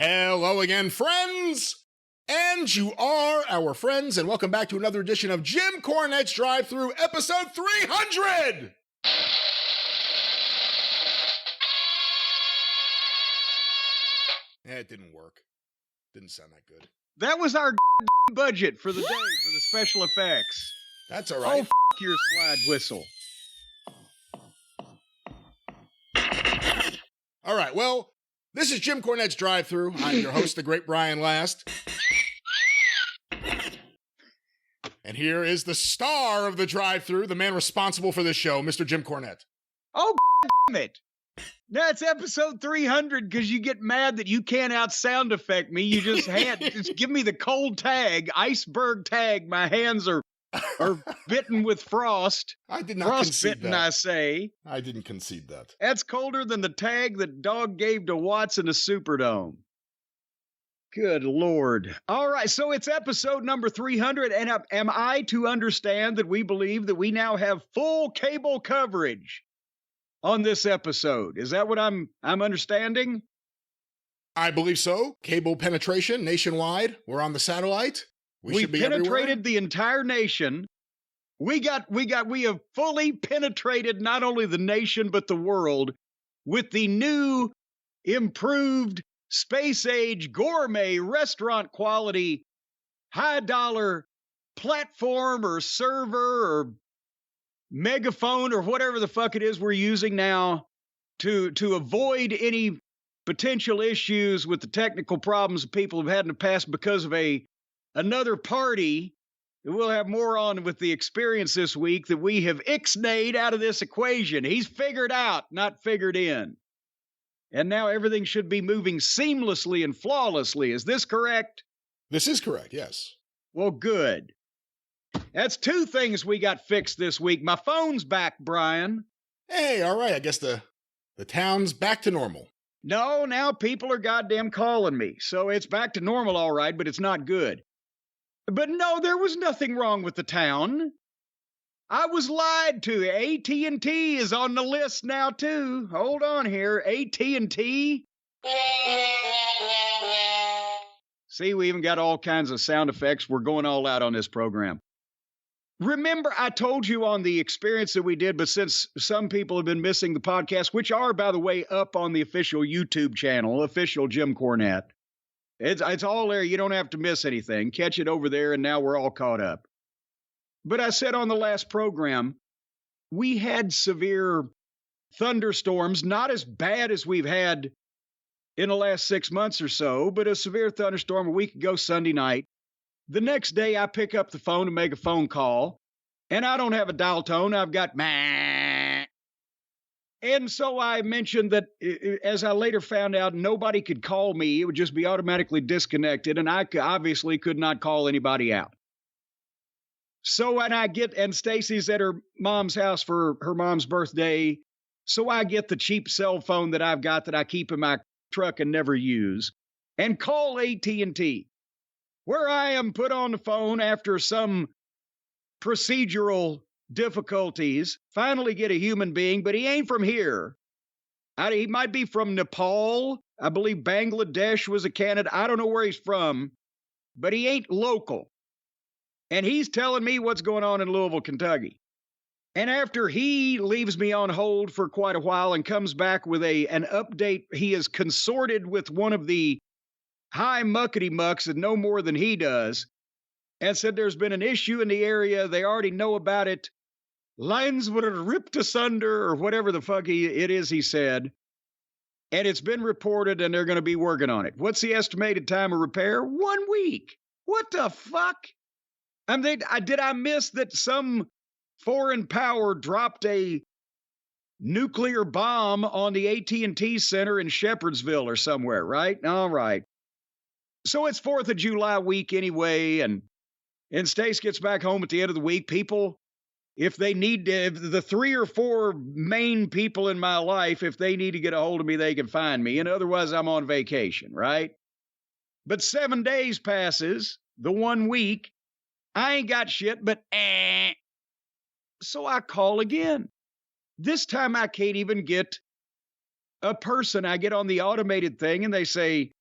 Hello again, friends! And you are our friends, and welcome back to another edition of Jim Cornette's Drive Thru, episode 300! It didn't work. Didn't sound that good. That was our budget for the day for the special effects. That's all right. Oh, your slide whistle. All right, well, this is Jim Cornette's Drive Thru. I'm your host, the great Brian Last. And here is the star of the Drive Thru, the man responsible for this show, Mr. Jim Cornette. Oh, damn it. That's episode 300 because you get mad that you can't out-sound effect me. You just just give me the cold tag, iceberg tag. My hands are bitten with frost. I did not concede bitten, that. I say. I didn't concede that. That's colder than the tag that dog gave to Watts in the Superdome. Good Lord. All right, so it's episode number 300, and am I to understand that we believe that we now have full cable coverage on this episode? Is that what I'm understanding? I believe so. Cable penetration nationwide. We're on the satellite. We should be penetrated everywhere. The entire nation. We have fully penetrated not only the nation but the world with the new, improved, space-age, gourmet, restaurant quality, high-dollar platform or server or megaphone or whatever the fuck it is we're using now to avoid any potential issues with the technical problems that people have had in the past because of another party. We'll have more on with the experience this week that we have ixnayed out of this equation. He's figured out, not figured in. And now everything should be moving seamlessly and flawlessly. Is this correct? This is correct, yes. Well, good. That's two things we got fixed this week. My phone's back, Brian. Hey, all right. I guess the town's back to normal. No, now people are goddamn calling me. So it's back to normal, all right, but it's not good. But no, there was nothing wrong with the town. I was lied to. AT&T is on the list now, too. Hold on here. AT&T. See, we even got all kinds of sound effects. We're going all out on this program. Remember, I told you on the experience that we did, but since some people have been missing the podcast, which are, by the way, up on the official YouTube channel, official Jim Cornette. It's all there. You don't have to miss anything. Catch it over there, and now we're all caught up. But I said on the last program, we had severe thunderstorms, not as bad as we've had in the last 6 months or so, but a severe thunderstorm a week ago Sunday night. The next day, I pick up the phone to make a phone call, and I don't have a dial tone. I've got meh. And so I mentioned that, as I later found out, nobody could call me. It would just be automatically disconnected, and I obviously could not call anybody out. So, and Stacy's at her mom's house for her mom's birthday. So I get the cheap cell phone that I've got that I keep in my truck and never use and call AT&T, where I am put on the phone after some procedural difficulties. Finally get a human being, but he ain't from here. He might be from Nepal. I believe Bangladesh was a candidate. I don't know where he's from, but he ain't local. And he's telling me what's going on in Louisville, Kentucky. And after he leaves me on hold for quite a while and comes back with an update, he has consorted with one of the high muckety mucks that know more than he does and said there's been an issue in the area. They already know about it. Lines were ripped asunder or whatever the fuck it is he said. And it's been reported and they're going to be working on it. What's the estimated time of repair? 1 week. What the fuck? Did I miss that some foreign power dropped a nuclear bomb on the AT&T Center in Shepherdsville or somewhere, right? All right. So it's 4th of July week anyway, and Stace gets back home at the end of the week. People, if they need to, if the 3 or 4 main people in my life, if they need to get a hold of me, they can find me, and otherwise I'm on vacation, right? But 7 days passes, the 1 week, I ain't got shit, but So I call again. This time I can't even get a person. I get on the automated thing and they say,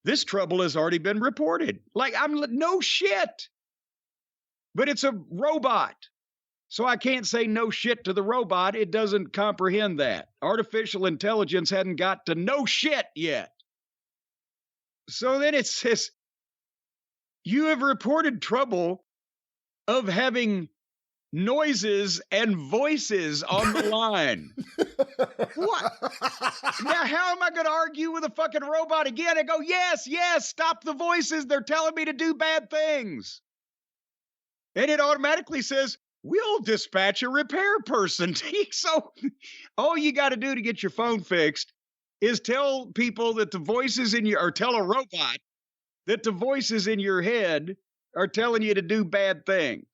This trouble has already been reported. Like, no shit. But it's a robot. So I can't say no shit to the robot. It doesn't comprehend that. Artificial intelligence hadn't got to no shit yet. So then it says, you have reported trouble of having noises and voices on the line. What? Now, how am I going to argue with a fucking robot again and go, yes, stop the voices. They're telling me to do bad things. And it automatically says, we'll dispatch a repair person. So all you got to do to get your phone fixed is tell people that the voices in your, or tell a robot that the voices in your head are telling you to do bad things,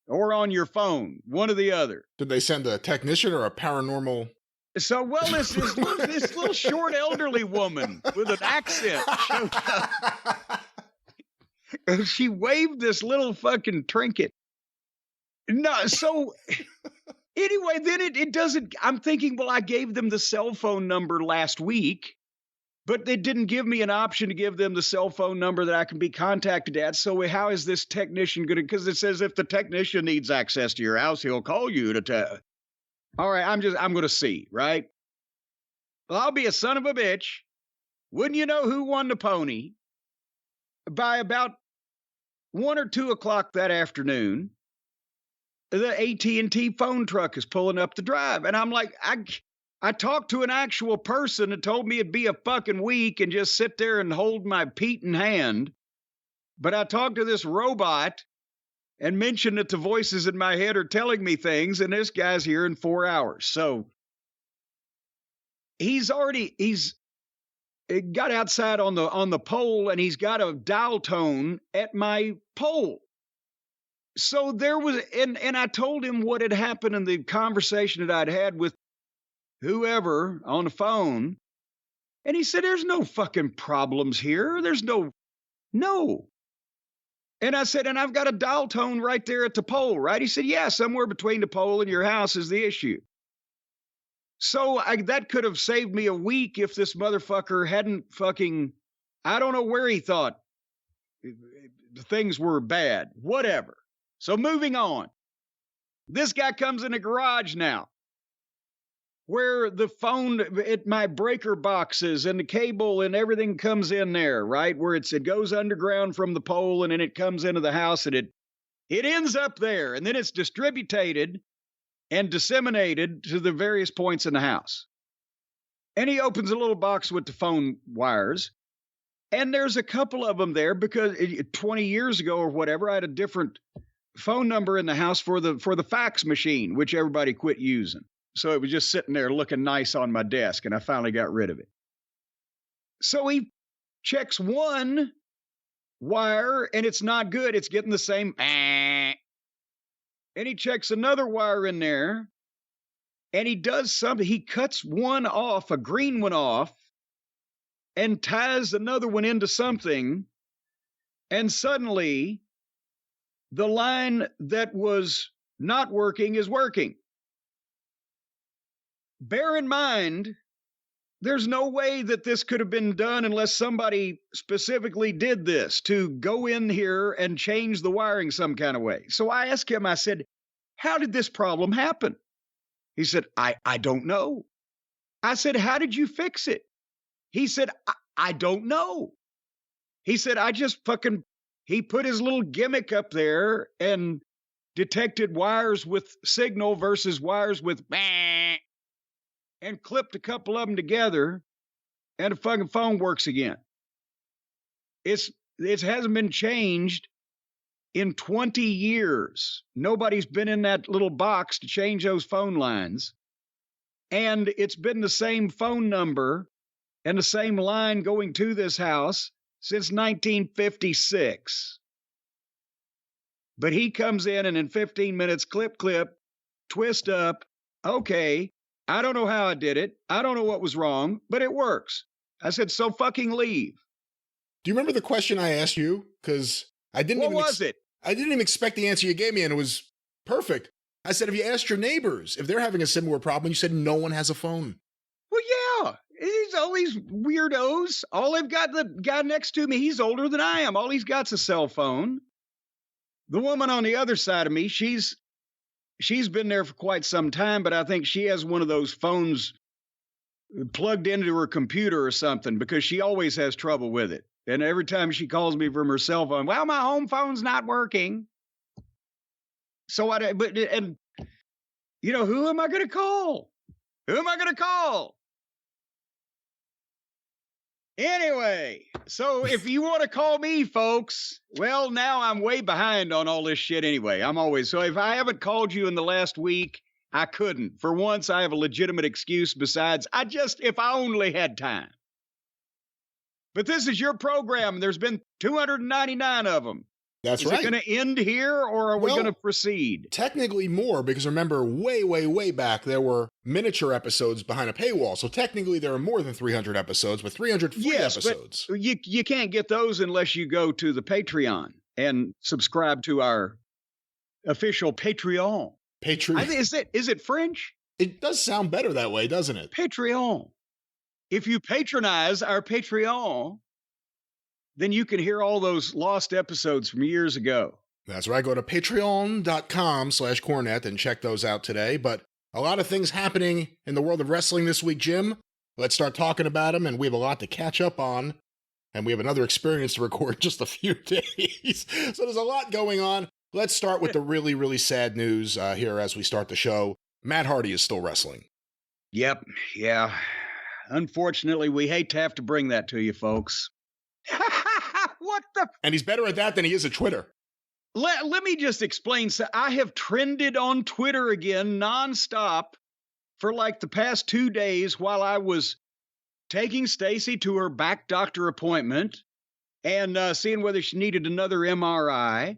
or on your phone, one or the other. Did they send a technician or a paranormal? So, well, this little short elderly woman with an accent showed up. And she waved this little fucking trinket. No, so anyway, then it doesn't, I'm thinking, well, I gave them the cell phone number last week, but they didn't give me an option to give them the cell phone number that I can be contacted at. So how is this technician going to, because it says if the technician needs access to your house, he'll call you to tell. All right, I'm going to see, right? Well, I'll be a son of a bitch. Wouldn't you know who won the pony? By about 1 or 2 o'clock that afternoon, the AT&T phone truck is pulling up the drive. And I'm like, I talked to an actual person that told me it'd be a fucking week and just sit there and hold my peat in hand. But I talked to this robot and mentioned that the voices in my head are telling me things, and this guy's here in 4 hours. So he's got outside on the pole, and he's got a dial tone at my pole. So there was, and I told him what had happened in the conversation that I'd had with whoever on the phone. And he said, there's no fucking problems here. There's no. And I said, and I've got a dial tone right there at the pole, right? He said, yeah, somewhere between the pole and your house is the issue. So that could have saved me a week if this motherfucker hadn't fucking, I don't know where he thought things were bad, whatever. So moving on. This guy comes in the garage now, where the phone at my breaker boxes and the cable and everything comes in there, right? Where it goes underground from the pole and then it comes into the house and it ends up there, and then it's distributed and disseminated to the various points in the house. And he opens a little box with the phone wires, and there's a couple of them there because 20 years ago or whatever, I had a different phone number in the house for the fax machine, which everybody quit using. So it was just sitting there looking nice on my desk, and I finally got rid of it. So he checks one wire, and it's not good. It's getting the same. And he checks another wire in there, and he does something. He cuts one off, a green one off, and ties another one into something, and suddenly the line that was not working is working. Bear in mind, there's no way that this could have been done unless somebody specifically did this, to go in here and change the wiring some kind of way. So I asked him, I said, how did this problem happen? He said, I don't know. I said, how did you fix it? He said, I don't know. He said, he put his little gimmick up there and detected wires with signal versus wires with and clipped a couple of them together, and the fucking phone works again. It hasn't been changed in 20 years. Nobody's been in that little box to change those phone lines. And it's been the same phone number and the same line going to this house since 1956. But he comes in and in 15 minutes, clip, twist up. Okay, I don't know how I did it. I don't know what was wrong, but it works. I said, so fucking leave. Do you remember the question I asked you? Because I didn't What was it? I didn't even expect the answer you gave me, and it was perfect. I said, have you asked your neighbors if they're having a similar problem? You said no one has a phone. Well, yeah. All these weirdos. All they've got, the guy next to me, he's older than I am. All he's got's a cell phone. The woman on the other side of me, she's been there for quite some time, but I think she has one of those phones plugged into her computer or something, because she always has trouble with it. And every time she calls me from her cell phone, well, my home phone's not working. So who am I going to call? Who am I going to call? Anyway, so if you want to call me, folks, well, now I'm way behind on all this shit anyway. So if I haven't called you in the last week, I couldn't. For once, I have a legitimate excuse. Besides, if I only had time. But this is your program. There's been 299 of them. That's right. Is it going to end here, or are we going to proceed? Technically more, because remember, way, way, way back, there were miniature episodes behind a paywall. So technically there are more than 300 episodes, but 300 free episodes. But you can't get those unless you go to the Patreon and subscribe to our official Patreon. Is it French? It does sound better that way, doesn't it? Patreon. If you patronize our Patreon, then you can hear all those lost episodes from years ago. That's right. Go to patreon.com/Cornette and check those out today. But a lot of things happening in the world of wrestling this week, Jim. Let's start talking about them, and we have a lot to catch up on. And we have another experience to record in just a few days. So there's a lot going on. Let's start with the really, really sad news here as we start the show. Matt Hardy is still wrestling. Yep. Yeah. Unfortunately, we hate to have to bring that to you, folks. What the? And he's better at that than he is at Twitter. Let me just explain. So I have trended on Twitter again nonstop for like the past 2 days while I was taking Stacy to her back doctor appointment and seeing whether she needed another MRI.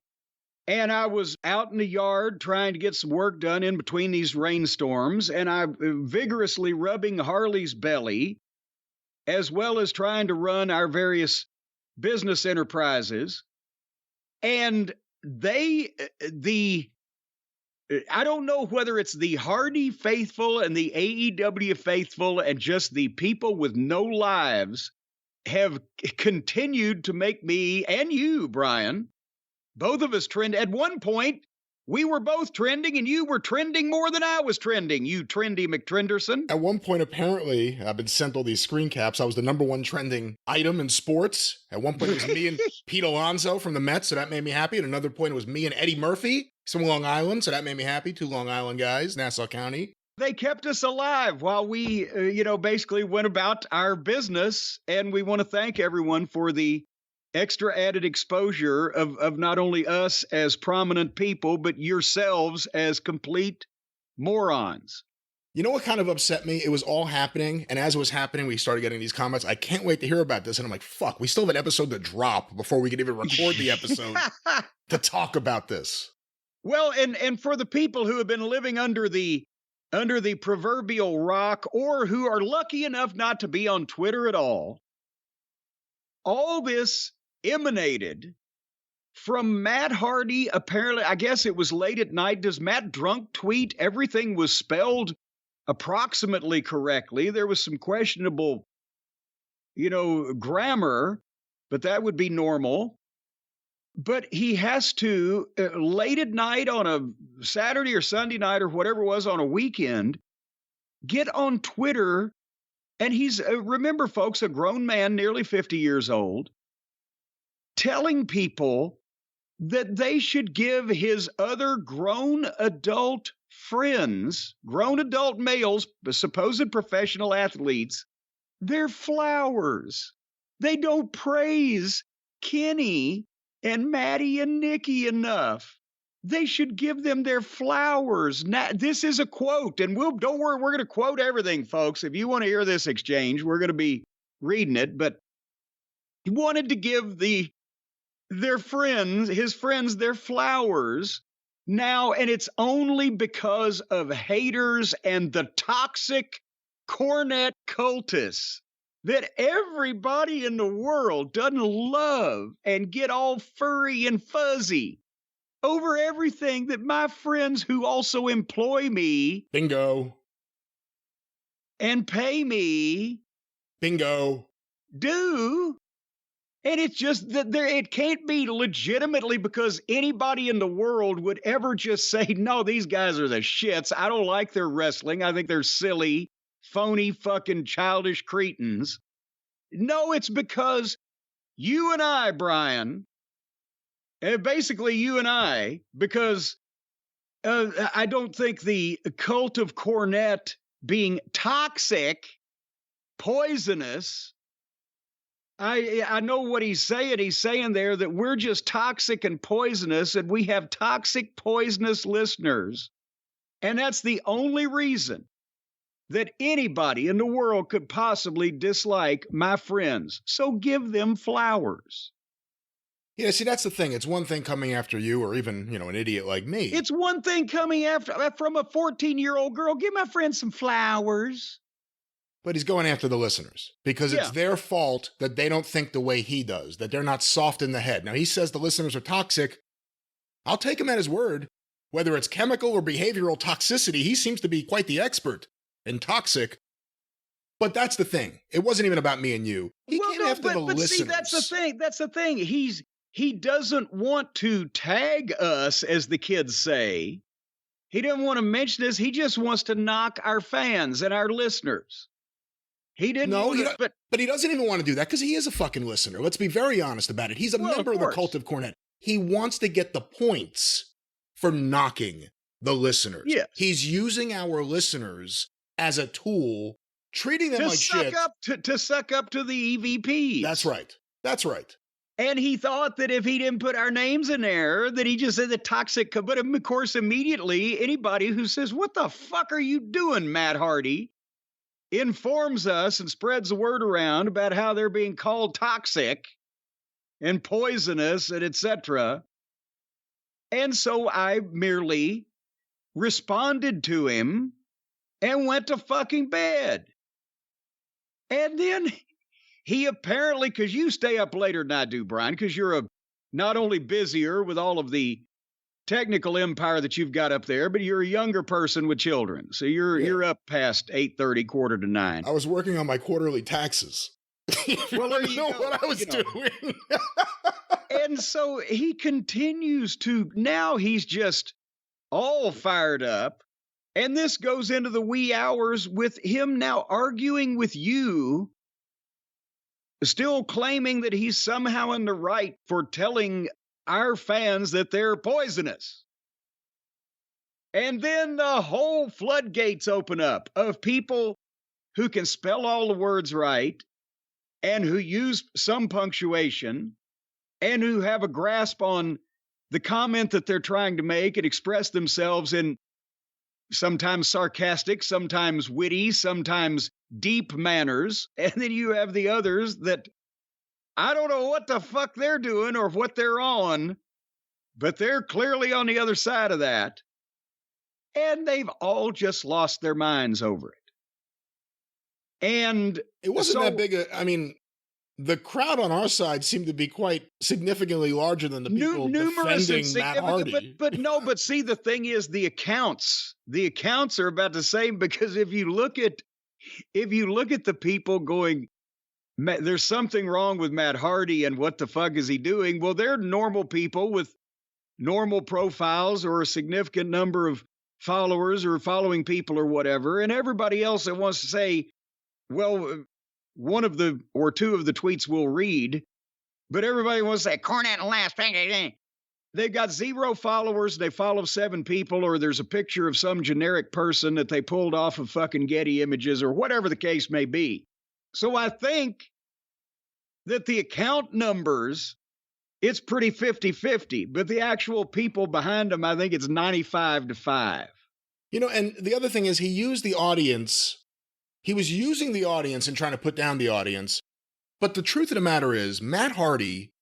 And I was out in the yard trying to get some work done in between these rainstorms, and I vigorously rubbing Harley's belly, as well as trying to run our various business enterprises. And I don't know whether it's the Hardy faithful and the AEW faithful and just the people with no lives have continued to make me and you, Brian, both of us trend. At one point, we were both trending, and you were trending more than I was trending, you trendy McTrenderson. At one point, apparently, I've been sent all these screen caps. I was the #1 trending item in sports. At one point, it was me and Pete Alonso from the Mets, so that made me happy. At another point, it was me and Eddie Murphy from Long Island, so that made me happy. 2 Long Island guys, Nassau County. They kept us alive while we, basically went about our business, and we want to thank everyone for the extra added exposure of not only us as prominent people, but yourselves as complete morons. You know what kind of upset me? It was all happening, and as it was happening, we started getting these comments. I can't wait to hear about this. And I'm like, fuck, we still have an episode to drop before we can even record the episode to talk about this. Well, and for the people who have been living under the proverbial rock, or who are lucky enough not to be on Twitter at all this emanated from Matt Hardy. Apparently, I guess it was late at night. Does Matt drunk tweet? Everything was spelled approximately correctly. There was some questionable, grammar, but that would be normal. But he has to, late at night on a Saturday or Sunday night or whatever it was on a weekend, get on Twitter. And he's, remember, folks, a grown man, nearly 50 years old, telling people that they should give his other grown adult friends, grown adult males, supposed professional athletes, their flowers. They don't praise Kenny and Maddie and Nikki enough. They should give them their flowers. Now, this is a quote, and don't worry, we're going to quote everything, folks. If you want to hear this exchange, we're going to be reading it. But he wanted to give his friends, their flowers now, and it's only because of haters and the toxic Cornette cultists that everybody in the world doesn't love and get all furry and fuzzy over everything that my friends who also employ me, bingo, and pay me Bingo. do. And it's just that it can't be legitimately because anybody in the world would ever just say, no, these guys are the shits. I don't like their wrestling. I think they're silly, phony, fucking childish cretins. No, it's because you and I, Brian, basically you and I, because I don't think the cult of Cornette being toxic, poisonous, I know what he's saying. He's saying there that we're just toxic and poisonous, and we have toxic, poisonous listeners. And that's the only reason that anybody in the world could possibly dislike my friends. So give them flowers. Yeah, see, that's the thing. It's one thing coming after you or even, an idiot like me. It's one thing coming after from a 14-year-old girl. Give my friend some flowers. But he's going after the listeners because it's their fault that they don't think the way he does, that they're not soft in the head. Now, he says the listeners are toxic. I'll take him at his word. Whether it's chemical or behavioral toxicity, he seems to be quite the expert in toxic. But that's the thing. It wasn't even about me and you. He came after the listeners. See, that's the thing. That's the thing. He doesn't want to tag us, as the kids say. He doesn't want to mention this. He just wants to knock our fans and our listeners. He didn't. No, but he doesn't even want to do that because he is a fucking listener. Let's be very honest about it. He's a member of the cult of Cornette. He wants to get the points for knocking the listeners. Yes. He's using our listeners as a tool, treating them like shit. To suck up to the EVPs. That's right. That's right. And he thought that if he didn't put our names in there, that he just said the toxic. But of course, immediately, anybody who says, what the fuck are you doing, Matt Hardy, informs us and spreads the word around about how they're being called toxic and poisonous and etc. And so I merely responded to him and went to fucking bed. And then he apparently, because you stay up later than I do, Brian, because you're not only busier with all of the technical empire that you've got up there, but you're a younger person with children. So you're up past 8:30, 8:45. I was working on my quarterly taxes. Well, there you know go. what I was doing. And so he continues to, now he's just all fired up. And this goes into the wee hours with him now arguing with you, still claiming that he's somehow in the right for telling our fans that they're poisonous. And then the whole floodgates open up of people who can spell all the words right and who use some punctuation and who have a grasp on the comment that they're trying to make and express themselves in sometimes sarcastic, sometimes witty, sometimes deep manners. And then you have the others that I don't know what the fuck they're doing or what they're on, but they're clearly on the other side of that. And they've all just lost their minds over it. And it wasn't that big the crowd on our side seemed to be quite significantly larger than the people defending Matt Hardy. But see, the thing is the accounts are about the same, because if you look at the people going, there's something wrong with Matt Hardy and what the fuck is he doing? Well, they're normal people with normal profiles or a significant number of followers or following people or whatever. And everybody else that wants to say, well, one of the or two of the tweets we'll read, but everybody wants to say Cornette and last. They've got 0 followers. They follow 7 people, or there's a picture of some generic person that they pulled off of fucking Getty Images or whatever the case may be. So I think that the account numbers, it's pretty 50-50, but the actual people behind them, I think it's 95-5. And the other thing is he used the audience. He was using the audience and trying to put down the audience. But the truth of the matter is, Matt Hardy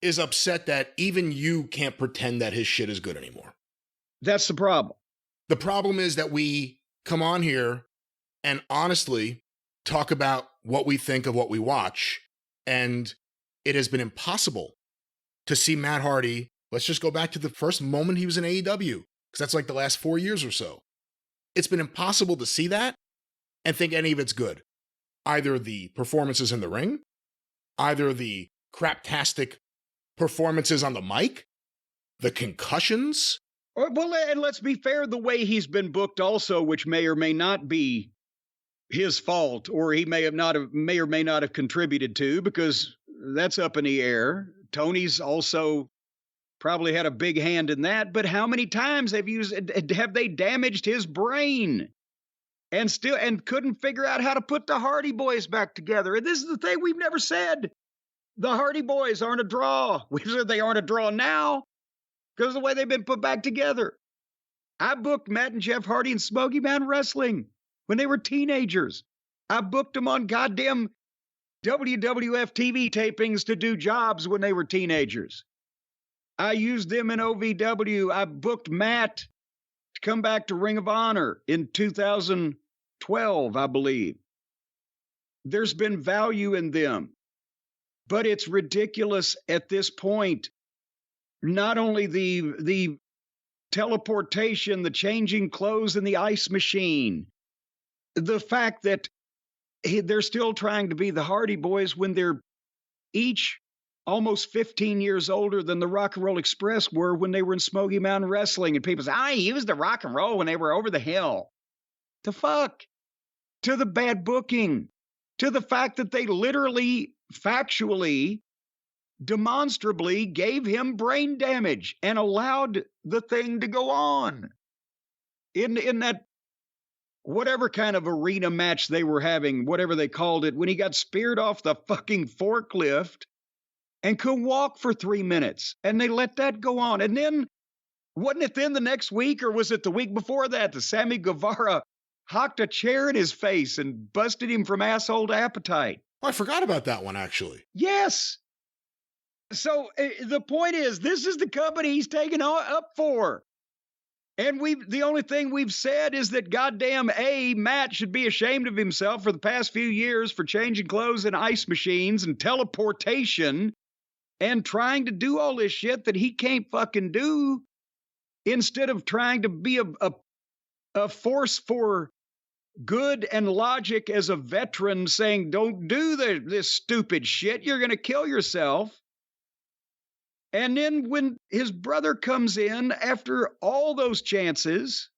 is upset that even you can't pretend that his shit is good anymore. That's the problem. The problem is that we come on here and honestly talk about what we think of what we watch. And it has been impossible to see Matt Hardy. Let's just go back to the first moment he was in AEW, because that's like the last 4 years or so. It's been impossible to see that and think any of it's good. Either the performances in the ring, either the craptastic performances on the mic, the concussions. Well, and let's be fair, the way he's been booked also, which may or may not be his fault, or he may or may not have contributed to, because that's up in the air. Tony's also probably had a big hand in that, but how many times have they damaged his brain and couldn't figure out how to put the Hardy Boys back together? And this is the thing we've never said. The Hardy Boys aren't a draw. We said they aren't a draw now because of the way they've been put back together. I booked Matt and Jeff Hardy in Smoky Mountain Wrestling when they were teenagers. I booked them on goddamn WWF TV tapings to do jobs when they were teenagers. I used them in OVW. I booked Matt to come back to Ring of Honor in 2012, I believe. There's been value in them, but it's ridiculous at this point. Not only the teleportation, the changing clothes in the ice machine, the fact that they're still trying to be the Hardy Boys when they're each almost 15 years older than the Rock and Roll Express were when they were in Smoky Mountain Wrestling. And people say, I used the Rock and Roll when they were over the hill. The fuck? To the bad booking. To the fact that they literally, factually, demonstrably gave him brain damage and allowed the thing to go on. In that whatever kind of arena match they were having, whatever they called it, when he got speared off the fucking forklift and could walk for 3 minutes, and they let that go on. And then, wasn't it then the next week, or was it the week before that, the Sammy Guevara hocked a chair in his face and busted him from asshole to appetite? Oh, I forgot about that one, actually. Yes. So the point is, this is the company he's taken up for. And the only thing we've said is that goddamn Matt should be ashamed of himself for the past few years for changing clothes in ice machines and teleportation and trying to do all this shit that he can't fucking do, instead of trying to be a force for good and logic as a veteran, saying, don't do this stupid shit, you're going to kill yourself. And then when his brother comes in after all those chances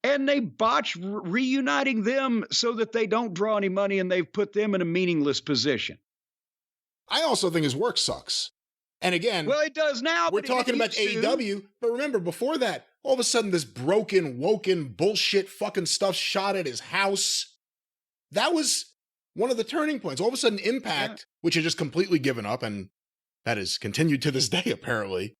and they botch reuniting them so that they don't draw any money and they've put them in a meaningless position. I also think his work sucks. And again, well, it does now. We're talking about AEW, but remember, before that, all of a sudden this broken, woken, bullshit fucking stuff shot at his house. That was one of the turning points. All of a sudden, Impact, which had just completely given up, and that has continued to this day, apparently,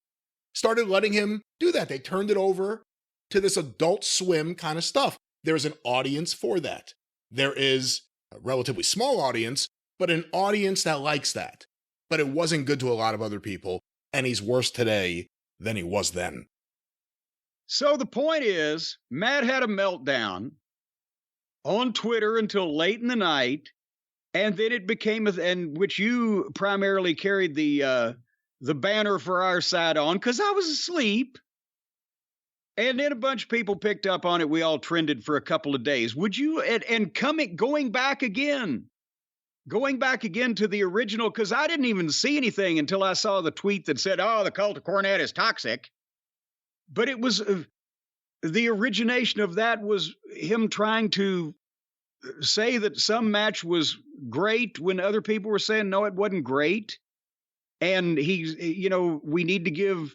started letting him do that. They turned it over to this Adult Swim kind of stuff. There's an audience for that. There is a relatively small audience, but an audience that likes that. But it wasn't good to a lot of other people, and he's worse today than he was then. So the point is, Matt had a meltdown on Twitter until late in the night, and then it became, and which you primarily carried the banner for our side on, because I was asleep. And then a bunch of people picked up on it. We all trended for a couple of days. Would you, going back again to the original, because I didn't even see anything until I saw the tweet that said, oh, the cult of Cornette is toxic. But it was, the origination of that was him trying to say that some match was great when other people were saying, no, it wasn't great. And we need to give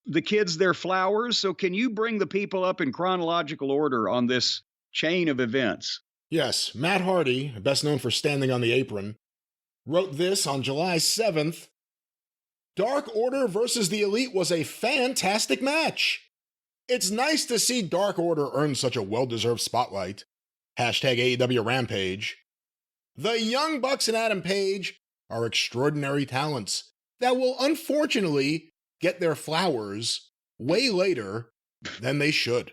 the kids their flowers. So can you bring the people up in chronological order on this chain of events? Yes, Matt Hardy, best known for standing on the apron, wrote this on July 7th. Dark Order versus the Elite was a fantastic match. It's nice to see Dark Order earn such a well-deserved spotlight. Hashtag AEW Rampage. The Young Bucks and Adam Page are extraordinary talents that will unfortunately get their flowers way later than they should.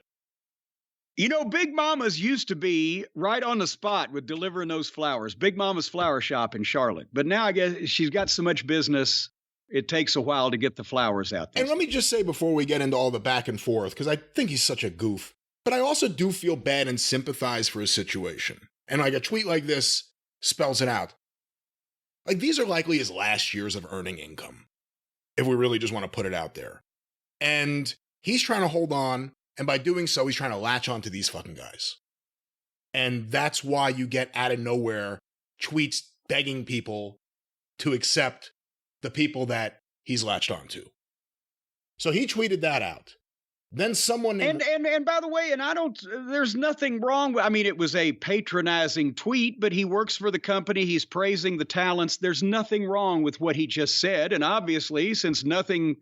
You know, Big Mama's used to be right on the spot with delivering those flowers. Big Mama's Flower Shop in Charlotte. But now I guess she's got so much business, it takes a while to get the flowers out there. And let me just say before we get into all the back and forth, because I think he's such a goof, but I also do feel bad and sympathize for his situation. And like a tweet like this spells it out. Like these are likely his last years of earning income, if we really just want to put it out there. And he's trying to hold on, and by doing so, he's trying to latch onto these fucking guys. And that's why you get out of nowhere tweets begging people to accept the people that he's latched onto. So he tweeted that out. Then someone and by the way, and there's nothing wrong with, I mean, it was a patronizing tweet, but he works for the company. He's praising the talents. There's nothing wrong with what he just said. And obviously, since nothing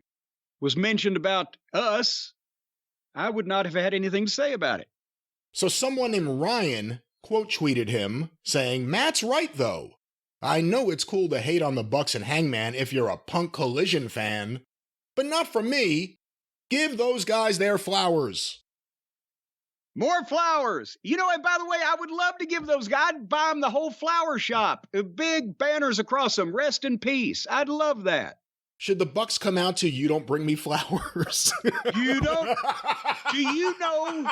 was mentioned about us, I would not have had anything to say about it. So someone named Ryan quote tweeted him saying, "Matt's right though. I know it's cool to hate on the Bucks and Hangman if you're a Punk Collision fan, but not for me. Give those guys their flowers." More flowers. You know, and by the way, I would love to give those guys, I'd buy them the whole flower shop. Big banners across them. Rest in peace. I'd love that. Should the Bucks come out to "You Don't Bring Me Flowers"? You don't? Do you know?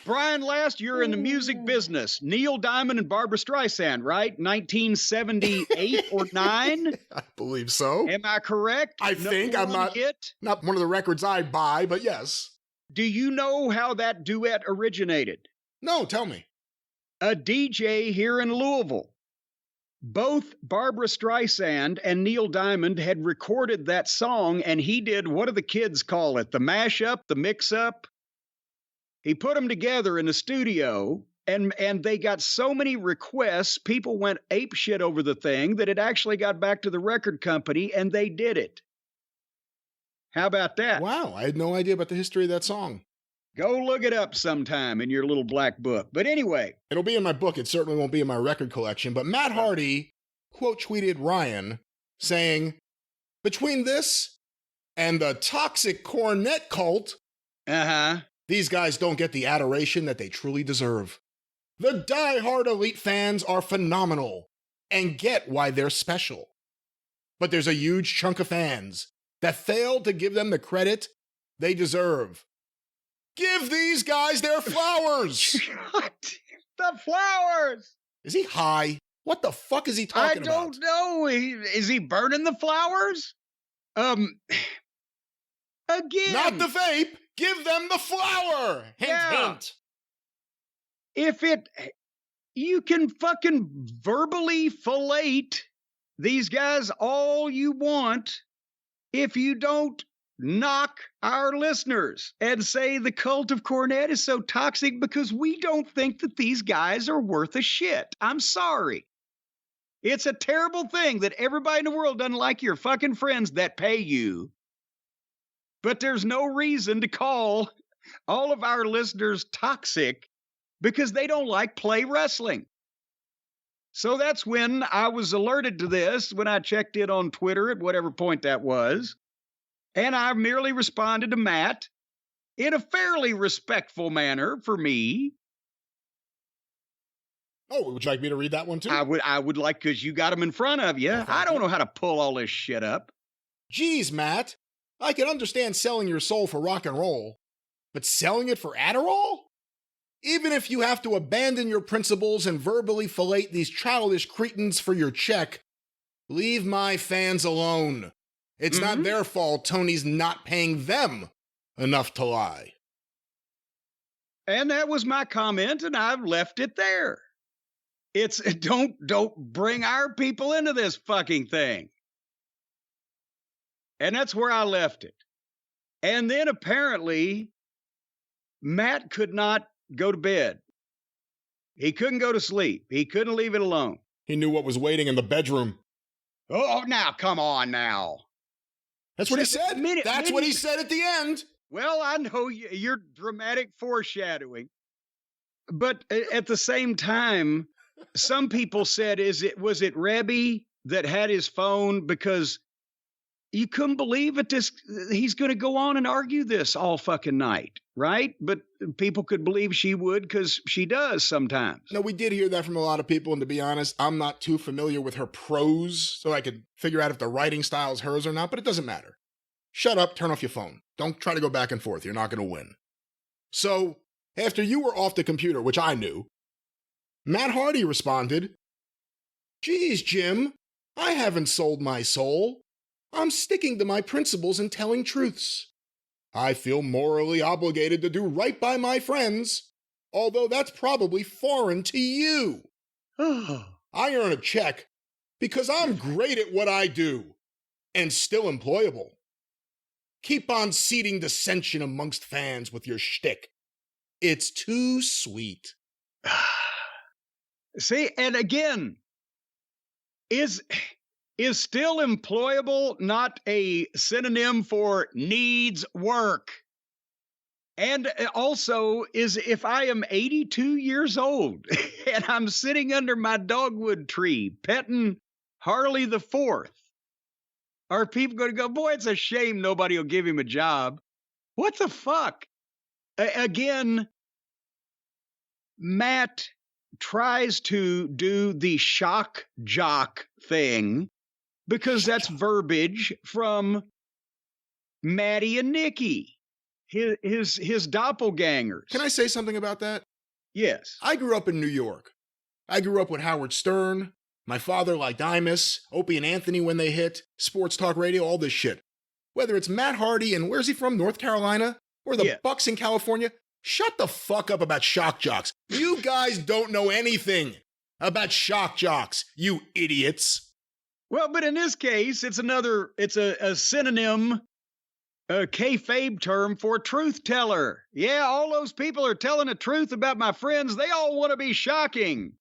Brian, last year in the music business, Neil Diamond and Barbra Streisand, right? 1978 or 9? I believe so. Am I correct? I think. I'm not one of the records I buy, but yes. Do you know how that duet originated? No, tell me. A DJ here in Louisville. Both Barbra Streisand and Neil Diamond had recorded that song, and he did, what do the kids call it? The mashup, the mix-up? He put them together in the studio, and they got so many requests, people went apeshit over the thing, that it actually got back to the record company, and they did it. How about that? Wow, I had no idea about the history of that song. Go look it up sometime in your little black book. But anyway. It'll be in my book. It certainly won't be in my record collection. But Matt Hardy quote tweeted Ryan saying, "Between this and the toxic Cornette cult, these guys don't get the adoration that they truly deserve. The die-hard elite fans are phenomenal and get why they're special. But there's a huge chunk of fans that fail to give them the credit they deserve. Give these guys their flowers." What? The flowers? Is he high? What the fuck is he talking about? I don't know. Is he burning the flowers? Again. Not the vape. Give them the flower. Hint, hint. You can fucking verbally fillet these guys all you want if you don't knock our listeners and say the cult of Cornette is so toxic because we don't think that these guys are worth a shit. I'm sorry. It's a terrible thing that everybody in the world doesn't like your fucking friends that pay you. But there's no reason to call all of our listeners toxic because they don't like play wrestling. So that's when I was alerted to this, when I checked in on Twitter at whatever point that was. And I merely responded to Matt in a fairly respectful manner for me. Oh, would you like me to read that one too? I would like, because you got them in front of you. I don't know how to pull all this shit up. Geez, Matt, I can understand selling your soul for rock and roll, but selling it for Adderall? Even if you have to abandon your principles and verbally fillet these childish cretins for your check, leave my fans alone. It's not their fault Tony's not paying them enough to lie. And that was my comment, and I've left it there. It's don't bring our people into this fucking thing. And that's where I left it. And then apparently, Matt could not go to bed. He couldn't go to sleep. He couldn't leave it alone. He knew what was waiting in the bedroom. Oh, now, come on now. That's what he said. That's what he said at the end. Well, I know you're dramatic foreshadowing. But at the same time, some people said, was it Rebby that had his phone? Because you couldn't believe it. He's going to go on and argue this all fucking night, right? But people could believe she would because she does sometimes. No, we did hear that from a lot of people. And to be honest, I'm not too familiar with her prose, so I could figure out if the writing style is hers or not, but it doesn't matter. Shut up, turn off your phone. Don't try to go back and forth. You're not going to win. So after you were off the computer, which I knew, Matt Hardy responded, "Geez, Jim, I haven't sold my soul. I'm sticking to my principles and telling truths. I feel morally obligated to do right by my friends, although that's probably foreign to you. I earn a check because I'm great at what I do and still employable. Keep on seeding dissension amongst fans with your shtick. It's too sweet." See, and again, is still employable not a synonym for needs work? And also, is if I am 82 years old and I'm sitting under my dogwood tree petting Harley the Fourth, are people going to go, boy, it's a shame nobody will give him a job? What the fuck? Again, Matt tries to do the shock jock thing because that's verbiage from Maddie and Nikki, his doppelgangers. Can I say something about that? Yes. I grew up in New York. I grew up with Howard Stern. My father liked Imus, Opie and Anthony when they hit, sports talk radio, all this shit. Whether it's Matt Hardy and where's he from, North Carolina? Or the Bucks in California? Shut the fuck up about shock jocks. You guys don't know anything about shock jocks, you idiots. Well, but in this case, it's a synonym, a kayfabe term for truth teller. Yeah, all those people are telling the truth about my friends. They all want to be shocking.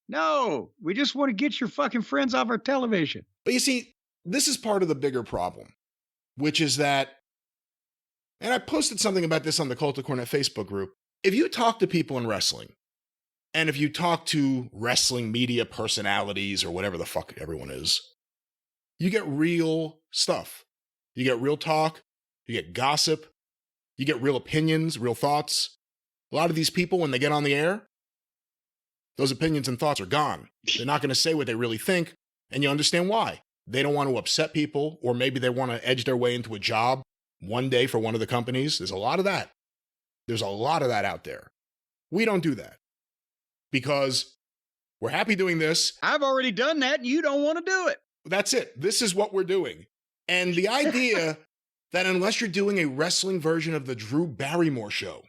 No, we just want to get your fucking friends off our television. But you see, this is part of the bigger problem, which is that, and I posted something about this on the Cult of Cornette Facebook group. If you talk to people in wrestling, and if you talk to wrestling media personalities or whatever the fuck everyone is, you get real stuff. You get real talk. You get gossip. You get real opinions, real thoughts. A lot of these people, when they get on the air, those opinions and thoughts are gone. They're not going to say what they really think, and you understand why. They don't want to upset people, or maybe they want to edge their way into a job one day for one of the companies. There's a lot of that. There's a lot of that out there. We don't do that because we're happy doing this. I've already done that, and you don't want to do it. That's it. This is what we're doing. And the idea that unless you're doing a wrestling version of the Drew Barrymore show,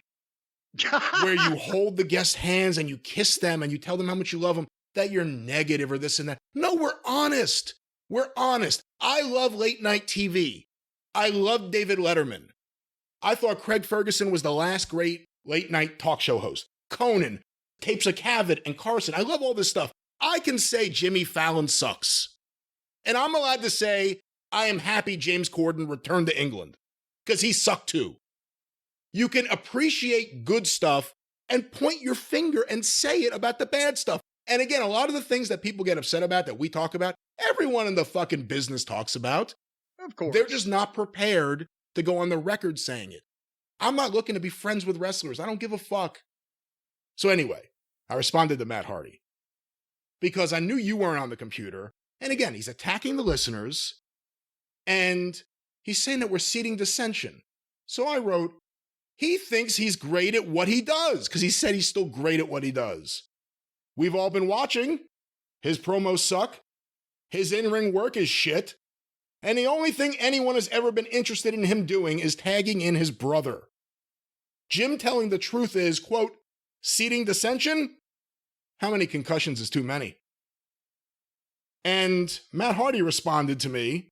where you hold the guests' hands and you kiss them and you tell them how much you love them, that you're negative or this and that. No, we're honest. We're honest. I love late night TV. I love David Letterman. I thought Craig Ferguson was the last great late night talk show host. Conan, Tapes of Cavett, and Carson. I love all this stuff. I can say Jimmy Fallon sucks. And I'm allowed to say I am happy James Corden returned to England because he sucked too. You can appreciate good stuff and point your finger and say it about the bad stuff. And again, a lot of the things that people get upset about that we talk about, everyone in the fucking business talks about. Of course. They're just not prepared to go on the record saying it. I'm not looking to be friends with wrestlers. I don't give a fuck. So anyway, I responded to Matt Hardy because I knew you weren't on the computer. And again, he's attacking the listeners and he's saying that we're seeding dissension. So I wrote, he thinks he's great at what he does because he said he's still great at what he does. We've all been watching. His promos suck. His in-ring work is shit. And the only thing anyone has ever been interested in him doing is tagging in his brother. Jim telling the truth is, quote, seeding dissension? How many concussions is too many? And Matt Hardy responded to me,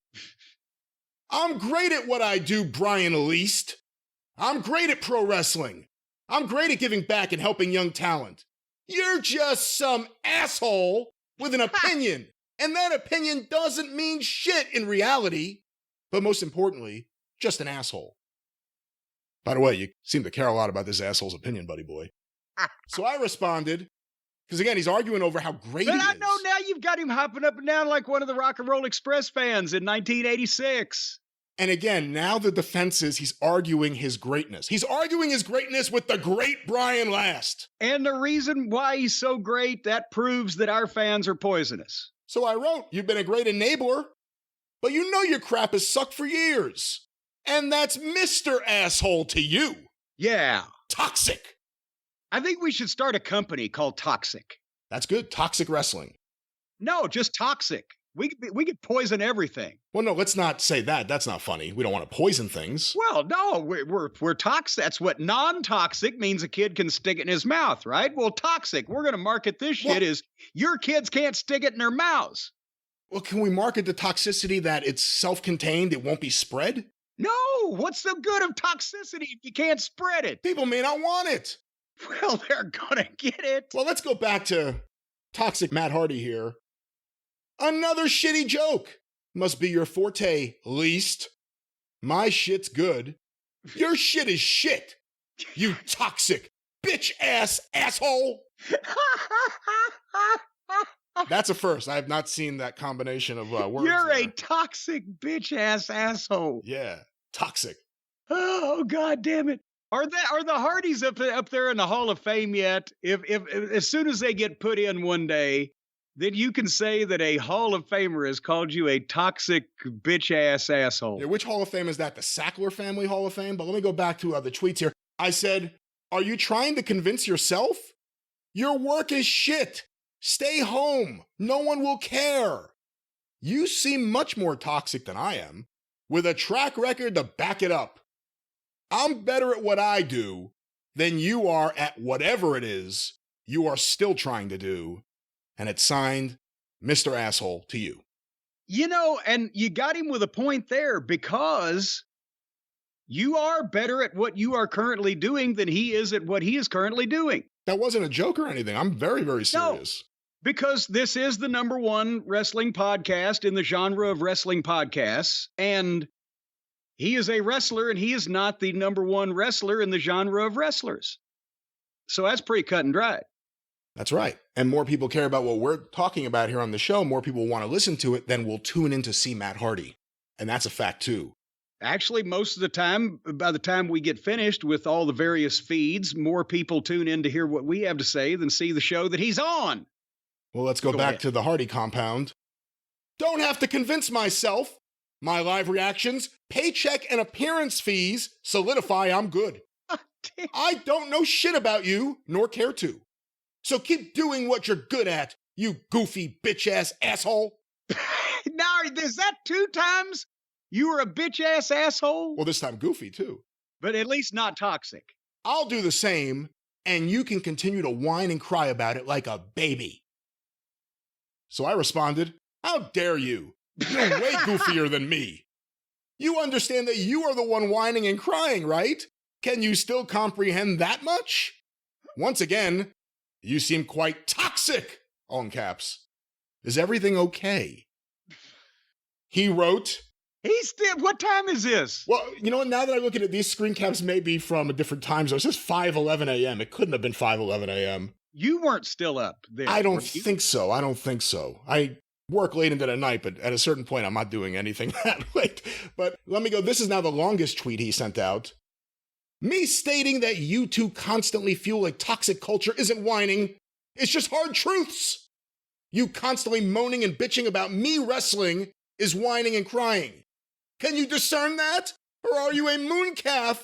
I'm great at what I do, Brian Least. I'm great at pro wrestling. I'm great at giving back and helping young talent. You're just some asshole with an opinion. And that opinion doesn't mean shit in reality. But most importantly, just an asshole. By the way, you seem to care a lot about this asshole's opinion, buddy boy. So I responded, because again, he's arguing over how great he is. But I know now you've got him hopping up and down like one of the Rock and Roll Express fans in 1986. And again, now the defense is he's arguing his greatness. He's arguing his greatness with the great Brian Last. And the reason why he's so great, that proves that our fans are poisonous. So I wrote, you've been a great enabler, but you know your crap has sucked for years. And that's Mr. Asshole to you. Yeah. Toxic. I think we should start a company called Toxic. That's good. Toxic wrestling. No, just toxic. We could poison everything. Well, no, let's not say that. That's not funny. We don't want to poison things. Well, no, we're toxic. That's what non-toxic means. A kid can stick it in his mouth, right? Well, toxic. We're going to market this shit as your kids can't stick it in their mouths. Well, can we market the toxicity that it's self-contained, it won't be spread? No, what's the good of toxicity if you can't spread it? People may not want it. Well, they're going to get it. Well, let's go back to toxic Matt Hardy here. Another shitty joke. Must be your forte, least. My shit's good. Your shit is shit. You toxic bitch-ass asshole. That's a first. I have not seen that combination of words. You're there. a toxic bitch-ass asshole. Yeah, toxic. Oh, God damn it. Are the Hardys up there in the Hall of Fame yet? If as soon as they get put in one day, then you can say that a Hall of Famer has called you a toxic bitch-ass asshole. Yeah, which Hall of Fame is that? The Sackler Family Hall of Fame? But let me go back to the tweets here. I said, are you trying to convince yourself? Your work is shit. Stay home. No one will care. You seem much more toxic than I am, with a track record to back it up. I'm better at what I do than you are at whatever it is you are still trying to do. And it's signed, Mr. Asshole, to you. You know, and you got him with a point there, because you are better at what you are currently doing than he is at what he is currently doing. That wasn't a joke or anything. I'm very, very serious. No, because this is the #1 wrestling podcast in the genre of wrestling podcasts. And he is a wrestler, and he is not the #1 wrestler in the genre of wrestlers. So that's pretty cut and dry. That's right. And more people care about what we're talking about here on the show. More people want to listen to it than will tune in to see Matt Hardy. And that's a fact, too. Actually, most of the time, by the time we get finished with all the various feeds, more people tune in to hear what we have to say than see the show that he's on. Well, let's go back ahead. to the Hardy compound. Don't have to convince myself. My live reactions, paycheck, and appearance fees solidify I'm good. I don't know shit about you, nor care to. So keep doing what you're good at, you goofy bitch-ass asshole. Now, is that 2 times you were a bitch-ass asshole? Well, this time goofy, too. But at least not toxic. I'll do the same, and you can continue to whine and cry about it like a baby. So I responded, how dare you? You're way goofier than me. You understand that you are the one whining and crying, right? Can you still comprehend that much? Once again, you seem quite toxic, all in caps. Is everything okay? He wrote... What time is this? Well, you know what? Now that I look at it, these screen caps may be from a different time zone. It says 5:11 a.m. It couldn't have been 5:11 a.m. You weren't still up there. I don't think so. I work late into the night, but at a certain point, I'm not doing anything that late. But let me go. This is now the longest tweet he sent out. Me stating that you two constantly fuel a toxic culture isn't whining. It's just hard truths. You constantly moaning and bitching about me wrestling is whining and crying. Can you discern that? Or are you a mooncalf?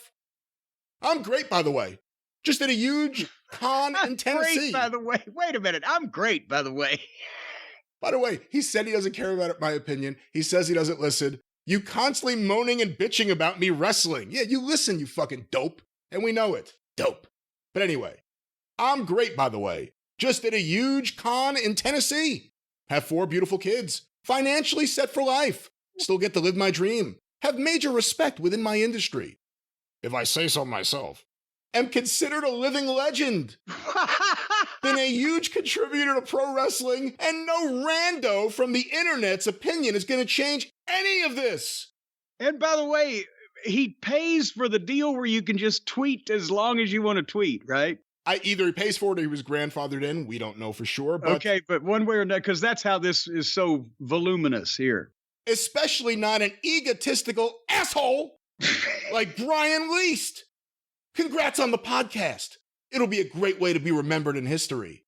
I'm great, by the way. Just did a huge con in Tennessee. Great, by the way. Wait a minute. I'm great, by the way. By the way, he said he doesn't care about my opinion. He says he doesn't listen. You constantly moaning and bitching about me wrestling. Yeah, you listen, you fucking dope. And we know it. Dope. But anyway, I'm great, by the way. Just did a huge con in Tennessee. Have 4 beautiful kids. Financially set for life. Still get to live my dream. Have major respect within my industry. If I say so myself. Am considered a living legend. Been a huge contributor to pro wrestling, and no rando from the internet's opinion is going to change any of this. And by the way, he pays for the deal where you can just tweet as long as you want to tweet, right? Either he pays for it or he was grandfathered in. We don't know for sure. But okay, but one way or another, because that's how this is so voluminous here. Especially not an egotistical asshole like Brian Least. Congrats on the podcast. It'll be a great way to be remembered in history.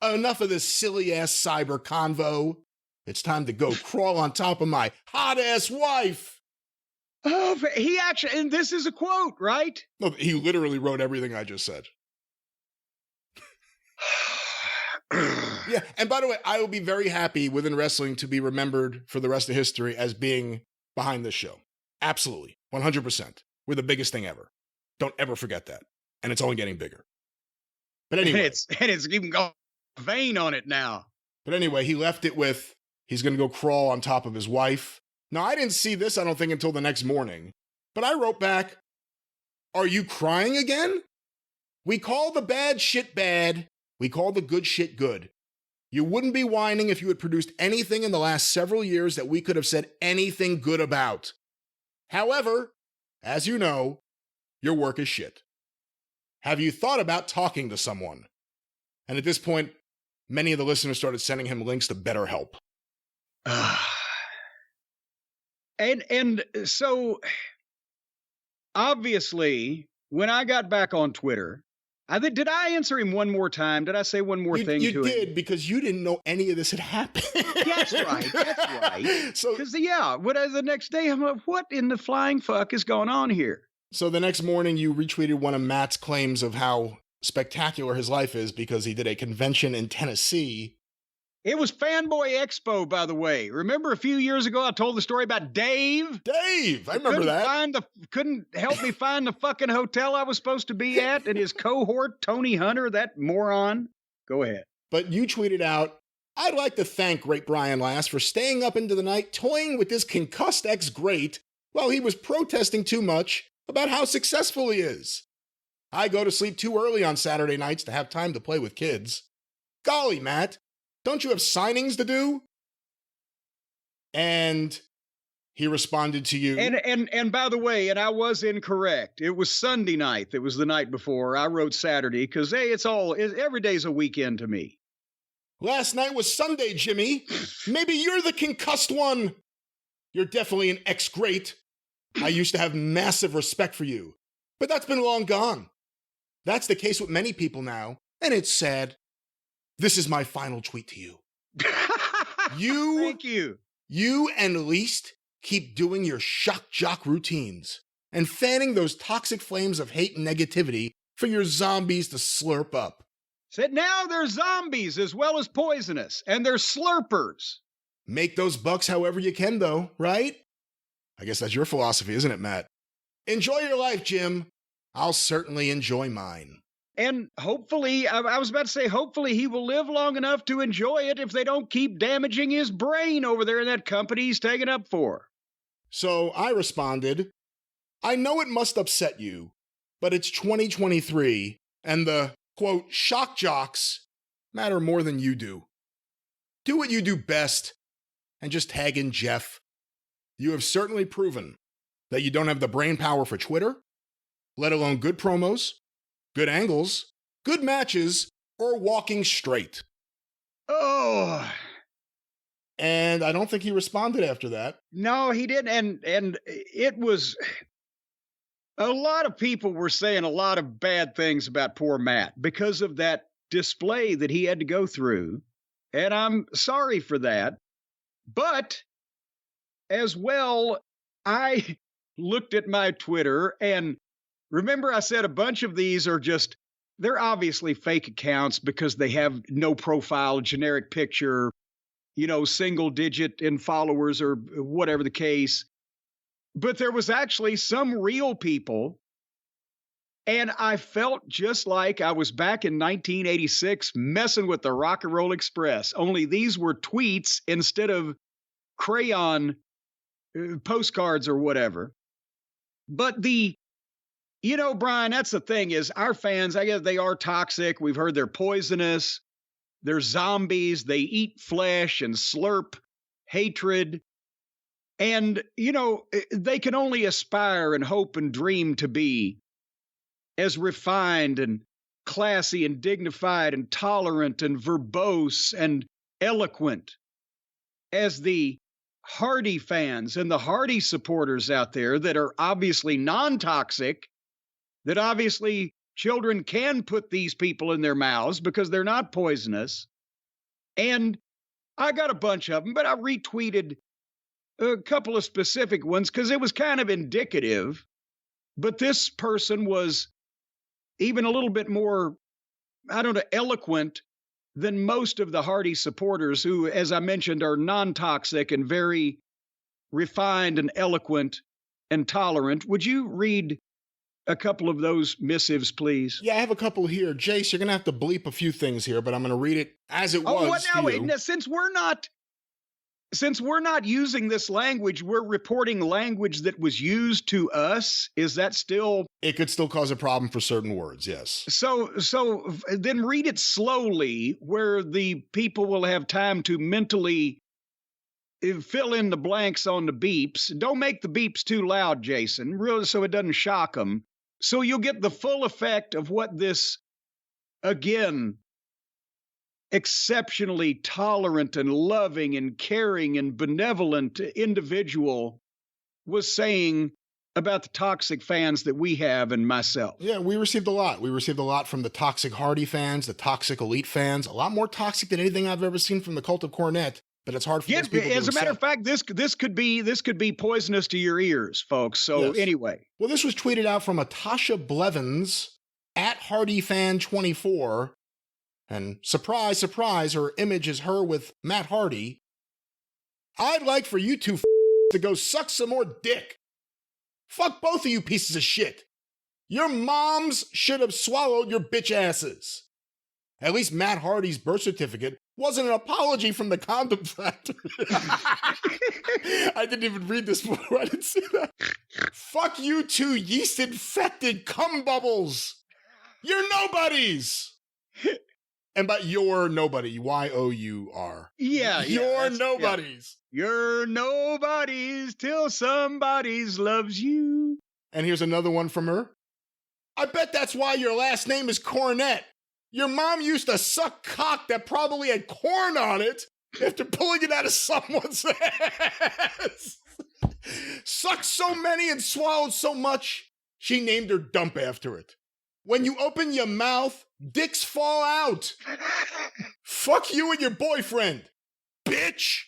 Enough of this silly-ass cyber convo. It's time to go crawl on top of my hot-ass wife. Oh, he actually, and this is a quote, right? No, he literally wrote everything I just said. Yeah, and by the way, I will be very happy within wrestling to be remembered for the rest of history as being behind this show. Absolutely, 100%. We're the biggest thing ever. Don't ever forget that. And it's only getting bigger. But anyway. And it's even got a vein on it now. But anyway, he left it with, he's going to go crawl on top of his wife. Now, I didn't see this, I don't think, until the next morning. But I wrote back, are you crying again? We call the bad shit bad. We call the good shit good. You wouldn't be whining if you had produced anything in the last several years that we could have said anything good about. However, as you know, your work is shit. Have you thought about talking to someone? And at this point, many of the listeners started sending him links to BetterHelp. And so, obviously, when I got back on Twitter, did I answer him one more time? Did I say one more thing to him? You did, because you didn't know any of this had happened. That's right. So, because the next day, I'm like, what in the flying fuck is going on here? So the next morning, you retweeted one of Matt's claims of how spectacular his life is because he did a convention in Tennessee. It was Fanboy Expo, by the way. Remember a few years ago, I told the story about Dave? Dave, I remember that. Couldn't help me find the fucking hotel I was supposed to be at, and his cohort, Tony Hunter, that moron. Go ahead. But you tweeted out, I'd like to thank Great Brian Last for staying up into the night toying with this concussed ex-great while he was protesting too much about how successful he is. I go to sleep too early on Saturday nights to have time to play with kids. Golly, Matt, don't you have signings to do? And he responded to you. And by the way, and I was incorrect. It was Sunday night. That was the night before. I wrote Saturday because, hey, every day's a weekend to me. Last night was Sunday, Jimmy. Maybe you're the concussed one. You're definitely an ex-great. I used to have massive respect for you, but that's been long gone. That's the case with many people now, and it's sad. This is my final tweet to you. Thank you. You and Least keep doing your shock jock routines and fanning those toxic flames of hate and negativity for your zombies to slurp up. Said now they're zombies as well as poisonous, and they're slurpers. Make those bucks however you can, though, right? I guess that's your philosophy, isn't it, Matt? Enjoy your life, Jim. I'll certainly enjoy mine. And hopefully, I was about to say, hopefully he will live long enough to enjoy it if they don't keep damaging his brain over there in that company he's taking up for. So I responded, I know it must upset you, but it's 2023, and the, quote, shock jocks matter more than you do. Do what you do best, and just tag in Jeff. You have certainly proven that you don't have the brain power for Twitter, let alone good promos, good angles, good matches, or walking straight. Oh. And I don't think he responded after that. No, he didn't. And it was, a lot of people were saying a lot of bad things about poor Matt because of that display that he had to go through. And I'm sorry for that. But as well, I looked at my Twitter, and remember I said a bunch of these are just, they're obviously fake accounts because they have no profile, generic picture, single digit in followers or whatever the case. But there was actually some real people, and I felt just like I was back in 1986 messing with the Rock and Roll Express, only these were tweets instead of crayon postcards or whatever. But Brian, that's the thing is our fans, I guess they are toxic. We've heard they're poisonous. They're zombies. They eat flesh and slurp hatred. And, they can only aspire and hope and dream to be as refined and classy and dignified and tolerant and verbose and eloquent as the Hardy fans and the Hardy supporters out there that are obviously non-toxic, that obviously children can put these people in their mouths because they're not poisonous. And I got a bunch of them, but I retweeted a couple of specific ones because it was kind of indicative. But this person was even a little bit more, eloquent than most of the Hardy supporters who, as I mentioned, are non-toxic and very refined and eloquent and tolerant. Would you read a couple of those missives, please? Yeah, I have a couple here. Jace, you're going to have to bleep a few things here, but I'm going to read it as it was. What now? Wait, now, since we're not using this language, we're reporting language that was used to us. Is that still? It could still cause a problem for certain words, yes. So then read it slowly, where the people will have time to mentally fill in the blanks on the beeps. Don't make the beeps too loud, Jason, really, so it doesn't shock them. So you'll get the full effect of what this, again, exceptionally tolerant and loving and caring and benevolent individual was saying about the toxic fans that we have and myself. Yeah, we received a lot. We received a lot from the toxic Hardy fans, the toxic Elite fans, a lot more toxic than anything I've ever seen from the cult of Cornette, but it's hard for those people to accept. As a matter of fact, this could be poisonous to your ears, folks. So anyway. Well, this was tweeted out from Atasha Blevins at HardyFan24. And surprise, surprise, her image is her with Matt Hardy. I'd like for you two to go suck some more dick. Fuck both of you pieces of shit. Your moms should have swallowed your bitch asses. At least Matt Hardy's birth certificate wasn't an apology from the condom factory. I didn't even read this before. I didn't see that. Fuck you two yeast-infected cum bubbles. You're nobodies. And by you're nobody, Y-O-U-R. Yeah. You're nobodies. Yeah. You're nobodies till somebody's loves you. And here's another one from her. I bet that's why your last name is Cornette. Your mom used to suck cock that probably had corn on it after pulling it out of someone's ass. Sucked so many and swallowed so much, she named her dump after it. When you open your mouth, dicks fall out. Fuck you and your boyfriend, bitch.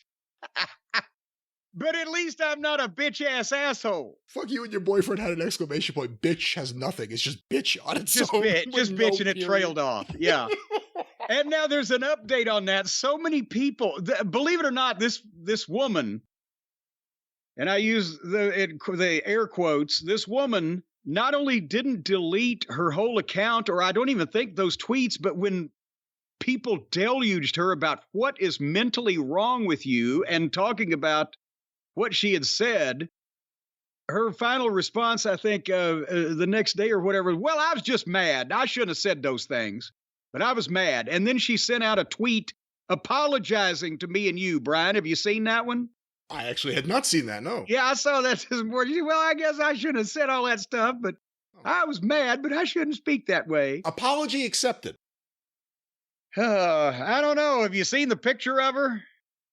But at least I'm not a bitch-ass asshole. Fuck you and your boyfriend had an exclamation point. Bitch has nothing. It's just bitch on its own. Just bitch and it trailed off. Yeah. And now there's an update on that. So many people, believe it or not, this woman, and I use the air quotes, this woman not only didn't delete her whole account, or I don't even think those tweets, but when people deluged her about what is mentally wrong with you and talking about what she had said, her final response, I think, the next day or whatever, well, I was just mad. I shouldn't have said those things, but I was mad. And then she sent out a tweet apologizing to me and you, Brian. Have you seen that one? I actually had not seen that, no. Yeah, I saw that this morning. Well, I guess I shouldn't have said all that stuff, but I was mad, but I shouldn't speak that way. Apology accepted. I don't know. Have you seen the picture of her?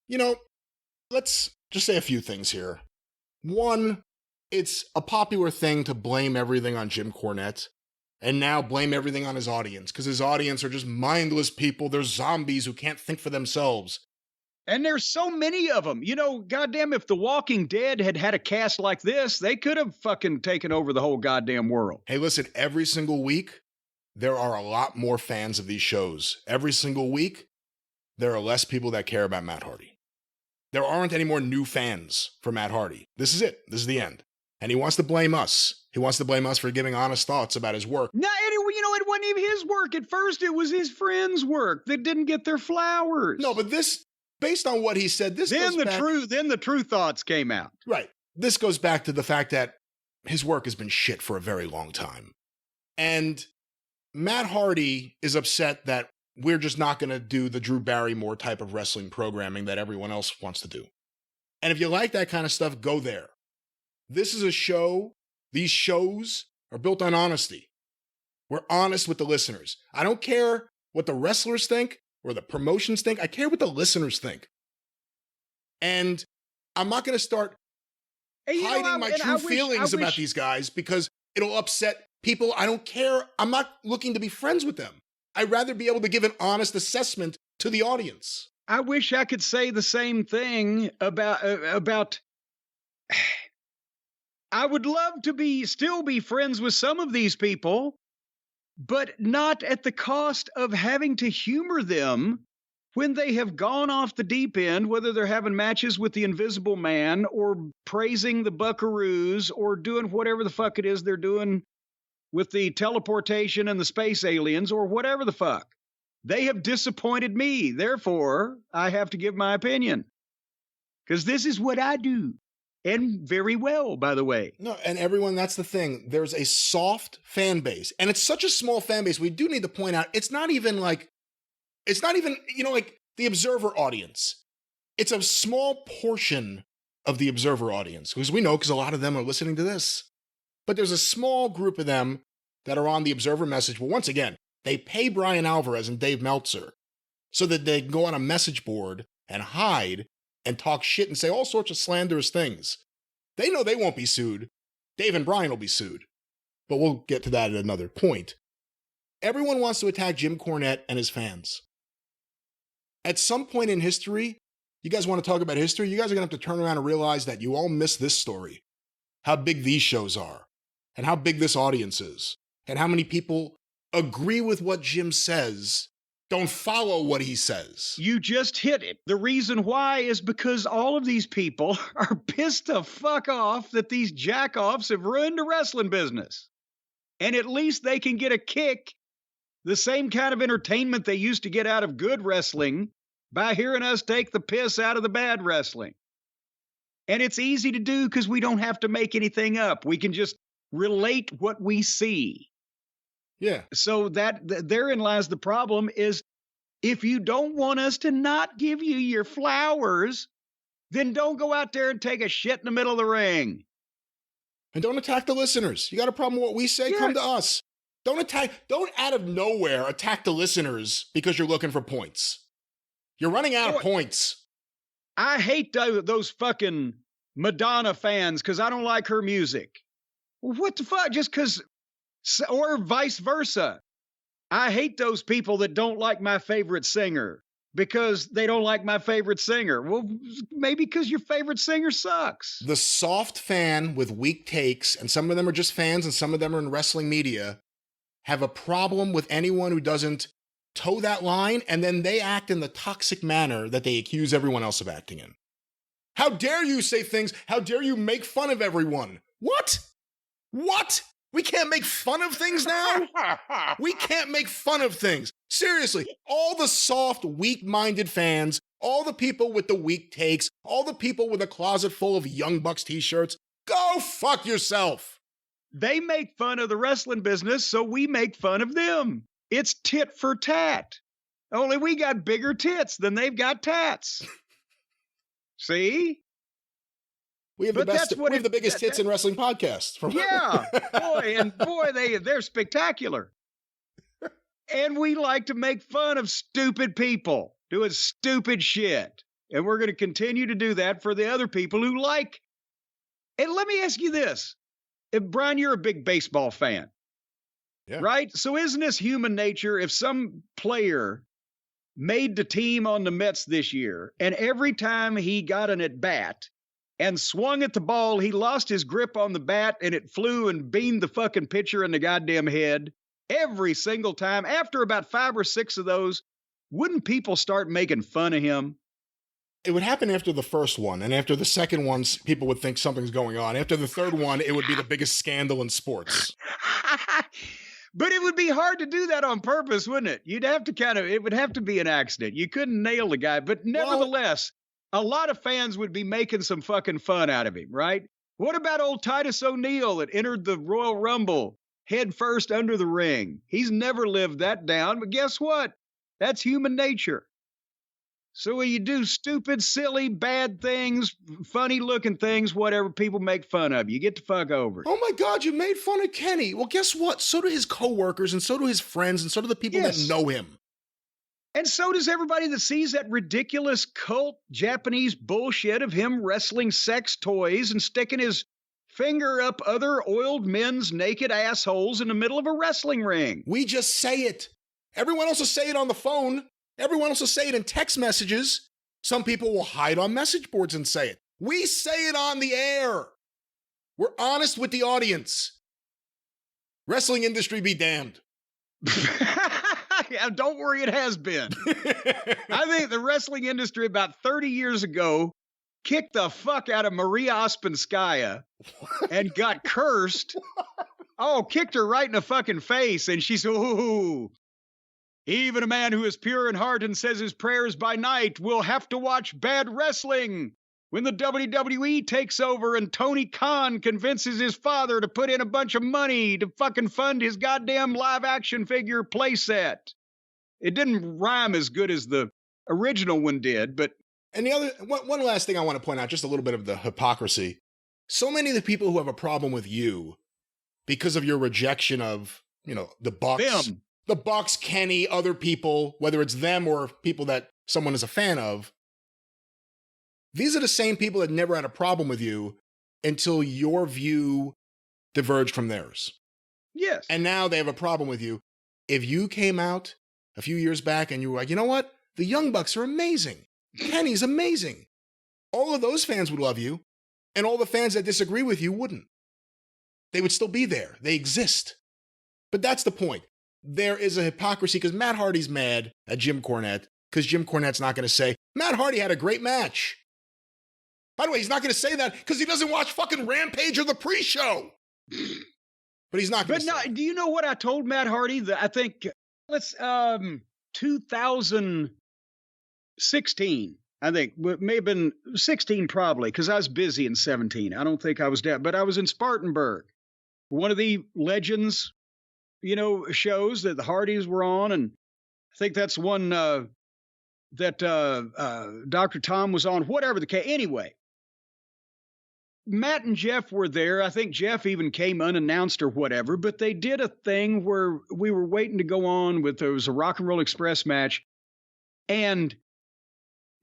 You know, let's just say a few things here. One, it's a popular thing to blame everything on Jim Cornette and now blame everything on his audience because his audience are just mindless people. They're zombies who can't think for themselves. And there's so many of them. You know, goddamn, if The Walking Dead had had a cast like this, they could have fucking taken over the whole goddamn world. Hey, listen, every single week, there are a lot more fans of these shows. Every single week, there are less people that care about Matt Hardy. There aren't any more new fans for Matt Hardy. This is it. This is the end. And he wants to blame us. He wants to blame us for giving honest thoughts about his work. No, anyway, you know, it wasn't even his work. At first, it was his friends' work that didn't get their flowers. No, but this, based on what he said, this then goes back... Then the true thoughts came out. Right. This goes back to the fact that his work has been shit for a very long time. And Matt Hardy is upset that we're just not going to do the Drew Barrymore type of wrestling programming that everyone else wants to do. And if you like that kind of stuff, go there. This is a show. These shows are built on honesty. We're honest with the listeners. I don't care what the wrestlers think or the promotions think. I care what the listeners think. And I'm not going to start hiding my true feelings about these guys because it'll upset people. I don't care. I'm not looking to be friends with them. I'd rather be able to give an honest assessment to the audience. I wish I could say the same thing about I would love to still be friends with some of these people, but not at the cost of having to humor them when they have gone off the deep end, whether they're having matches with the Invisible Man or praising the Buckaroos or doing whatever the fuck it is they're doing with the teleportation and the space aliens or whatever the fuck. They have disappointed me. Therefore, I have to give my opinion. Because this is what I do. And very well, by the way. No, and everyone, that's the thing. There's a soft fan base. And it's such a small fan base. We do need to point out, it's not even, like the Observer audience. It's a small portion of the Observer audience. Because we know, because a lot of them are listening to this. But there's a small group of them that are on the Observer message. Well, once again, they pay Brian Alvarez and Dave Meltzer so that they can go on a message board and hide and talk shit and say all sorts of slanderous things. They know they won't be sued. Dave and Brian will be sued. But we'll get to that at another point. Everyone wants to attack Jim Cornette and his fans. At some point in history, you guys want to talk about history? You guys are going to have to turn around and realize that you all missed this story. How big these shows are. And how big this audience is. And how many people agree with what Jim says, don't follow what he says. You just hit it. The reason why is because all of these people are pissed the fuck off that these jack-offs have ruined the wrestling business. And at least they can get a kick, the same kind of entertainment they used to get out of good wrestling, by hearing us take the piss out of the bad wrestling. And it's easy to do because we don't have to make anything up. We can just relate what we see. Yeah. So therein lies the problem is if you don't want us to not give you your flowers, then don't go out there and take a shit in the middle of the ring. And don't attack the listeners. You got a problem with what we say? Yeah. Come to us. Don't out of nowhere attack the listeners because you're looking for points. You're running out of points. I hate those fucking Madonna fans because I don't like her music. What the fuck? Just because... Or vice versa. I hate those people that don't like my favorite singer because they don't like my favorite singer. Well, maybe because your favorite singer sucks. The soft fan with weak takes, and some of them are just fans and some of them are in wrestling media, have a problem with anyone who doesn't toe that line, and then they act in the toxic manner that they accuse everyone else of acting in. How dare you say things? How dare you make fun of everyone? What? We can't make fun of things now? We can't make fun of things. Seriously, all the soft, weak-minded fans, all the people with the weak takes, all the people with a closet full of Young Bucks t-shirts, go fuck yourself. They make fun of the wrestling business, so we make fun of them. It's tit for tat. Only we got bigger tits than they've got tats. See? We have the biggest hits in wrestling podcasts. Yeah, they're spectacular. And we like to make fun of stupid people doing stupid shit. And we're going to continue to do that for the other people who like. And let me ask you this. Brian, you're a big baseball fan. Yeah. Right? So isn't this human nature if some player made the team on the Mets this year, and every time he got an at-bat, and swung at the ball, he lost his grip on the bat, and it flew and beamed the fucking pitcher in the goddamn head every single time. After about 5 or 6 of those, wouldn't people start making fun of him? It would happen after the first one, and after the second one, people would think something's going on. After the third one, it would be the biggest scandal in sports. But it would be hard to do that on purpose, wouldn't it? It would have to be an accident. You couldn't nail the guy, but nevertheless... a lot of fans would be making some fucking fun out of him, right? What about old Titus O'Neil that entered the Royal Rumble head first under the ring? He's never lived that down, but guess what? That's human nature. So when you do stupid, silly, bad things, funny-looking things, whatever, people make fun of you. Get the fuck over it. Oh my God, you made fun of Kenny. Well, guess what? So do his coworkers, and so do his friends, and so do the people that know him. And so does everybody that sees that ridiculous cult Japanese bullshit of him wrestling sex toys and sticking his finger up other oiled men's naked assholes in the middle of a wrestling ring. We just say it. Everyone else will say it on the phone. Everyone else will say it in text messages. Some people will hide on message boards and say it. We say it on the air. We're honest with the audience. Wrestling industry be damned. Yeah, don't worry, it has been. I think the wrestling industry about 30 years ago kicked the fuck out of Maria Ospinskaya and got cursed. Oh, kicked her right in the fucking face. And she's, ooh, even a man who is pure in heart and says his prayers by night will have to watch bad wrestling when the WWE takes over and Tony Khan convinces his father to put in a bunch of money to fucking fund his goddamn live action figure playset. It didn't rhyme as good as the original one did, but. And the other, one last thing I want to point out, just a little bit of the hypocrisy. So many of the people who have a problem with you because of your rejection of, the Bucks. Them. The Bucks, Kenny, other people, whether it's them or people that someone is a fan of, these are the same people that never had a problem with you until your view diverged from theirs. Yes. And now they have a problem with you. If you came out a few years back and you were like, you know what? The Young Bucks are amazing. Kenny's amazing. All of those fans would love you, and all the fans that disagree with you wouldn't. They would still be there. They exist. But that's the point. There is a hypocrisy because Matt Hardy's mad at Jim Cornette because Jim Cornette's not going to say, Matt Hardy had a great match. By the way, he's not going to say that because he doesn't watch fucking Rampage or the pre-show. But he's not going to say do you know what I told Matt Hardy? I think, 2016, I think. It may have been 16 probably because I was busy in 17. I don't think I was dead, but I was in Spartanburg. One of the Legends shows that the Hardys were on, and I think that's one that Dr. Tom was on, whatever the case. Anyway, Matt and Jeff were there. I think Jeff even came unannounced or whatever, but they did a thing where we were waiting to go on with, there was a Rock and Roll Express match, and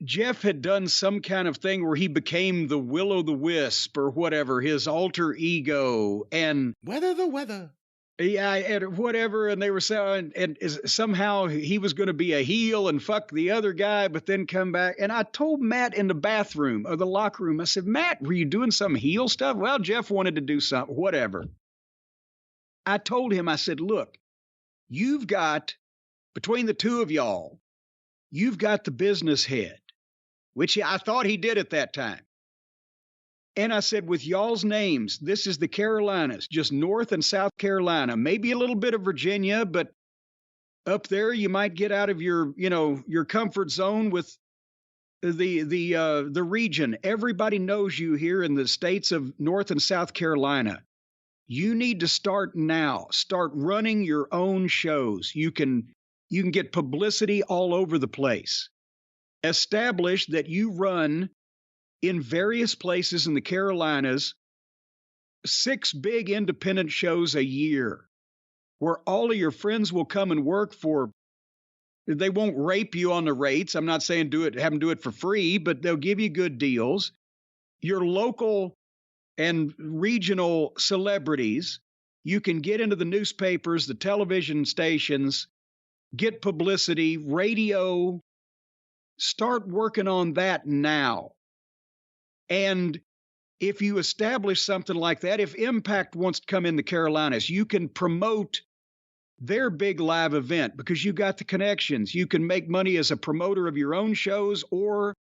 Jeff had done some kind of thing where he became the Will-O-the-Wisp or whatever, his alter ego, and weather the weather. Yeah, and whatever, and they were saying, and somehow he was going to be a heel and fuck the other guy, but then come back. And I told Matt in the bathroom or the locker room, I said, Matt, were you doing some heel stuff? Well, Jeff wanted to do something, whatever. I told him, I said, look, you've got, between the two of y'all, you've got the business head, which I thought he did at that time. And I said, with y'all's names, this is the Carolinas, just North and South Carolina, maybe a little bit of Virginia, but up there you might get out of your comfort zone with the region. Everybody knows you here in the states of North and South Carolina. You need to start now. Start running your own shows. You can get publicity all over the place. Establish that you run in various places in the Carolinas, 6 big independent shows a year where all of your friends will come and work for. They won't rape you on the rates. I'm not saying have them do it for free, but they'll give you good deals. Your local and regional celebrities, you can get into the newspapers, the television stations, get publicity, radio. Start working on that now. And if you establish something like that, if Impact wants to come in the Carolinas, you can promote their big live event because you got the connections. You can make money as a promoter of your own shows or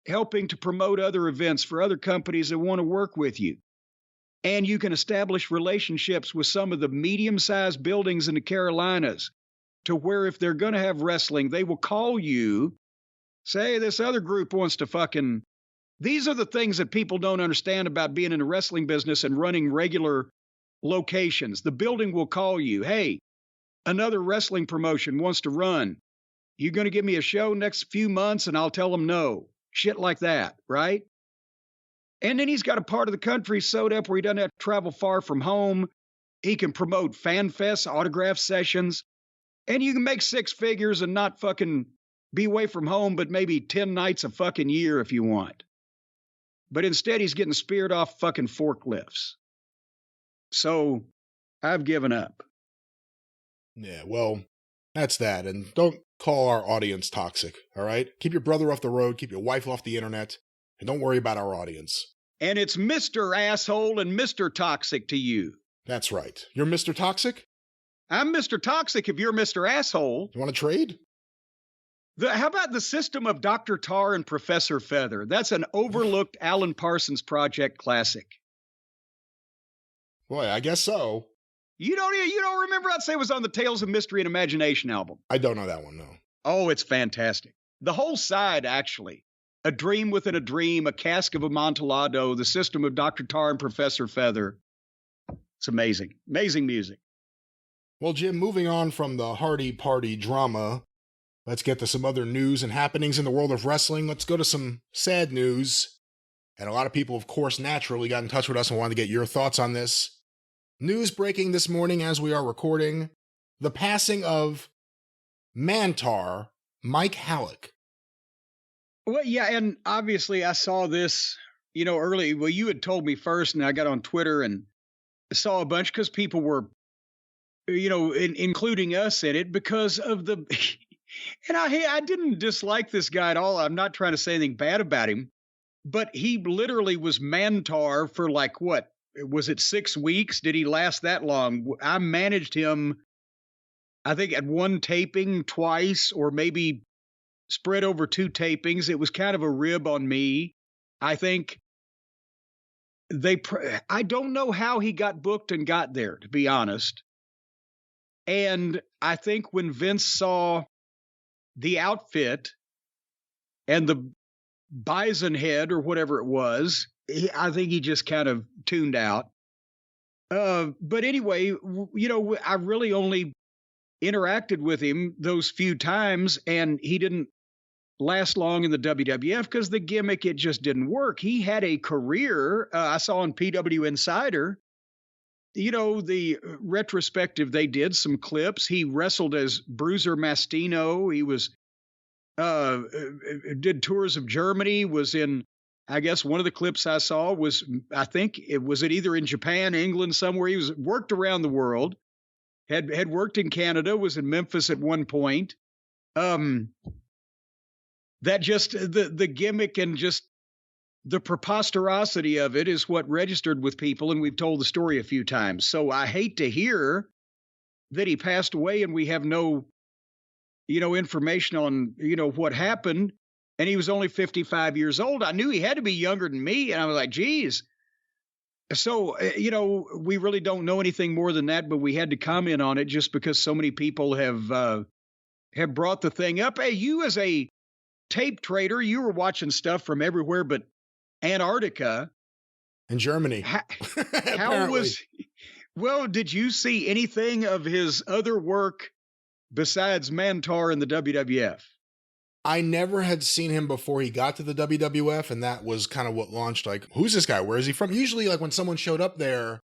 helping to promote other events for other companies that want to work with you. And you can establish relationships with some of the medium-sized buildings in the Carolinas to where if they're going to have wrestling, they will call you, say, this other group wants to fucking. These are the things that people don't understand about being in the wrestling business and running regular locations. The building will call you, hey, another wrestling promotion wants to run. You going to give me a show next few months? And I'll tell them no. Shit like that, right? And then he's got a part of the country sewed up where he doesn't have to travel far from home. He can promote fan fests, autograph sessions, and you can make 6 figures and not fucking be away from home, but maybe 10 nights a fucking year if you want. But instead, he's getting speared off fucking forklifts. So I've given up. Yeah, well, that's that. And don't call our audience toxic, all right? Keep your brother off the road, keep your wife off the internet, and don't worry about our audience. And it's Mr. Asshole and Mr. Toxic to you. That's right. You're Mr. Toxic? I'm Mr. Toxic if you're Mr. Asshole. You want to trade? How about the system of Dr. Tar and Professor Feather? That's an overlooked Alan Parsons Project classic. Boy, I guess so. You don't remember? I'd say it was on the Tales of Mystery and Imagination album. I don't know that one, no. Oh, it's fantastic. The whole side, actually. A Dream Within a Dream, A Cask of Amontillado, The System of Dr. Tar and Professor Feather. It's amazing. Amazing music. Well, Jim, moving on from the Hardy Party drama, let's get to some other news and happenings in the world of wrestling. Let's go to some sad news. And a lot of people, of course, naturally got in touch with us and wanted to get your thoughts on this. News breaking this morning as we are recording, the passing of Mantaur, Mike Halleck. Well, yeah, and obviously I saw this, early. Well, you had told me first, and I got on Twitter and saw a bunch because people were, including us in it because of the, and I didn't dislike this guy at all. I'm not trying to say anything bad about him, but he literally was Mantaur for like what? Was it 6 weeks? Did he last that long? I managed him, I think, at one taping twice, or maybe spread over 2 tapings. It was kind of a rib on me. I think I don't know how he got booked and got there, to be honest. And I think when Vince saw the outfit and the bison head or whatever it was, I think he just kind of tuned out. But anyway, I really only interacted with him those few times, and he didn't last long in the WWF because the gimmick, it just didn't work. He had a career. I saw on PW Insider, the retrospective, they did some clips. He wrestled as Bruiser Mastino. He was did tours of Germany, was in, I guess one of the clips I saw was, I think it was either in Japan, England, somewhere. He worked around the world, had worked in Canada, was in Memphis at one point. That just the gimmick and just the preposterosity of it is what registered with people, and we've told the story a few times. So I hate to hear that he passed away and we have no, information on, what happened. And he was only 55 years old. I knew he had to be younger than me. And I was like, geez. So, we really don't know anything more than that, but we had to comment on it just because so many people have brought the thing up. Hey, you as a tape trader, you were watching stuff from everywhere but Antarctica. And Germany. How well, did you see anything of his other work besides Mantaur in the WWF? I never had seen him before he got to the WWF, and that was kind of what launched, like, who's this guy? Where is he from? Usually, like, when someone showed up there,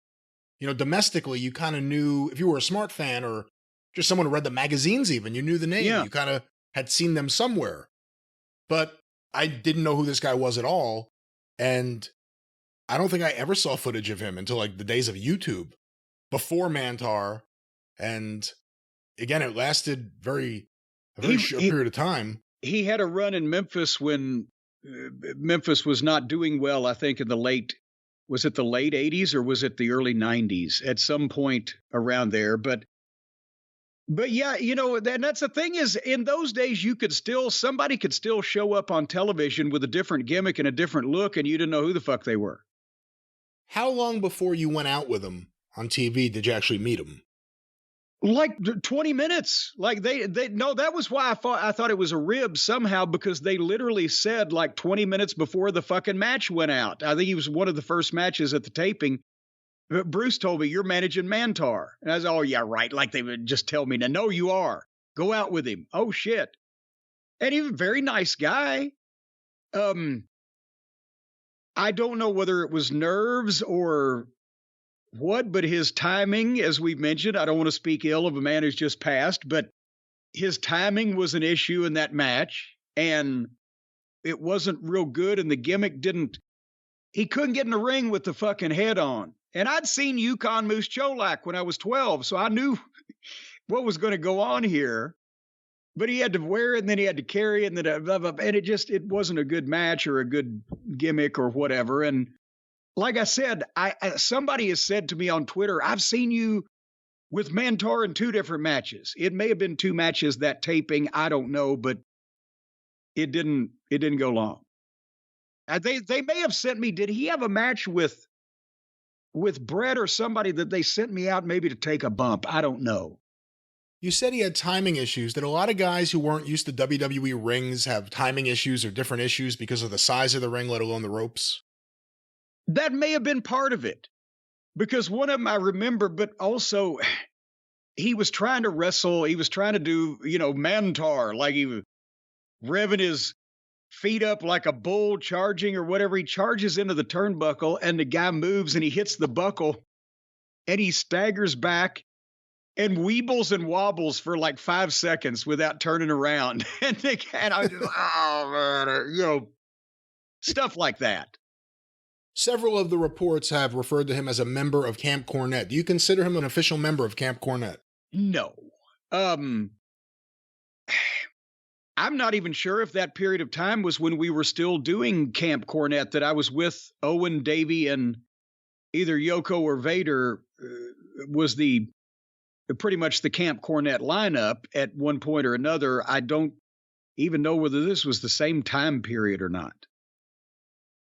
domestically, you kind of knew, if you were a smart fan or just someone who read the magazines even, you knew the name. Yeah. You kind of had seen them somewhere. But I didn't know who this guy was at all, and I don't think I ever saw footage of him until, like, the days of YouTube, before Mantaur, and again, it lasted a very short period of time. He had a run in Memphis when Memphis was not doing well, I think was it the late 80s or was it the early 90s? At some point around there. But yeah, and that's the thing is, in those days, somebody could still show up on television with a different gimmick and a different look, and you didn't know who the fuck they were. How long before you went out with him on TV did you actually meet him? Like 20 minutes. Like no, that was why I thought it was a rib somehow, because they literally said like 20 minutes before the fucking match went out. I think he was one of the first matches at the taping. Bruce told me, you're managing Mantaur. And I was, oh yeah, right. Like they would just tell me, no, you are. Go out with him. Oh shit. And he was a very nice guy. I don't know whether it was nerves or what, but his timing, as we've mentioned, I don't want to speak ill of a man who's just passed, but his timing was an issue in that match, and it wasn't real good, and the gimmick he couldn't get in the ring with the fucking head on. And I'd seen Yukon Moose Cholak when I was 12, so I knew what was going to go on here, but he had to wear it, and then he had to carry it, and then and it wasn't a good match or a good gimmick or whatever. And like I said, somebody has said to me on Twitter, I've seen you with Mantaur in 2 different matches. It may have been 2 matches that taping, I don't know, but it didn't go long. They may have sent me, did he have a match with Brett or somebody that they sent me out maybe to take a bump? I don't know. You said he had timing issues. Did a lot of guys who weren't used to WWE rings have timing issues or different issues because of the size of the ring, let alone the ropes? That may have been part of it. Because one of them I remember, but also he was trying to wrestle. He was trying to do, Mantaur, like he was revving his feet up like a bull charging or whatever. He charges into the turnbuckle and the guy moves and he hits the buckle and he staggers back and weebles and wobbles for like 5 seconds without turning around. And I just, oh man, stuff like that. Several of the reports have referred to him as a member of Camp Cornette. Do you consider him an official member of Camp Cornette? No. I'm not even sure if that period of time was when we were still doing Camp Cornette, that I was with Owen, Davey, and either Yoko or Vader was pretty much the Camp Cornette lineup at one point or another. I don't even know whether this was the same time period or not.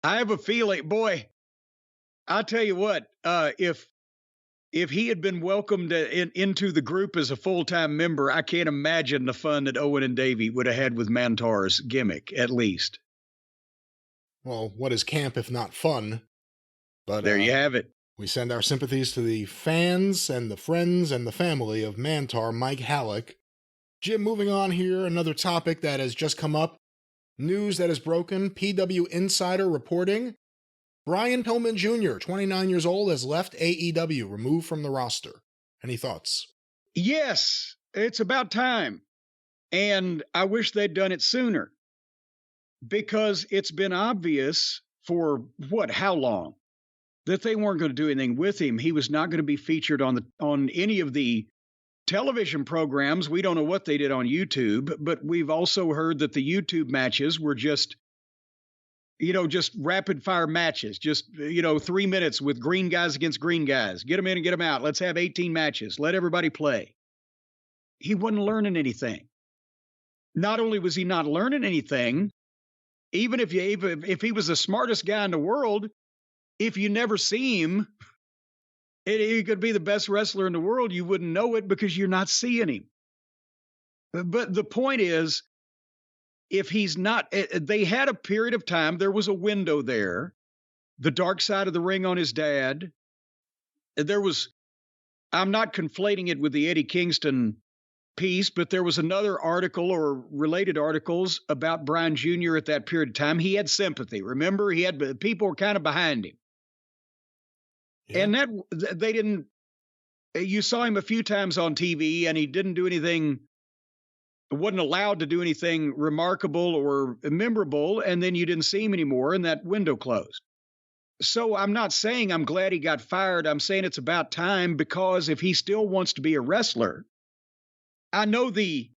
I have a feeling, boy, I'll tell you what, if he had been welcomed into the group as a full-time member, I can't imagine the fun that Owen and Davey would have had with Mantaur's gimmick, at least. Well, what is camp if not fun? But there you have it. We send our sympathies to the fans and the friends and the family of Mantaur, Mike Halleck. Jim, moving on here, another topic that has just come up. News that is broken, PW Insider reporting, Brian Pillman Jr., 29 years old, has left AEW, removed from the roster. Any thoughts? Yes, it's about time. And I wish they'd done it sooner. Because it's been obvious for, how long? That they weren't going to do anything with him. He was not going to be featured on any of the television programs. We don't know what they did on YouTube, but we've also heard that the YouTube matches were just rapid fire matches, 3 minutes with green guys against green guys. Get them in and get them out. Let's have 18 matches. Let everybody play. He wasn't learning anything. Not only was he not learning anything, even if he was the smartest guy in the world, if you never see him, he could be the best wrestler in the world. You wouldn't know it because you're not seeing him. But the point is, if he's not, they had a period of time, there was a window there, the dark side of the ring on his dad. I'm not conflating it with the Eddie Kingston piece, but there was another article or related articles about Brian Jr. at that period of time. He had sympathy. Remember, people were kind of behind him. Yeah. And they didn't, you saw him a few times on TV and he didn't do anything, wasn't allowed to do anything remarkable or memorable. And then you didn't see him anymore and that window closed. So I'm not saying I'm glad he got fired. I'm saying it's about time, because if he still wants to be a wrestler, I know the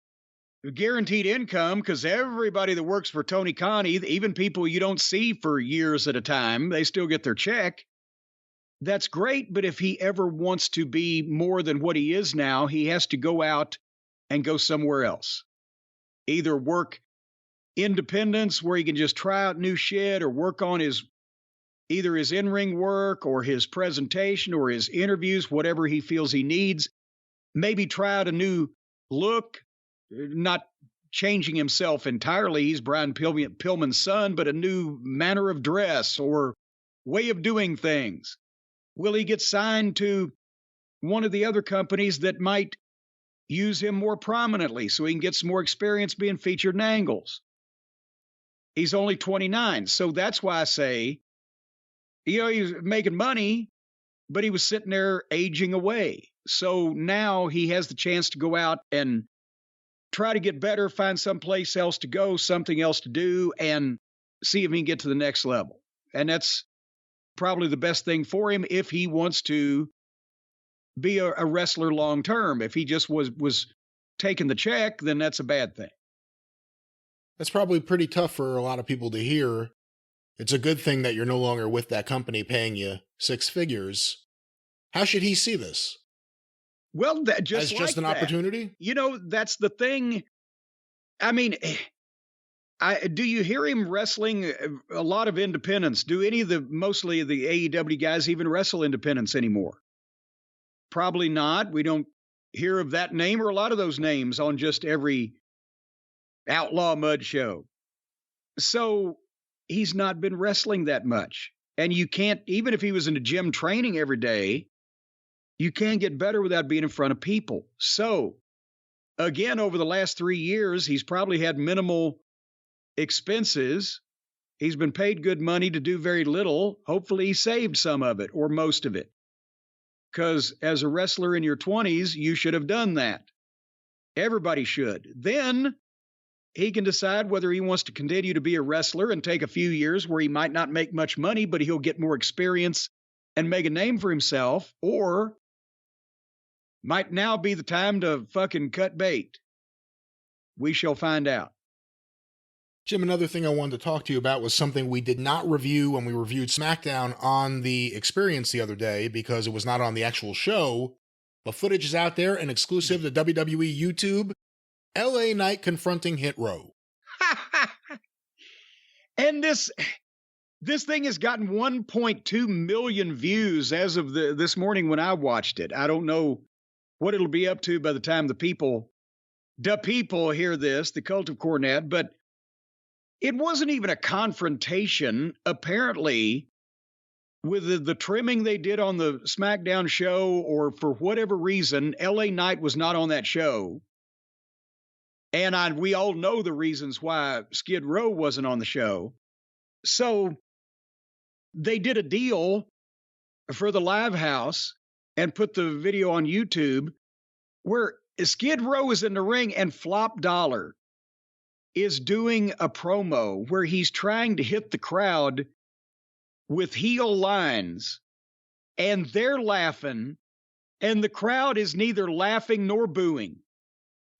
guaranteed income, because everybody that works for Tony Khan, even people you don't see for years at a time, they still get their check. That's great, but if he ever wants to be more than what he is now, he has to go out and go somewhere else. Either work independence where he can just try out new shit, or work on either his in-ring work or his presentation or his interviews, whatever he feels he needs. Maybe try out a new look, not changing himself entirely. He's Brian Pillman's son, but a new manner of dress or way of doing things. Will he get signed to one of the other companies that might use him more prominently so he can get some more experience being featured in angles? He's only 29. So that's why I say, he was making money, but he was sitting there aging away. So now he has the chance to go out and try to get better, find someplace else to go, something else to do, and see if he can get to the next level. And that's probably the best thing for him if he wants to be a wrestler long term. If he just was taking the check, then that's a bad thing. That's probably pretty tough for a lot of people to hear. It's a good thing that you're no longer with that company paying you 6 figures. How should he see this? Well, that just as just an opportunity. You know, that's the thing. I mean, do you hear him wrestling a lot of independents? Do any of mostly the AEW guys even wrestle independents anymore? Probably not. We don't hear of that name or a lot of those names on just every Outlaw Mud show. So he's not been wrestling that much. And you can't, even if he was in a gym training every day, you can't get better without being in front of people. So again, over the last 3 years, he's probably had minimal expenses. He's been paid good money to do very little. Hopefully he saved some of it or most of it. Because as a wrestler in your 20s, you should have done that. Everybody should. Then he can decide whether he wants to continue to be a wrestler and take a few years where he might not make much money, but he'll get more experience and make a name for himself, or might now be the time to fucking cut bait. We shall find out. Jim, another thing I wanted to talk to you about was something we did not review when we reviewed SmackDown on the Experience the other day because it was not on the actual show, but footage is out there and exclusive to WWE YouTube. LA Knight confronting Hit Row. And this thing has gotten 1.2 million views as of this morning when I watched it. I don't know what it'll be up to by the time the people hear this, the cult of Cornette, but it wasn't even a confrontation, apparently, with the trimming they did on the SmackDown show, or for whatever reason, LA Knight was not on that show. And we all know the reasons why Skid Row wasn't on the show. So they did a deal for the Live House and put the video on YouTube where Skid Row is in the ring and Flop Dollar is doing a promo where he's trying to hit the crowd with heel lines, and they're laughing, and the crowd is neither laughing nor booing.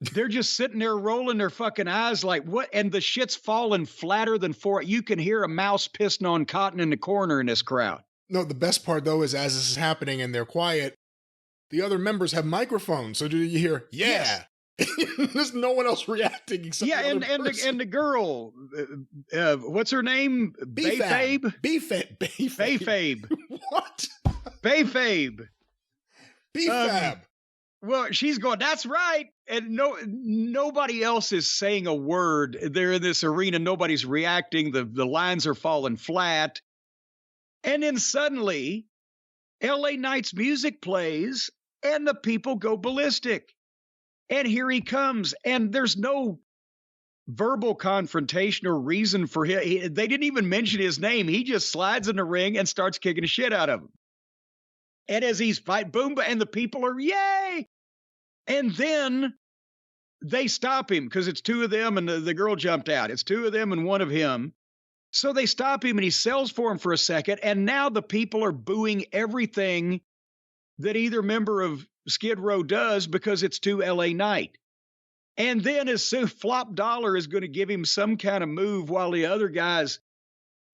They're just sitting there rolling their fucking eyes like, what? And the shit's falling flatter than you can hear a mouse pissing on cotton in the corner in this crowd. No, the best part, though, is as this is happening and they're quiet, the other members have microphones. So do you hear, yeah. Yes. There's no one else reacting except and the girl, what's her name? Bayfabe? Bayfabe. What? Bayfabe. Bayfab. Well, she's going, that's right. And nobody else is saying a word. They're in this arena. Nobody's reacting. The lines are falling flat. And then suddenly, LA Knight's music plays and the people go ballistic. And here he comes. And there's no verbal confrontation or reason for him. They didn't even mention his name. He just slides in the ring and starts kicking the shit out of him. And as he's fighting, boom, and the people are, yay! And then they stop him because it's two of them and the girl jumped out. It's two of them and one of him. So they stop him and he sells for him for a second. And now the people are booing everything that either member of Skid Row does because it's to LA Knight. And then as soon Flop Dollar is going to give him some kind of move while the other guys,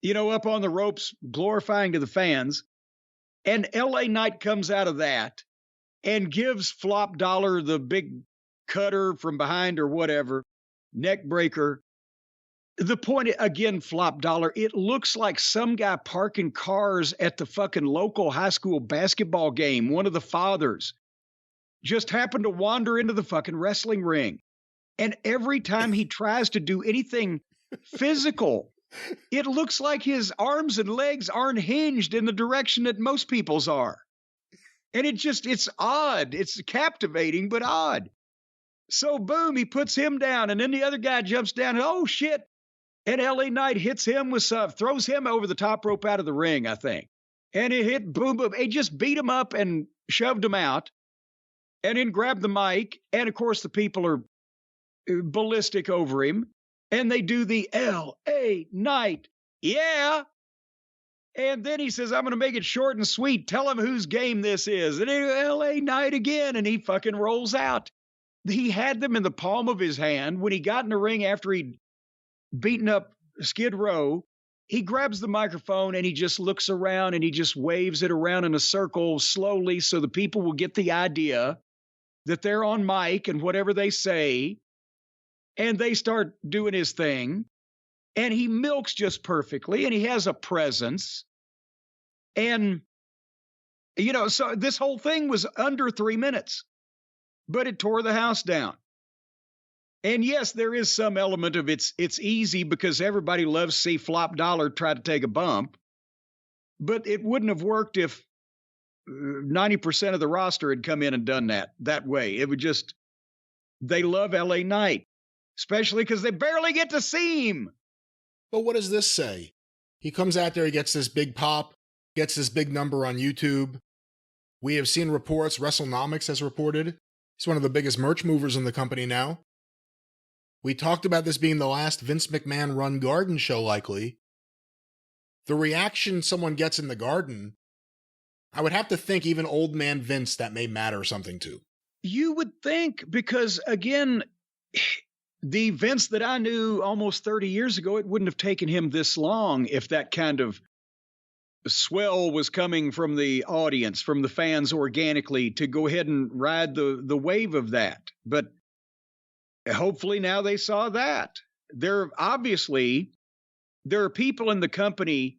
up on the ropes glorifying to the fans. And LA Knight comes out of that and gives Flop Dollar the big cutter from behind or whatever, neck breaker. The point, again, Flop Dollar, it looks like some guy parking cars at the fucking local high school basketball game. One of the fathers just happened to wander into the fucking wrestling ring. And every time he tries to do anything physical, it looks like his arms and legs aren't hinged in the direction that most people's are. And it's odd. It's captivating, but odd. So boom, he puts him down, and then the other guy jumps down, and oh shit. And LA Knight hits him with throws him over the top rope out of the ring, I think. And it hit, boom, boom. It just beat him up and shoved him out, and then grabbed the mic. And of course, the people are ballistic over him. And they do the L.A. Knight, yeah. And then he says, I'm going to make it short and sweet. Tell him whose game this is. And L.A. Knight again. And he fucking rolls out. He had them in the palm of his hand. When he got in the ring after he'd beaten up Skid Row, he grabs the microphone and he just looks around and he just waves it around in a circle slowly so the people will get the idea that they're on mic and whatever they say, and they start doing his thing, and he milks just perfectly, and he has a presence. And, so this whole thing was under 3 minutes, but it tore the house down. And yes, there is some element of it's easy because everybody loves to see Flop Dollar try to take a bump, but it wouldn't have worked if 90% of the roster had come in and done that way. It would just, they love LA Knight, especially because they barely get to see him. But what does this say? He comes out there, he gets this big pop, gets this big number on YouTube. We have seen reports, WrestleNomics has reported, he's one of the biggest merch movers in the company now. We talked about this being the last Vince McMahon run Garden show, likely. The reaction someone gets in the Garden, I would have to think even old man Vince that may matter something to. You would think, because again, the Vince that I knew almost 30 years ago, it wouldn't have taken him this long if that kind of swell was coming from the audience, from the fans organically, to go ahead and ride the wave of that. But hopefully now they saw that. There are people in the company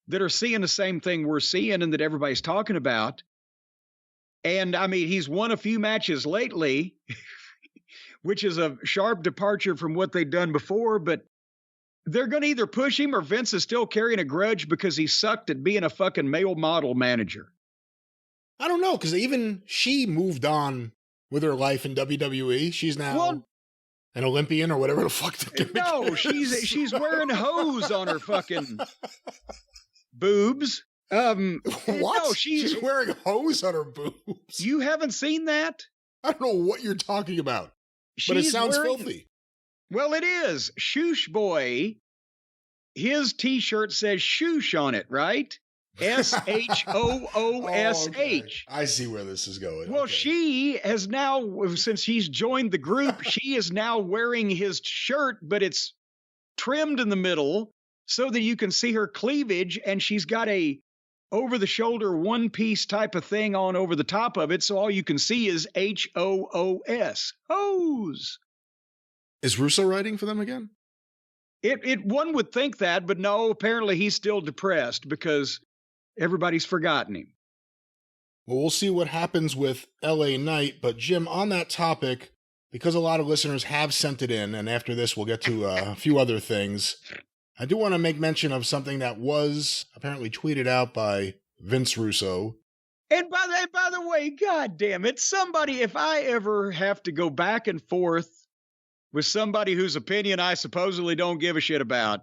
that are seeing the same thing we're seeing and that everybody's talking about. And I mean, he's won a few matches lately, which is a sharp departure from what they'd done before, but they're going to either push him or Vince is still carrying a grudge because he sucked at being a fucking male model manager. I don't know, because even she moved on with her life in WWE. She's now an Olympian or whatever the fuck the gimmick is. she's wearing hose on her fucking boobs. What? No, she's wearing hose on her boobs. You haven't seen that? I don't know what you're talking about, but it sounds filthy. Well, it is. Shoosh Boy, his t-shirt says shoosh on it, right? SHOOSH. Oh, okay. I see where this is going. Well, okay. She has now, since she's joined the group, she is now wearing his shirt, but it's trimmed in the middle so that you can see her cleavage, and she's got a over-the-shoulder one-piece type of thing on over the top of it, so all you can see is HOOS. Hose. Is Russo writing for them again? One would think that, but no, apparently he's still depressed because everybody's forgotten him. Well, we'll see what happens with LA Knight, but Jim, on that topic, because a lot of listeners have sent it in, and after this we'll get to a few other things, I do want to make mention of something that was apparently tweeted out by Vince Russo. And by the way, God damn it, somebody, if I ever have to go back and forth with somebody whose opinion I supposedly don't give a shit about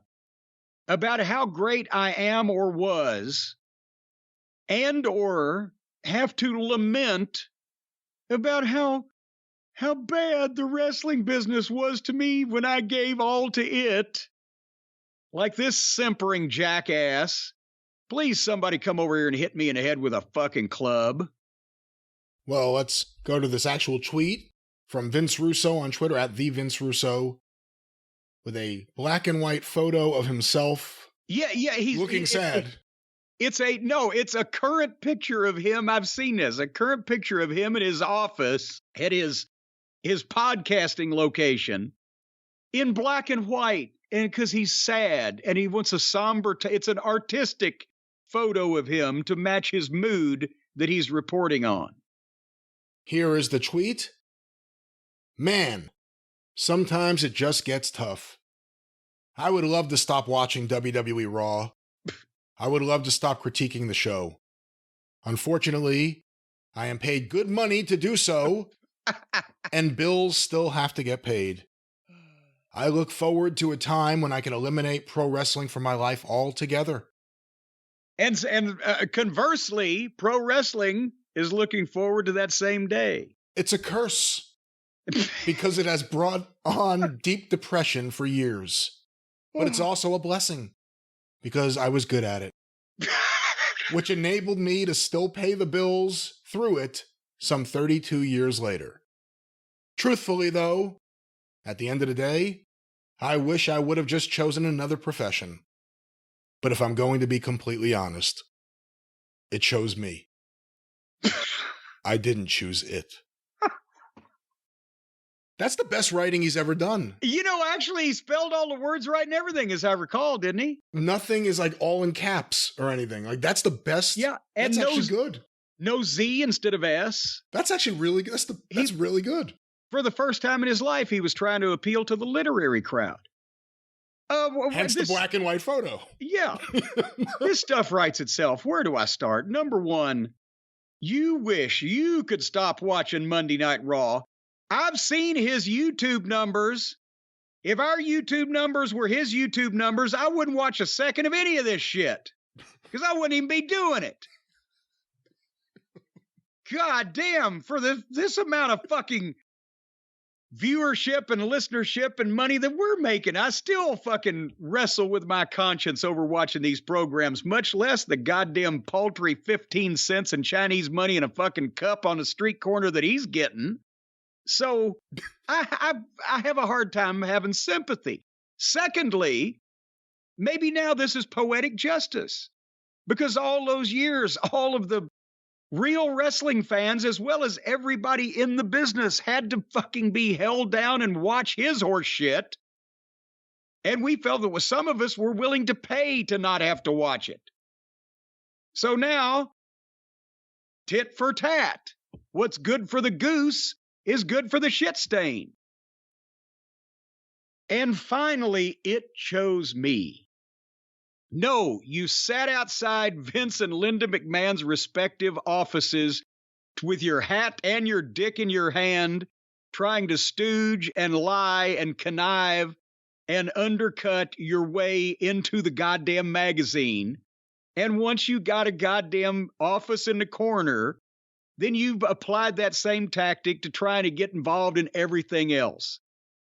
how great I am or was, and or have to lament about how bad the wrestling business was to me when I gave all to it, like this simpering jackass, please somebody come over here and hit me in the head with a fucking club. Well, let's go to this actual tweet from Vince Russo on Twitter at @TheVinceRusso with a black and white photo of himself. Yeah, he's looking sad. It's a current picture of him. I've seen this. A current picture of him in his office at his podcasting location in black and white. And because he's sad and he wants a somber, it's an artistic photo of him to match his mood that he's reporting on. Here is the tweet. Man, sometimes it just gets tough. I would love to stop watching WWE Raw. I would love to stop critiquing the show. Unfortunately, I am paid good money to do so, and bills still have to get paid. I look forward to a time when I can eliminate pro wrestling from my life altogether. And conversely, pro wrestling is looking forward to that same day. It's a curse because it has brought on deep depression for years. But it's also a blessing because I was good at it, which enabled me to still pay the bills through it some 32 years later. Truthfully, though, at the end of the day, I wish I would have just chosen another profession. But if I'm going to be completely honest, it chose me. I didn't choose it. That's the best writing he's ever done. You know, actually, he spelled all the words right and everything, as I recall, didn't he? Nothing is like all in caps or anything. Like, that's the best. Yeah, and that's actually good. No Z instead of S. That's actually really good. That's really good. For the first time in his life, he was trying to appeal to the literary crowd. Hence the black and white photo. Yeah. This stuff writes itself. Where do I start? Number one, you wish you could stop watching Monday Night Raw. I've seen his YouTube numbers. If our YouTube numbers were his YouTube numbers, I wouldn't watch a second of any of this shit. Because I wouldn't even be doing it. God damn, for this amount of fucking viewership and listenership and money that we're making, I still fucking wrestle with my conscience over watching these programs, much less the goddamn paltry 15 cents in Chinese money in a fucking cup on the street corner that he's getting. So I have a hard time having sympathy. Secondly, maybe now this is poetic justice, because all those years, all of the real wrestling fans, as well as everybody in the business, had to fucking be held down and watch his horse shit. And we felt that some of us were willing to pay to not have to watch it. So now, tit for tat. What's good for the goose is good for the shit stain. And finally, it chose me. No, you sat outside Vince and Linda McMahon's respective offices with your hat and your dick in your hand, trying to stooge and lie and connive and undercut your way into the goddamn magazine. And once you got a goddamn office in the corner, then you've applied that same tactic to trying to get involved in everything else.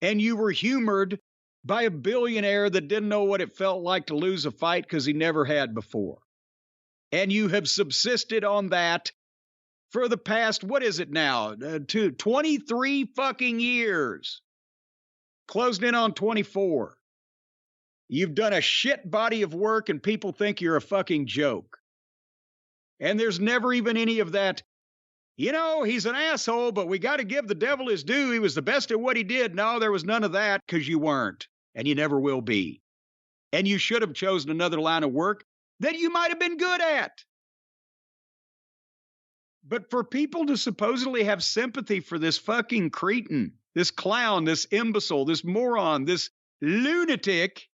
And you were humored by a billionaire that didn't know what it felt like to lose a fight because he never had before. And you have subsisted on that for the past, what is it now, 23 fucking years. Closing in on 24. You've done a shit body of work and people think you're a fucking joke. And there's never even any of that, you know, he's an asshole, but we got to give the devil his due. He was the best at what he did. No, there was none of that, because you weren't, and you never will be. And you should have chosen another line of work that you might have been good at. But for people to supposedly have sympathy for this fucking cretin, this clown, this imbecile, this moron, this lunatic,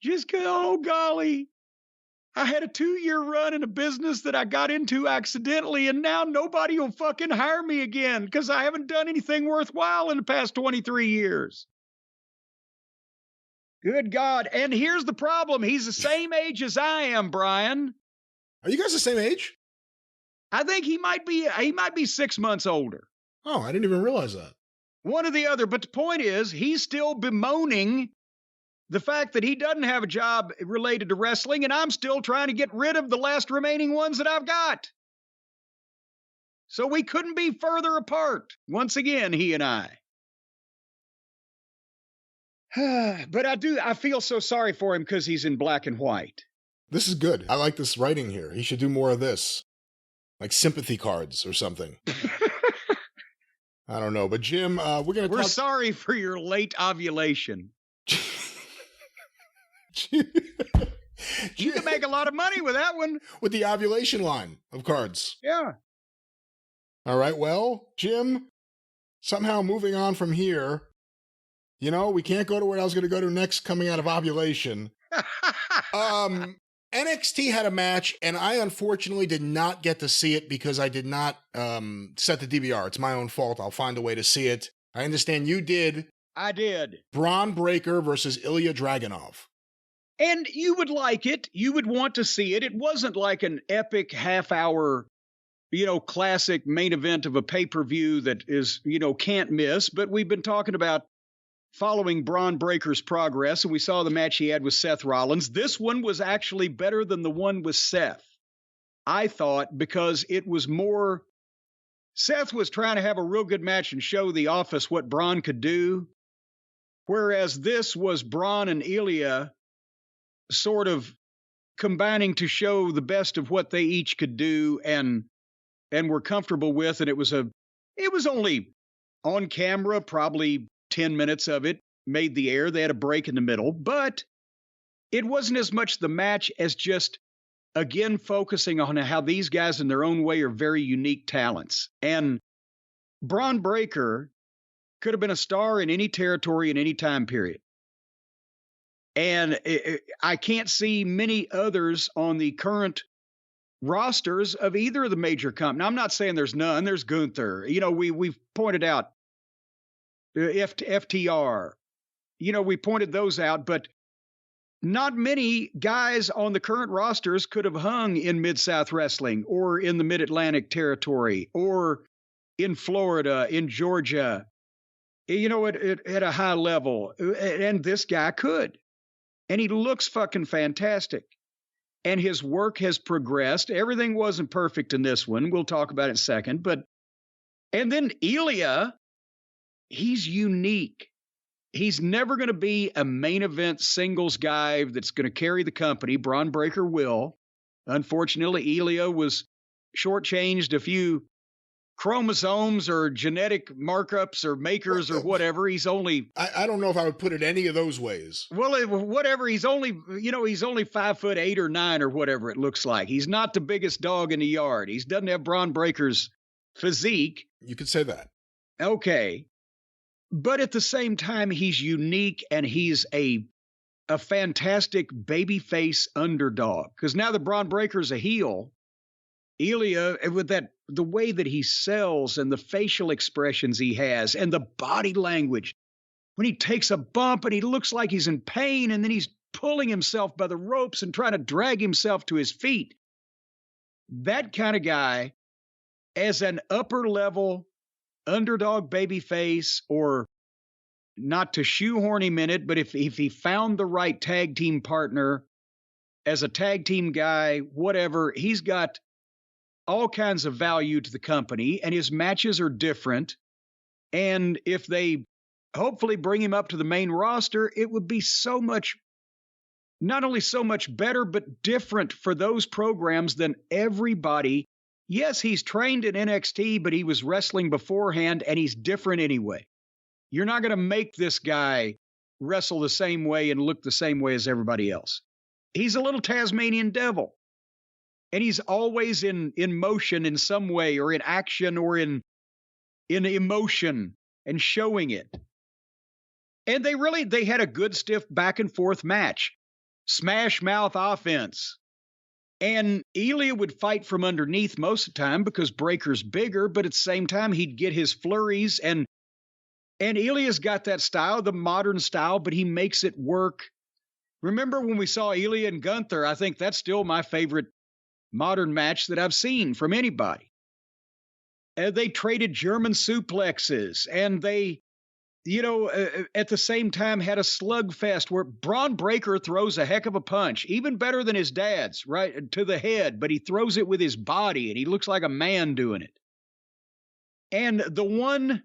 just go, oh golly, I had a 2-year run in a business that I got into accidentally, and now nobody will fucking hire me again because I haven't done anything worthwhile in the past 23 years. Good God. And here's the problem. He's the same age as I am, Brian. Are you guys the same age? I think he might be 6 months older. Oh, I didn't even realize that. One or the other. But the point is, he's still bemoaning the fact that he doesn't have a job related to wrestling, and I'm still trying to get rid of the last remaining ones that I've got. So we couldn't be further apart. Once again, he and I. But I feel so sorry for him because he's in black and white. This is good. I like this writing here. He should do more of this. Like sympathy cards or something. I don't know. But Jim, we're sorry for your late ovulation. You can make a lot of money with that one. With the ovulation line of cards. Yeah. All right. Well, Jim, somehow moving on from here, you know, we can't go to where I was going to go to next coming out of ovulation. NXT had a match, and I unfortunately did not get to see it because I did not set the DVR. It's my own fault. I'll find a way to see it. I understand you did. I did. Bron Breakker versus Ilja Dragunov. And you would like it. You would want to see it. It wasn't like an epic half-hour, classic main event of a pay-per-view that is, can't miss. But we've been talking about following Bron Breakker's progress, and we saw the match he had with Seth Rollins. This one was actually better than the one with Seth, I thought, because it was more... Seth was trying to have a real good match and show the office what Bron could do, whereas this was Bron and Ilja sort of combining to show the best of what they each could do and were comfortable with, and it was only On camera, probably 10 minutes of it made the air. They had a break in the middle, but it wasn't as much the match as just, again, focusing on how these guys in their own way are very unique talents. And Bron Breakker could have been a star in any territory in any time period. And I can't see many others on the current rosters of either of the major companies. Now, I'm not saying there's none. There's Gunther. We've pointed out FTR. We pointed those out, but not many guys on the current rosters could have hung in Mid-South Wrestling or in the Mid-Atlantic territory or in Florida, in Georgia, at a high level. And this guy could. And he looks fucking fantastic. And his work has progressed. Everything wasn't perfect in this one. We'll talk about it in a second. And then Ilja, he's unique. He's never going to be a main event singles guy that's going to carry the company. Bron Breakker will. Unfortunately, Ilja was shortchanged a few chromosomes or genetic markups or makers or whatever. He's only... I don't know if I would put it any of those ways. Well, whatever. He's only 5'8" or 9" or whatever it looks like. He's not the biggest dog in the yard. He doesn't have Bron Breakker's physique. You could say that. Okay. But at the same time, he's unique and he's a fantastic babyface underdog. Because now that Bron Breakker's a heel, Ilja, with the way that he sells and the facial expressions he has and the body language, when he takes a bump and he looks like he's in pain and then he's pulling himself by the ropes and trying to drag himself to his feet. That kind of guy, as an upper level underdog babyface, or not to shoehorn him in it, but if he found the right tag team partner as a tag team guy, whatever, he's got all kinds of value to the company, and his matches are different. And if they hopefully bring him up to the main roster, it would be so much, not only so much better, but different for those programs than everybody. Yes, he's trained in NXT, but he was wrestling beforehand, and he's different anyway. You're not going to make this guy wrestle the same way and look the same way as everybody else. He's a little Tasmanian devil. And he's always in motion in some way, or in action, or in emotion, and showing it. And they had a good stiff back and forth match. Smash mouth offense. And Ilja would fight from underneath most of the time because Breakker's bigger, but at the same time he'd get his flurries, and Ilja's got that style, the modern style, but he makes it work. Remember when we saw Ilja and Gunther? I think that's still my favorite modern match that I've seen from anybody. They traded German suplexes, and they, at the same time had a slugfest where Bron Breakker throws a heck of a punch, even better than his dad's, right, to the head, but he throws it with his body, and he looks like a man doing it. And the one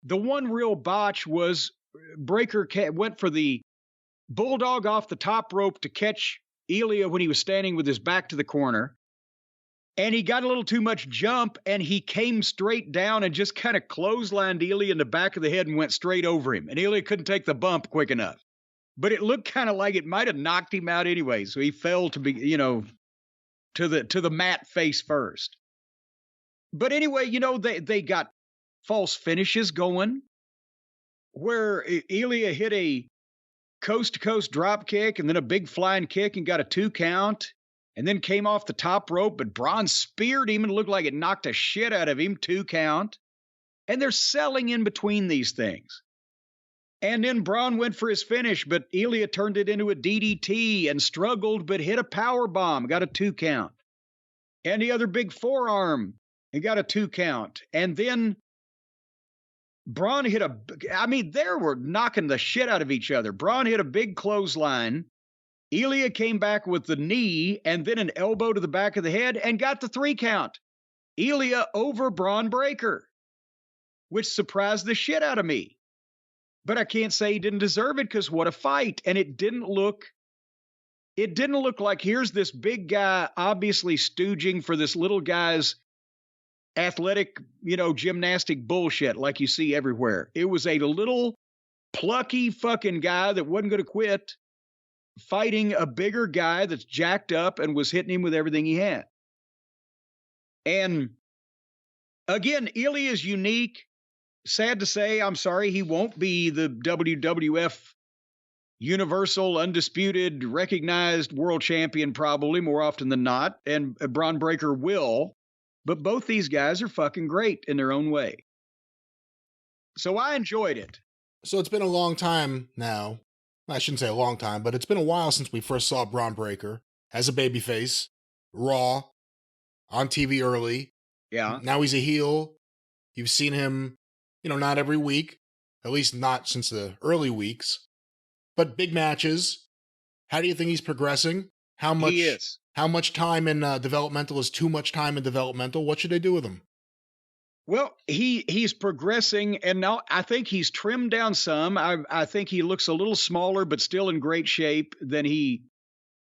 real botch was Breakker went for the bulldog off the top rope to catch Ilja when he was standing with his back to the corner, and he got a little too much jump, and he came straight down and just kind of clotheslined Ilja in the back of the head and went straight over him, and Ilja couldn't take the bump quick enough. But it looked kind of like it might have knocked him out anyway, so he fell to be, to the mat face first. But anyway, they got false finishes going where Ilja hit a coast-to-coast drop kick and then a big flying kick and got a 2 count, and then came off the top rope, but Bron speared him and looked like it knocked a shit out of him, 2 count. And they're selling in between these things. And then Bron went for his finish, but Ilja turned it into a DDT and struggled, but hit a power bomb, got a 2 count. And the other big forearm, and got a 2 count. And then Bron hit they were knocking the shit out of each other. Bron hit a big clothesline. Ilja came back with the knee and then an elbow to the back of the head and got the 3 count. Ilja over Bron Breakker, which surprised the shit out of me. But I can't say he didn't deserve it, because what a fight. And it didn't look like here's this big guy obviously stooging for this little guy's athletic, gymnastic bullshit like you see everywhere. It was a little plucky fucking guy that wasn't going to quit fighting a bigger guy that's jacked up and was hitting him with everything he had. And again, Ilja is unique. Sad to say, I'm sorry, he won't be the WWF Universal, undisputed, recognized world champion probably more often than not. And Bron Breakker will. But both these guys are fucking great in their own way. So I enjoyed it. So it's been a long time now. I shouldn't say a long time, but it's been a while since we first saw Bron Breakker as a babyface, Raw, on TV early. Yeah. Now he's a heel. You've seen him, not every week, at least not since the early weeks, but big matches. How do you think he's progressing? How much? He is. How much time in developmental is too much time in developmental? What should they do with him? Well, he's progressing, and now I think he's trimmed down some. I think he looks a little smaller, but still in great shape than he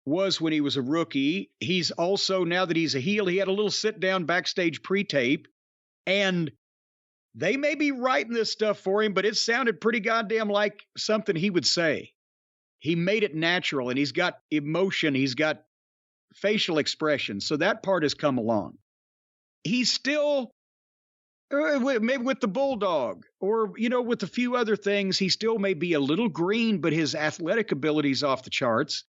was when he was a rookie. He's also, now that he's a heel, he had a little sit-down backstage pre-tape, and they may be writing this stuff for him, but it sounded pretty goddamn like something he would say. He made it natural, and he's got emotion. He's got facial expression, so that part has come along. He's still... maybe with the bulldog or, with a few other things, he still may be a little green, but his athletic ability's off the charts,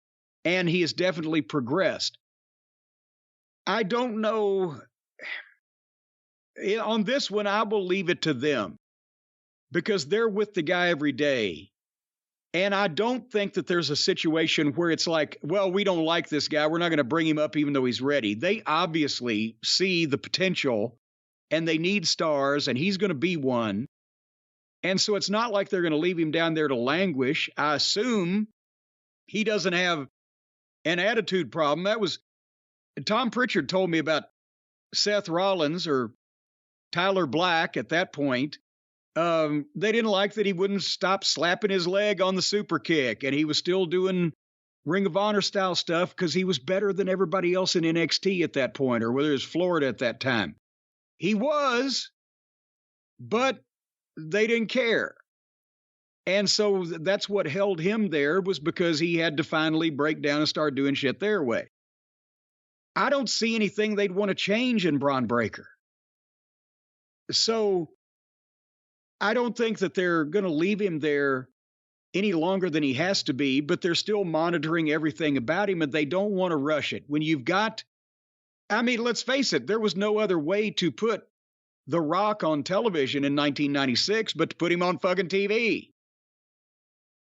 and he has definitely progressed. I don't know. On this one, I will leave it to them because they're with the guy every day. And I don't think that there's a situation where it's like, well, we don't like this guy. We're not going to bring him up even though he's ready. They obviously see the potential and they need stars, and he's going to be one. And so it's not like they're going to leave him down there to languish. I assume he doesn't have an attitude problem. That was Tom Pritchard told me about Seth Rollins or Tyler Black at that point. They didn't like that he wouldn't stop slapping his leg on the super kick, and he was still doing Ring of Honor style stuff because he was better than everybody else in NXT at that point, or whether it was Florida at that time. He was, but they didn't care. And so that's what held him there, was because he had to finally break down and start doing shit their way. I don't see anything they'd want to change in Bron Breakker. So I don't think that they're going to leave him there any longer than he has to be, but they're still monitoring everything about him, and they don't want to rush it. When you've got... let's face it, there was no other way to put The Rock on television in 1996 but to put him on fucking TV.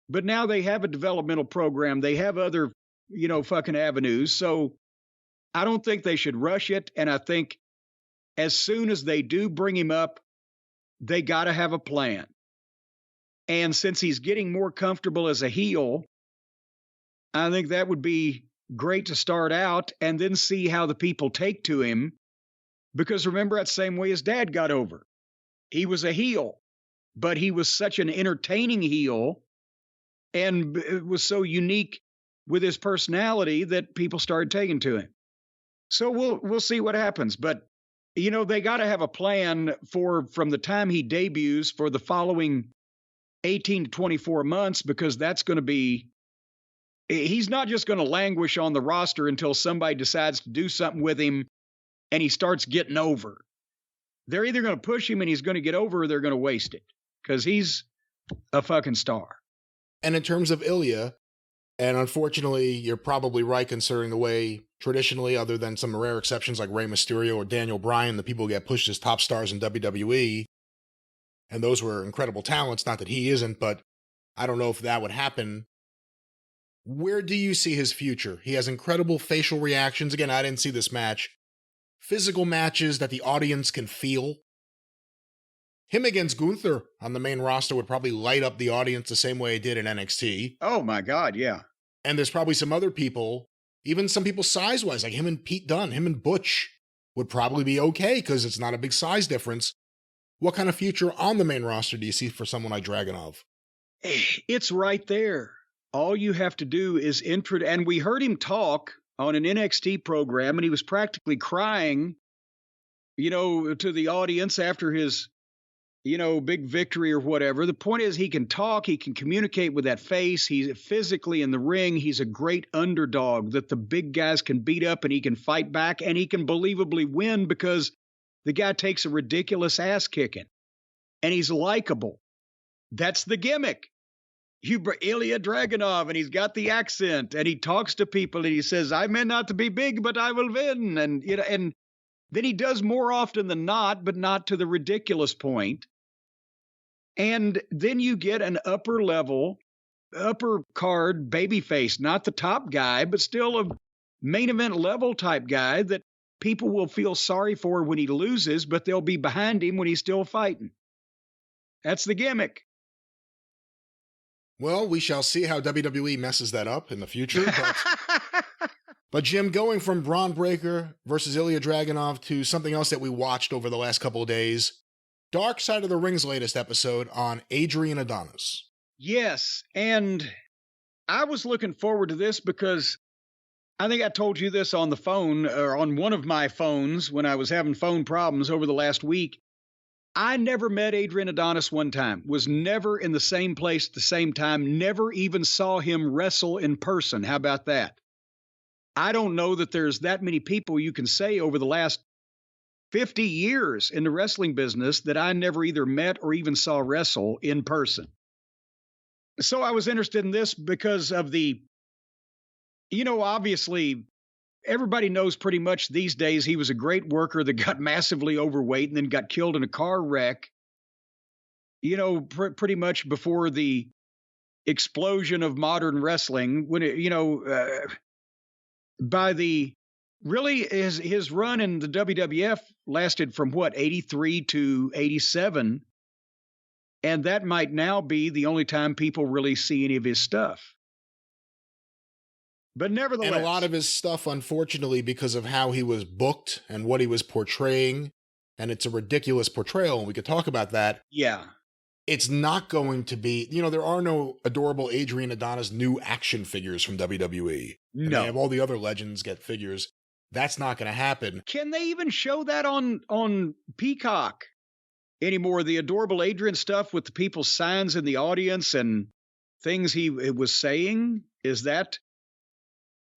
But now they have a developmental program. They have other, fucking avenues. So I don't think they should rush it. And I think as soon as they do bring him up, they got to have a plan. And since he's getting more comfortable as a heel, I think that would be great to start out and then see how the people take to him. Because remember, that same way his dad got over. He was a heel, but he was such an entertaining heel and it was so unique with his personality that people started taking to him. So we'll see what happens. But, they got to have a plan from the time he debuts for the following 18 to 24 months, because that's going to be... He's not just going to languish on the roster until somebody decides to do something with him and he starts getting over. They're either going to push him and he's going to get over, or they're going to waste it because he's a fucking star. And in terms of Ilja, and unfortunately, you're probably right considering the way traditionally, other than some rare exceptions like Rey Mysterio or Daniel Bryan, the people get pushed as top stars in WWE. And those were incredible talents. Not that he isn't, but I don't know if that would happen. Where do you see his future? He has incredible facial reactions. Again, I didn't see this match. Physical matches that the audience can feel. Him against Gunther on the main roster would probably light up the audience the same way it did in NXT. Oh my God, yeah. And there's probably some other people, even some people size-wise, like him and Pete Dunne, him and Butch, would probably be okay because it's not a big size difference. What kind of future on the main roster do you see for someone like Dragunov? It's right there. All you have to do is and we heard him talk on an NXT program, and he was practically crying to the audience after his, big victory or whatever. The point is he can talk, he can communicate with that face. He's physically in the ring. He's a great underdog that the big guys can beat up, and he can fight back, and he can believably win because the guy takes a ridiculous ass kicking, and he's likable. That's the gimmick. Ilja Dragunov, and he's got the accent, and he talks to people, and he says, "I meant not to be big, but I will win." And and then he does more often than not, but not to the ridiculous point. And then you get an upper card babyface, not the top guy, but still a main event level type guy that people will feel sorry for when he loses, but they'll be behind him when he's still fighting. That's the gimmick. Well, we shall see how WWE messes that up in the future. But Jim, going from Bron Breakker versus Ilja Dragunov to something else that we watched over the last couple of days, Dark Side of the Ring's latest episode on Adrian Adonis. Yes, and I was looking forward to this because I think I told you this on the phone, or on one of my phones when I was having phone problems over the last week. I never met Adrian Adonis one time, was never in the same place at the same time, never even saw him wrestle in person. How about that? I don't know that there's that many people you can say over the last 50 years in the wrestling business that I never either met or even saw wrestle in person. So I was interested in this because of the, obviously, everybody knows pretty much these days he was a great worker that got massively overweight and then got killed in a car wreck, pretty much before the explosion of modern wrestling, when his run in the WWF lasted from 83 to 87. And that might now be the only time people really see any of his stuff. But nevertheless. And a lot of his stuff, unfortunately, because of how he was booked and what he was portraying, and it's a ridiculous portrayal, and we could talk about that. Yeah. It's not going to be, there are no adorable Adrian Adonis new action figures from WWE. No. And they have all the other legends get figures. That's not going to happen. Can they even show that on Peacock anymore? The adorable Adrian stuff with the people's signs in the audience and things he was saying? Is that...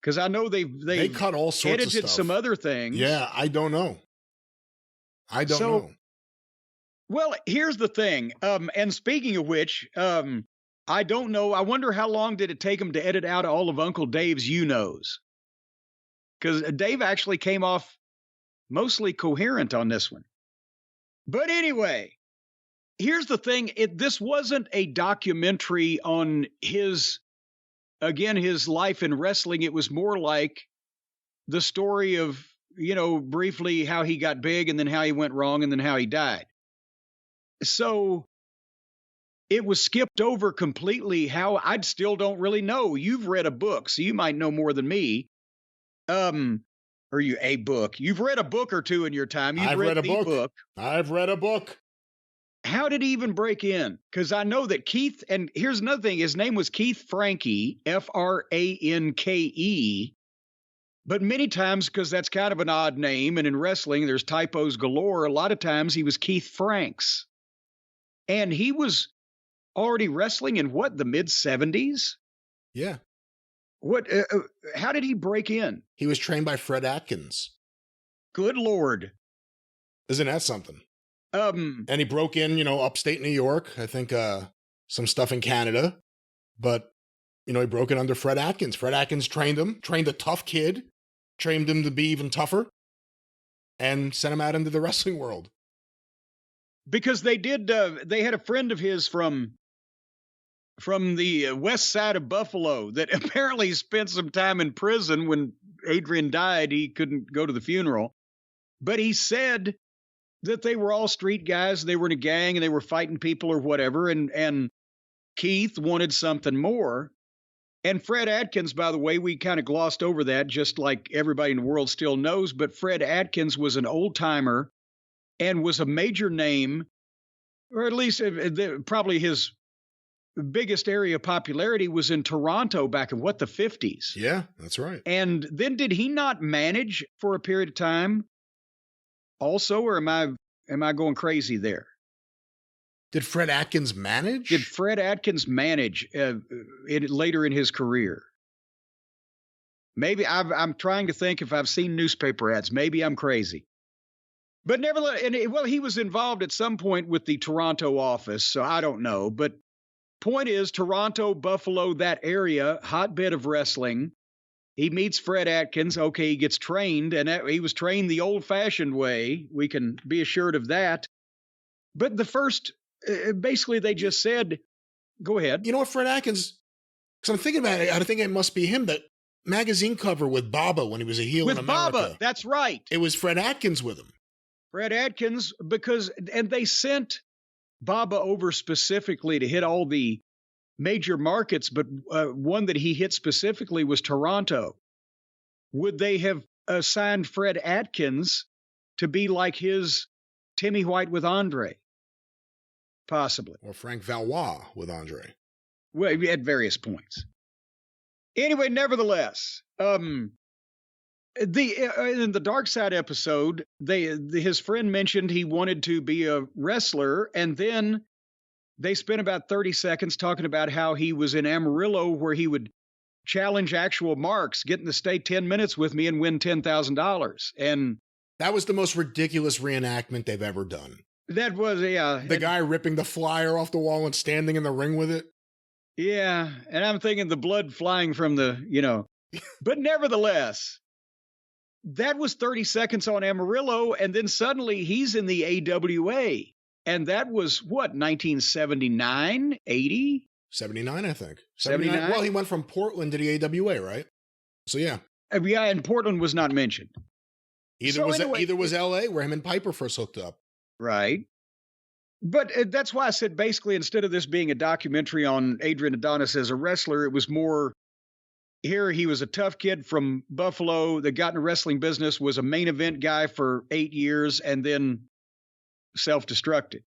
Because I know they cut all sorts of edited stuff. some other things. Yeah, I don't know. I don't know. Well, here's the thing. And speaking of which, I don't know. I wonder how long did it take him to edit out all of Uncle Dave's you-knows? Because Dave actually came off mostly coherent on this one. But anyway, here's the thing. This wasn't a documentary on his life in wrestling. It was more like the story of, briefly how he got big and then how he went wrong and then how he died. So it was skipped over completely. How I still don't really know. You've read a book, so you might know more than me. Or you a book. You've read a book or two in your time. I've read a book. I've read a book. How did he even break in? Because I know that Keith, and here's another thing, his name was Keith Franke, Franke, but many times, because that's kind of an odd name, and in wrestling there's typos galore, a lot of times he was Keith Franks. And he was already wrestling in the mid-70s? Yeah. How did he break in? He was trained by Fred Atkins. Good Lord. Isn't that something? And he broke in, upstate New York. I think some stuff in Canada. But, he broke in under Fred Atkins. Fred Atkins trained him, trained a tough kid, trained him to be even tougher, and sent him out into the wrestling world. Because they had a friend of his from the west side of Buffalo that apparently spent some time in prison. When Adrian died, he couldn't go to the funeral. But he said that they were all street guys. They were in a gang and they were fighting people or whatever. And Keith wanted something more. And Fred Atkins, by the way, we kind of glossed over that, just like everybody in the world still knows. But Fred Atkins was an old timer and was a major name, or at least probably his biggest area of popularity was in Toronto back in the 50s. Yeah, that's right. And then did he not manage for a period of time also, or am I going crazy there? Did Fred Atkins manage? Did Fred Atkins manage later in his career? Maybe I'm trying to think if I've seen newspaper ads. Maybe I'm crazy. But nevertheless, he was involved at some point with the Toronto office, so I don't know. But point is, Toronto, Buffalo, that area, hotbed of wrestling. He meets Fred Atkins. Okay, he gets trained, and he was trained the old-fashioned way. We can be assured of that. But the first, basically, they just said, go ahead. You know what, Fred Atkins, because I'm thinking about it, I think it must be him, that magazine cover with Baba when he was a heel in America. With Baba, that's right. It was Fred Atkins with him. Fred Atkins, and they sent Baba over specifically to hit all the major markets, but one that he hit specifically was Toronto. Would they have assigned Fred Atkins to be like his Timmy White with Andre? Possibly. Or Frank Valois with Andre. Well, at various points. Anyway, nevertheless, in the Dark Side episode, his friend mentioned he wanted to be a wrestler, and then they spent about 30 seconds talking about how he was in Amarillo, where he would challenge actual marks, get in the stay 10 minutes with me and win $10,000. And that was the most ridiculous reenactment they've ever done. That was, yeah. The guy ripping the flyer off the wall and standing in the ring with it. Yeah, and I'm thinking the blood flying from the, But nevertheless, that was 30 seconds on Amarillo, and then suddenly he's in the AWA. And that was, what, 1979, 80? 79, I think. 79? Well, he went from Portland to the AWA, right? So, yeah. Yeah, and Portland was not mentioned. Either was L.A., where him and Piper first hooked up. Right. But that's why I said, basically, instead of this being a documentary on Adrian Adonis as a wrestler, it was more, here he was a tough kid from Buffalo that got in the wrestling business, was a main event guy for 8 years, and then self-destructed.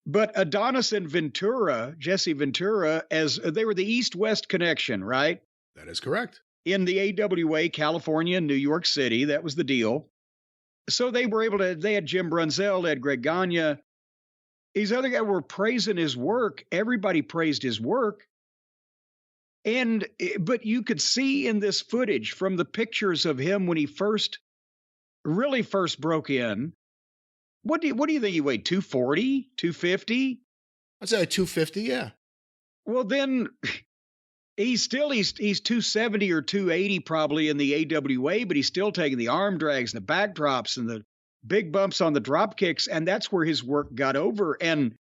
But Adonis and Ventura, Jesse Ventura, as they were the East-West connection, right? That is correct. In the AWA, California, and New York City, that was the deal. So they were able to, they had Jim Brunzell, they had Greg Gagne. These other guys were praising his work. Everybody praised his work. But you could see in this footage from the pictures of him when he really first broke in. What do you think he weighed? 240, 250? I'd say like 250, yeah. Well, then he's 270 or 280 probably in the AWA, but he's still taking the arm drags and the backdrops and the big bumps on the drop kicks, and that's where his work got over. And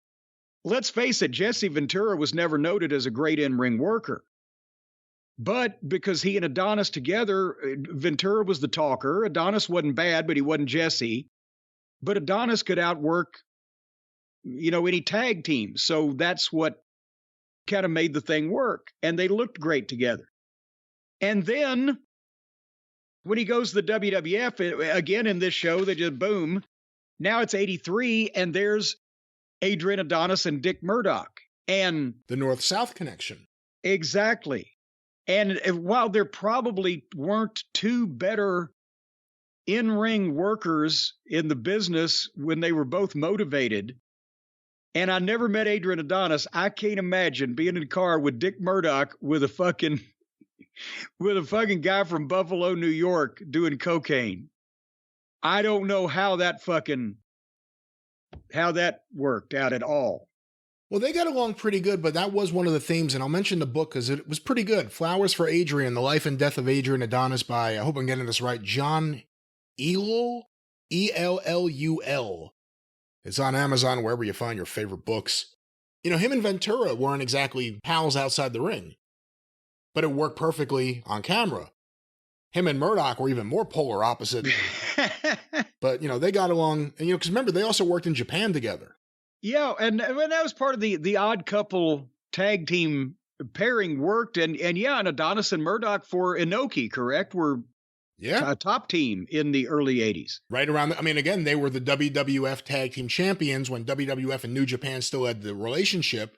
let's face it, Jesse Ventura was never noted as a great in-ring worker. But because he and Adonis together, Ventura was the talker. Adonis wasn't bad, but he wasn't Jesse. But Adonis could outwork, any tag team. So that's what kind of made the thing work. And they looked great together. And then when he goes to the WWF, again in this show, they just boom. Now it's 83, and there's Adrian Adonis and Dick Murdoch. And the North-South connection. Exactly. And while there probably weren't two better in-ring workers in the business when they were both motivated, and I never met Adrian Adonis, I can't imagine being in a car with Dick Murdoch with a fucking guy from Buffalo, New York doing cocaine. I don't know how that worked out at all. Well, they got along pretty good, but that was one of the themes, and I'll mention the book because it was pretty good. Flowers for Adrian, The Life and Death of Adrian Adonis by, I hope I'm getting this right, John Ellul, Ellul. It's on Amazon, wherever you find your favorite books. Him and Ventura weren't exactly pals outside the ring, but it worked perfectly on camera. Him and Murdoch were even more polar opposite. But, they got along, and, because remember, they also worked in Japan together. Yeah, and that was part of the odd couple tag team pairing worked, and Adonis and Murdoch for Inoki, correct? Were a top team in the early 80s. Right around, again, they were the WWF tag team champions when WWF and New Japan still had the relationship,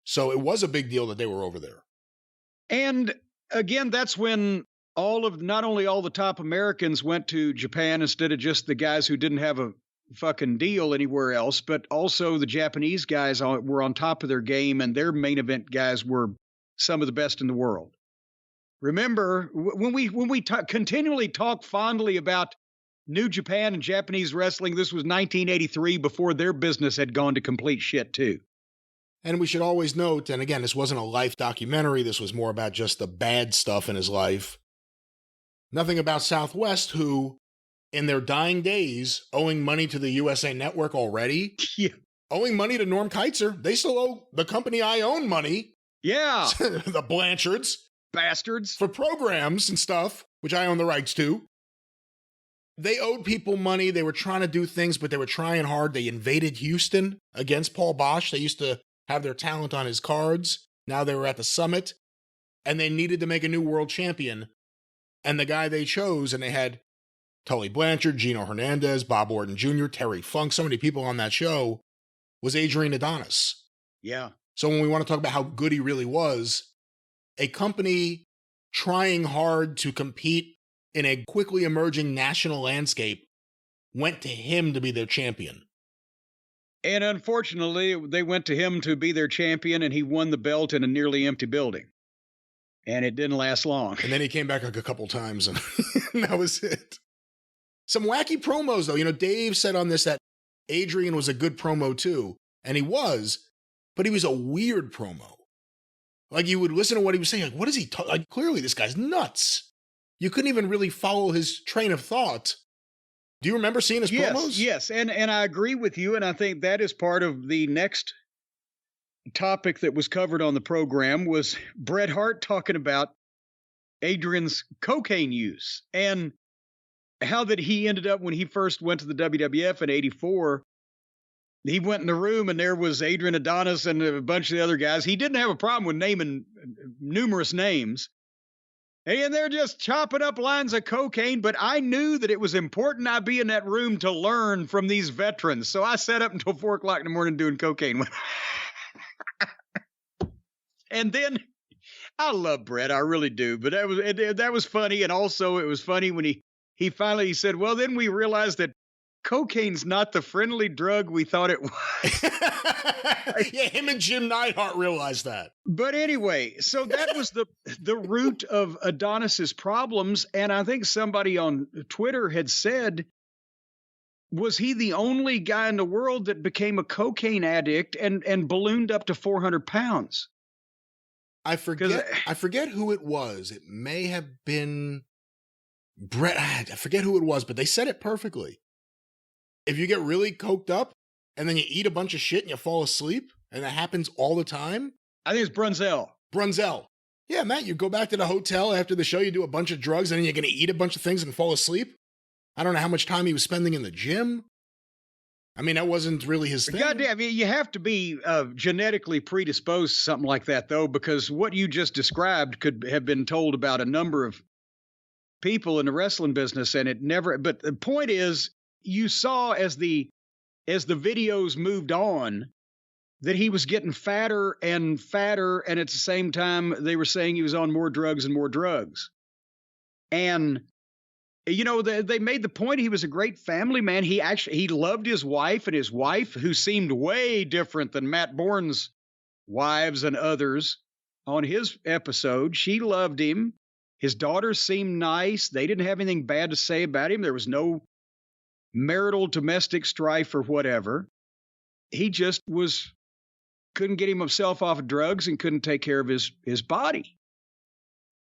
so it was a big deal that they were over there. And again, that's when not only all the top Americans went to Japan instead of just the guys who didn't have a fucking deal anywhere else, but also the Japanese guys were on top of their game, and their main event guys were some of the best in the world. Remember, when we continually talk fondly about New Japan and Japanese wrestling, this was 1983, before their business had gone to complete shit too. And we should always note, and again, this wasn't a life documentary, this was more about just the bad stuff in his life. Nothing about Southwest, who, in their dying days, owing money to the USA Network already, owing money to Norm Keitzer. They still owe the company I own money. Yeah. The Blanchards. Bastards. For programs and stuff, which I own the rights to. They owed people money. They were trying to do things, but they were trying hard. They invaded Houston against Paul Bosch. They used to have their talent on his cards. Now they were at the summit, and they needed to make a new world champion. And the guy they chose, and they had Tully Blanchard, Gino Hernandez, Bob Orton Jr., Terry Funk, so many people on that show, was Adrian Adonis. Yeah. So when we want to talk about how good he really was, a company trying hard to compete in a quickly emerging national landscape went to him to be their champion. And unfortunately, they went to him to be their champion, and he won the belt in a nearly empty building. And it didn't last long. And then he came back like a couple times, and that was it. Some wacky promos, though. You know, Dave said on this that Adrian was a good promo, too. And he was, but he was a weird promo. Like, you would listen to what he was saying, like, what is he talking? Like, clearly, this guy's nuts. You couldn't even really follow his train of thought. Do you remember seeing his promos? Yes, and I agree with you, and I think that is part of the next topic that was covered on the program was Bret Hart talking about Adrian's cocaine use and how that he ended up when he first went to the WWF in '84. He went in the room and there was Adrian Adonis and a bunch of the other guys. He didn't have a problem with naming numerous names. And they're just chopping up lines of cocaine, but I knew that it was important I be in that room to learn from these veterans. So I sat up until 4 o'clock in the morning doing cocaine. And then I love Bret, I really do. But that was funny. And also it was funny when he finally said, well, then we realized that cocaine's not the friendly drug we thought it was. Yeah, him and Jim Neidhart realized that. But anyway, so that was the root of Adonis's problems. And I think somebody on Twitter had said, was he the only guy in the world that became a cocaine addict and ballooned up to 400 pounds? I forget who it was. It may have been Bret. I forget who it was, but they said it perfectly. If you get really coked up and then you eat a bunch of shit and you fall asleep, and that happens all the time. I think it's Brunzell. Yeah, Matt, you go back to the hotel after the show, you do a bunch of drugs, and then you're going to eat a bunch of things and fall asleep. I don't know how much time he was spending in the gym. I mean, that wasn't really his thing. Goddamn, I mean, you have to be genetically predisposed to something like that, though, because what you just described could have been told about a number of people in the wrestling business, and it never. But the point is, you saw as the videos moved on that he was getting fatter and fatter, and at the same time they were saying he was on more drugs and more drugs. And you know, they made the point he was a great family man. He loved his wife, and his wife, who seemed way different than Matt Bourne's wives and others on his episode, she loved him. His daughters seemed nice. They didn't have anything bad to say about him. There was no marital domestic strife or whatever. He just couldn't get himself off of drugs and couldn't take care of his body.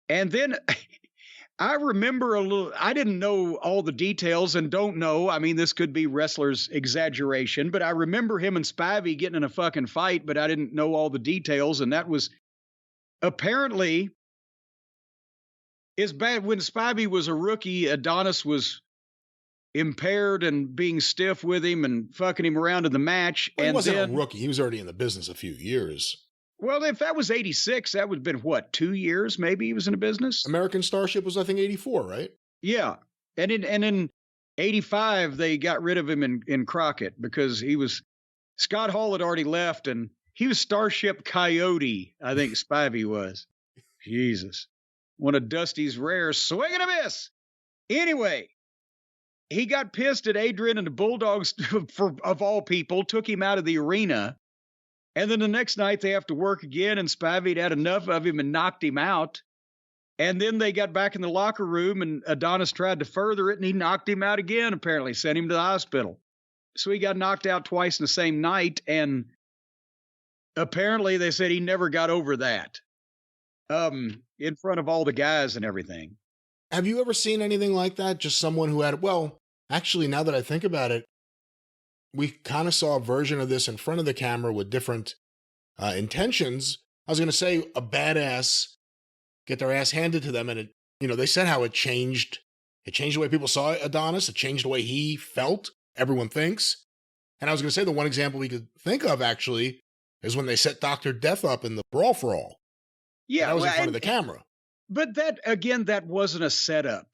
And then I remember I didn't know all the details and don't know. I mean, this could be wrestler's exaggeration, but I remember him and Spivey getting in a fucking fight, but I didn't know all the details. And that was apparently as bad. When Spivey was a rookie, Adonis was impaired and being stiff with him and fucking him around in the match. Well, he wasn't a rookie. He was already in the business a few years. Well, if that was 86, that would have been, what, 2 years maybe he was in the business? American Starship was, I think, 84, right? Yeah. And in 85, they got rid of him in Crockett because Scott Hall had already left, and he was Starship Coyote, I think Spivey was. Jesus. one of Dusty's rare swing and a miss. Anyway, he got pissed at Adrian, and the Bulldogs, of all people, took him out of the arena. And then the next night they have to work again, and Spivey'd had enough of him and knocked him out. And then they got back in the locker room, and Adonis tried to further it, and he knocked him out again, apparently, sent him to the hospital. So he got knocked out twice in the same night, and apparently they said he never got over that in front of all the guys and everything. Have you ever seen anything like that? Just someone who had, well, actually, now that I think about it, we kind of saw a version of this in front of the camera with different intentions. I was going to say a badass get their ass handed to them, and it, they said how it changed. It changed the way people saw Adonis. It changed the way he felt. Everyone thinks. And I was going to say the one example we could think of, actually, is when they set Dr. Death up in the Brawl for All. Yeah, that was in front of the camera. But that wasn't a setup.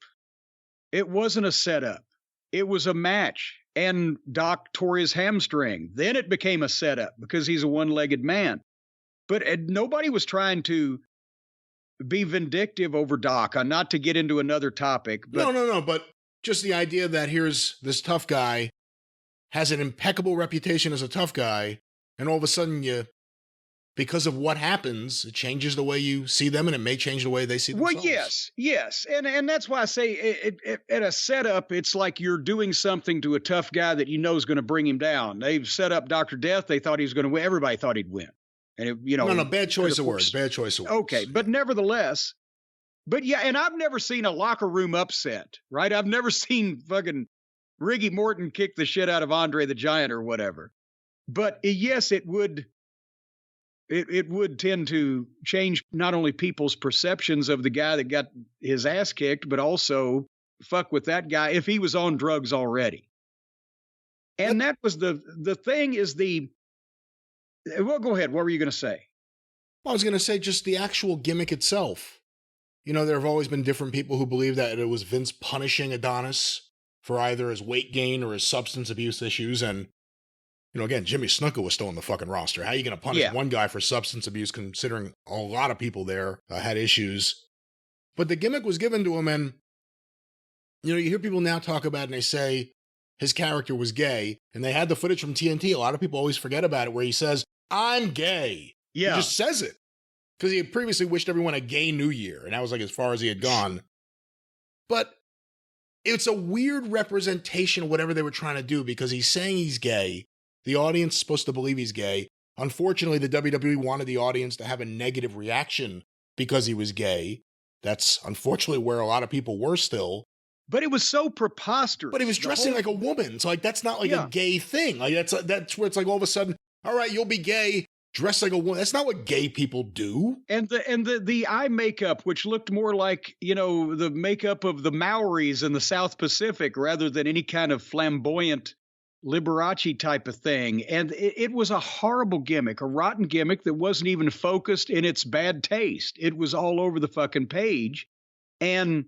It wasn't a setup. It was a match. And Doc tore his hamstring. Then it became a setup because he's a one-legged man. But nobody was trying to be vindictive over Doc. Not to get into another topic. But No. But just the idea that here's this tough guy, has an impeccable reputation as a tough guy, and all of a sudden because of what happens, it changes the way you see them, and it may change the way they see themselves. Well, yes. And that's why I say at a setup, it's like you're doing something to a tough guy that is going to bring him down. They've set up Dr. Death. They thought he was going to win. Everybody thought he'd win. And No, bad choice of words. Bad choice of words. Okay, but nevertheless, and I've never seen a locker room upset, right? I've never seen fucking Ricky Morton kick the shit out of Andre the Giant or whatever. But yes, it would tend to change not only people's perceptions of the guy that got his ass kicked, but also fuck with that guy if he was on drugs already. And that was the thing is well, go ahead. What were you going to say? Well, I was going to say just the actual gimmick itself. There have always been different people who believe that it was Vince punishing Adonis for either his weight gain or his substance abuse issues. And, again, Jimmy Snuka was still on the fucking roster. How are you going to punish one guy for substance abuse considering a lot of people there had issues? But the gimmick was given to him, and, you hear people now talk about it and they say his character was gay, and they had the footage from TNT. A lot of people always forget about it, where he says, "I'm gay." Yeah. He just says it. Because he had previously wished everyone a gay New Year, and that was like as far as he had gone. But it's a weird representation of whatever they were trying to do, because he's saying he's gay. The audience is supposed to believe he's gay. Unfortunately, the WWE wanted the audience to have a negative reaction because he was gay. That's unfortunately where a lot of people were still. But it was so preposterous. But he was dressing like a woman. So that's not like a gay thing. That's where it's like all of a sudden, all right, you'll be gay, dress like a woman. That's not what gay people do. And the eye makeup, which looked more like, the makeup of the Maoris in the South Pacific rather than any kind of flamboyant Liberace type of thing. And it was a horrible gimmick, a rotten gimmick that wasn't even focused in its bad taste. It was all over the fucking page. And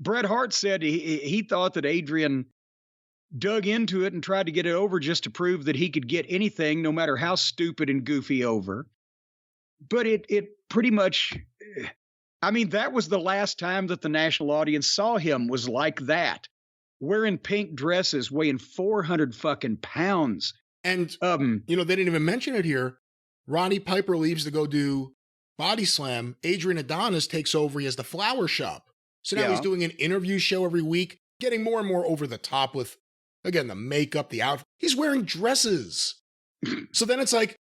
Bret Hart said he thought that Adrian dug into it and tried to get it over just to prove that he could get anything, no matter how stupid and goofy, over. But it pretty much, that was the last time that the national audience saw him, was like that, wearing pink dresses, weighing 400 fucking pounds. And, they didn't even mention it here. Roddy Piper leaves to go do Body Slam. Adrian Adonis takes over. He has the flower shop. So now he's doing an interview show every week, getting more and more over the top with, again, the makeup, the outfit. He's wearing dresses. So then it's like,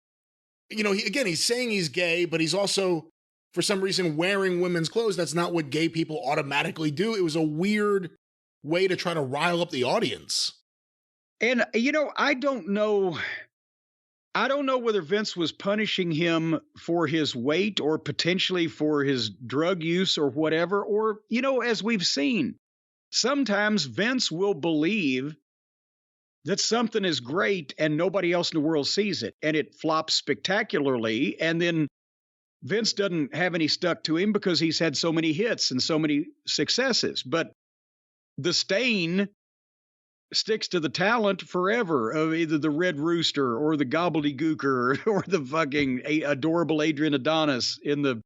he's saying he's gay, but he's also, for some reason, wearing women's clothes. That's not what gay people automatically do. It was a weird way to try to rile up the audience. And, I don't know whether Vince was punishing him for his weight or potentially for his drug use or whatever. Or, as we've seen, sometimes Vince will believe that something is great and nobody else in the world sees it, and it flops spectacularly. And then Vince doesn't have any stuck to him because he's had so many hits and so many successes. But the stain sticks to the talent forever of either the Red Rooster or the Gobbledygooker or the fucking adorable Adrian Adonis in the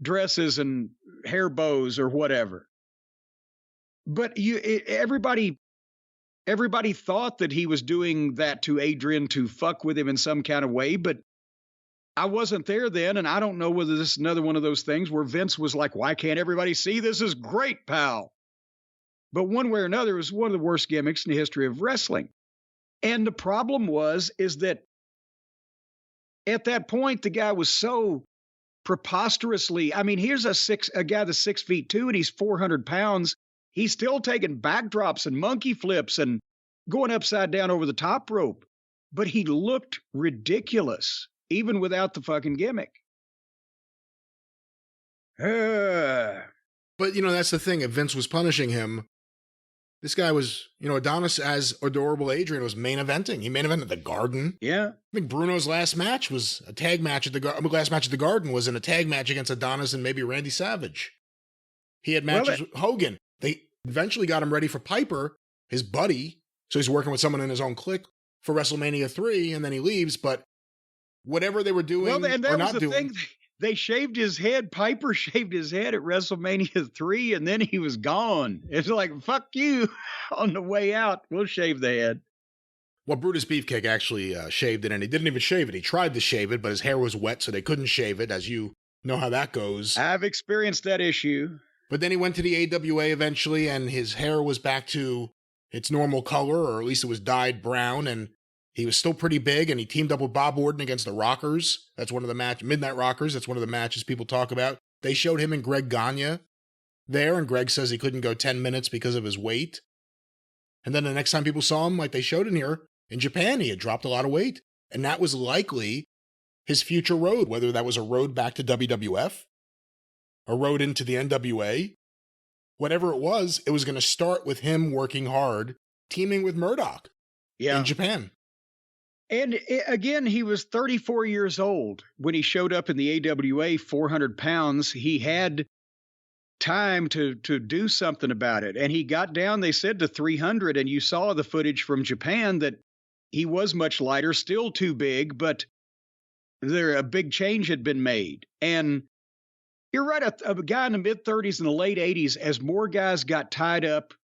dresses and hair bows or whatever. But everybody thought that he was doing that to Adrian to fuck with him in some kind of way, but I wasn't there then, and I don't know whether this is another one of those things where Vince was like, why can't everybody see this is great, pal? But one way or another, it was one of the worst gimmicks in the history of wrestling. And the problem is that at that point, the guy was so preposterously, I mean, here's a guy that's 6'2" and he's 400 pounds. He's still taking backdrops and monkey flips and going upside down over the top rope. But he looked ridiculous, even without the fucking gimmick. But, that's the thing. If Vince was punishing him, this guy was, Adonis as adorable Adrian was main eventing. He main evented the Garden. Yeah. I think Bruno's last match was a tag match at last match at the Garden was in a tag match against Adonis and maybe Randy Savage. He had matches with Hogan. They eventually got him ready for Piper, his buddy. So he's working with someone in his own clique for WrestleMania 3, and then he leaves. But whatever they were doing and that or was not the doing. Thing. They shaved his head. Piper shaved his head at WrestleMania 3, and then he was gone. It's like, fuck you. On the way out, we'll shave the head. Well, Brutus Beefcake actually shaved it, and he didn't even shave it. He tried to shave it, but his hair was wet, so they couldn't shave it, as you know how that goes. I've experienced that issue. But then he went to the AWA eventually, and his hair was back to its normal color, or at least it was dyed brown, and he was still pretty big, and he teamed up with Bob Orton against the Rockers. That's one of the Midnight Rockers. That's one of the matches people talk about. They showed him and Greg Gagne there, and Greg says he couldn't go 10 minutes because of his weight. And then the next time people saw him, like they showed in here, in Japan, he had dropped a lot of weight. And that was likely his future road, whether that was a road back to WWF, a road into the NWA. Whatever it was going to start with him working hard, teaming with Murdoch in Japan. And again, he was 34 years old when he showed up in the AWA, 400 pounds. He had time to do something about it. And he got down, they said, to 300. And you saw the footage from Japan that he was much lighter, still too big, but a big change had been made. And you're right, a guy in the mid-30s and the late 80s, as more guys got tied up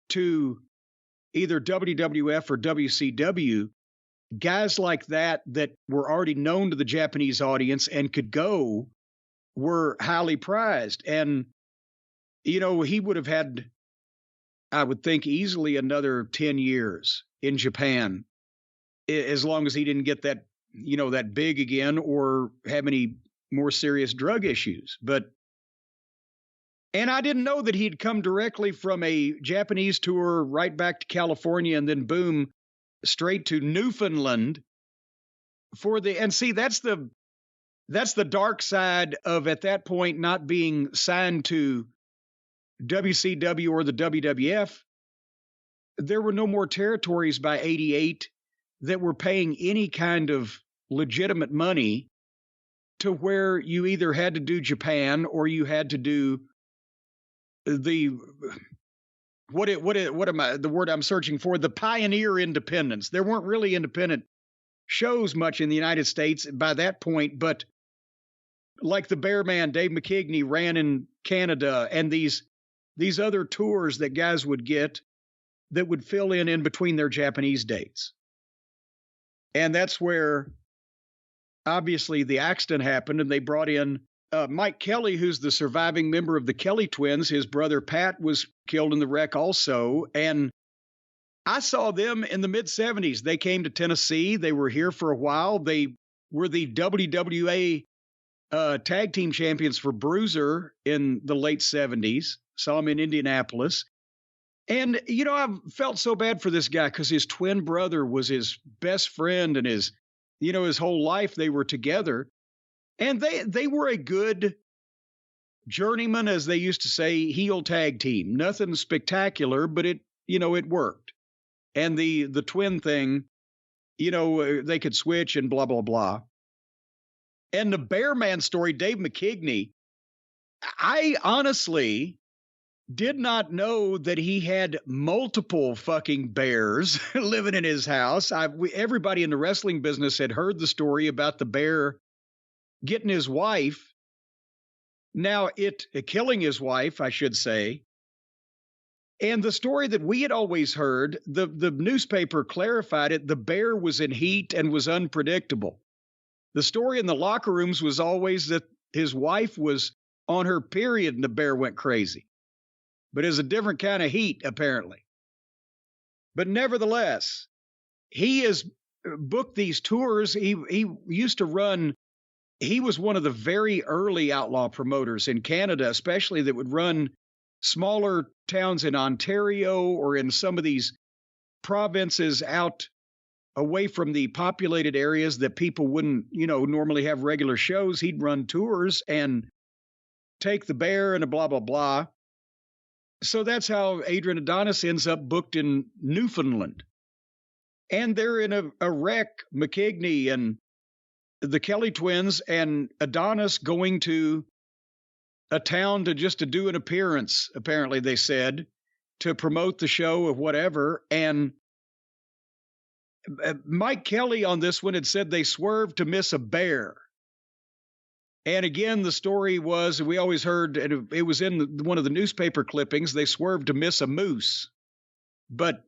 to either WWF or WCW, guys like that were already known to the Japanese audience and could go were highly prized. And, he would have had, I would think, easily another 10 years in Japan, as long as he didn't get that, that big again or have any more serious drug issues. And I didn't know that he'd come directly from a Japanese tour right back to California and then boom, straight to Newfoundland and see, that's the dark side of, at that point, not being signed to WCW or the WWF. There were no more territories by 88 that were paying any kind of legitimate money to where you either had to do Japan or you had to do the the word I'm searching for, the pioneer independence. There weren't really independent shows much in the United States by that point, but like the Bearman, Dave McKigney ran in Canada, and these other tours that guys would get that would fill in between their Japanese dates. And that's where obviously the accident happened, and they brought in Mike Kelly, who's the surviving member of the Kelly twins. His brother Pat was killed in the wreck also. And I saw them in the mid-70s. They came to Tennessee. They were here for a while. They were the WWA tag team champions for Bruiser in the late 70s. Saw him in Indianapolis. And, I felt so bad for this guy because his twin brother was his best friend, and his whole life they were together. And they were a good journeyman, as they used to say, heel tag team. Nothing spectacular, but it worked. And the twin thing, they could switch and blah, blah, blah. And the Bearman story, Dave McKigney, I honestly did not know that he had multiple fucking bears living in his house. Everybody in the wrestling business had heard the story about the bear getting his wife Now, killing his wife, I should say. And the story that we had always heard, the newspaper clarified it. The bear was in heat and was unpredictable. The story in the locker rooms was always that his wife was on her period and the bear went crazy. But it's a different kind of heat, apparently. But nevertheless, he has booked these tours. He used to run. He was one of the very early outlaw promoters in Canada, especially, that would run smaller towns in Ontario or in some of these provinces out away from the populated areas that people wouldn't, normally have regular shows. He'd run tours and take the bear and a blah, blah, blah. So that's how Adrian Adonis ends up booked in Newfoundland. And they're in a wreck, McKigney and the Kelly twins and Adonis going to a town to do an appearance, apparently, they said, to promote the show of whatever. And Mike Kelly on this one had said they swerved to miss a bear. And again, the story was, we always heard, and it was in one of the newspaper clippings, they swerved to miss a moose. But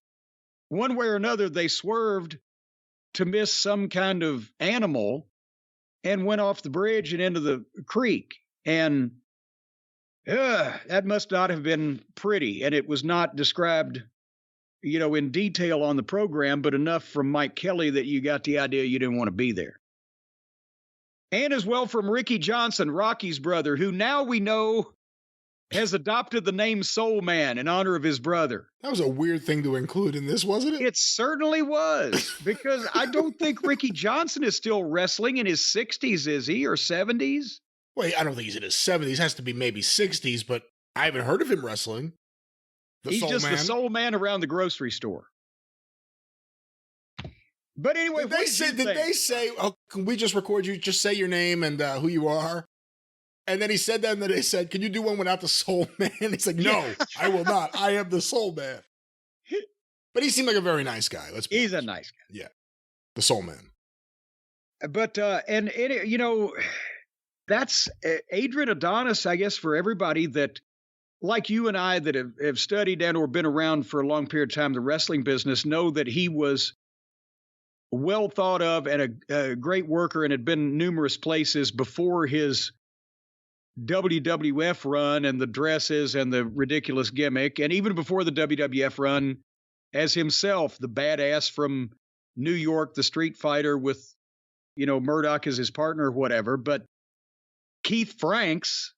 one way or another, they swerved to miss some kind of animal and went off the bridge and into the creek. And that must not have been pretty. And it was not described, in detail on the program, but enough from Mike Kelly that you got the idea you didn't want to be there. And as well from Ricky Johnson, Rocky's brother, who now we know has adopted the name Soul Man in honor of his brother. That was a weird thing to include in this, wasn't it? It certainly was, because I don't think Ricky Johnson is still wrestling in his 60s, is he, or 70s? Wait, I don't think he's in his 70s. Has to be maybe 60s, but I haven't heard of him wrestling. He's just the Soul Man around the grocery store. But anyway, did they say, oh, can we just record you? Just say your name and who you are? And then he said that, and then they said, can you do one without the Soul Man? He's like, no, I will not. I am the Soul Man. But he seemed like a very nice guy. He's a nice guy. Yeah. The Soul Man. But, that's Adrian Adonis, I guess, for everybody that, like you and I, that have studied and or been around for a long period of time, the wrestling business, know that he was well thought of and a great worker and had been numerous places before his WWF run and the dresses and the ridiculous gimmick, and even before the WWF run as himself, the badass from New York, the street fighter with, Murdoch as his partner or whatever. But Keith Franks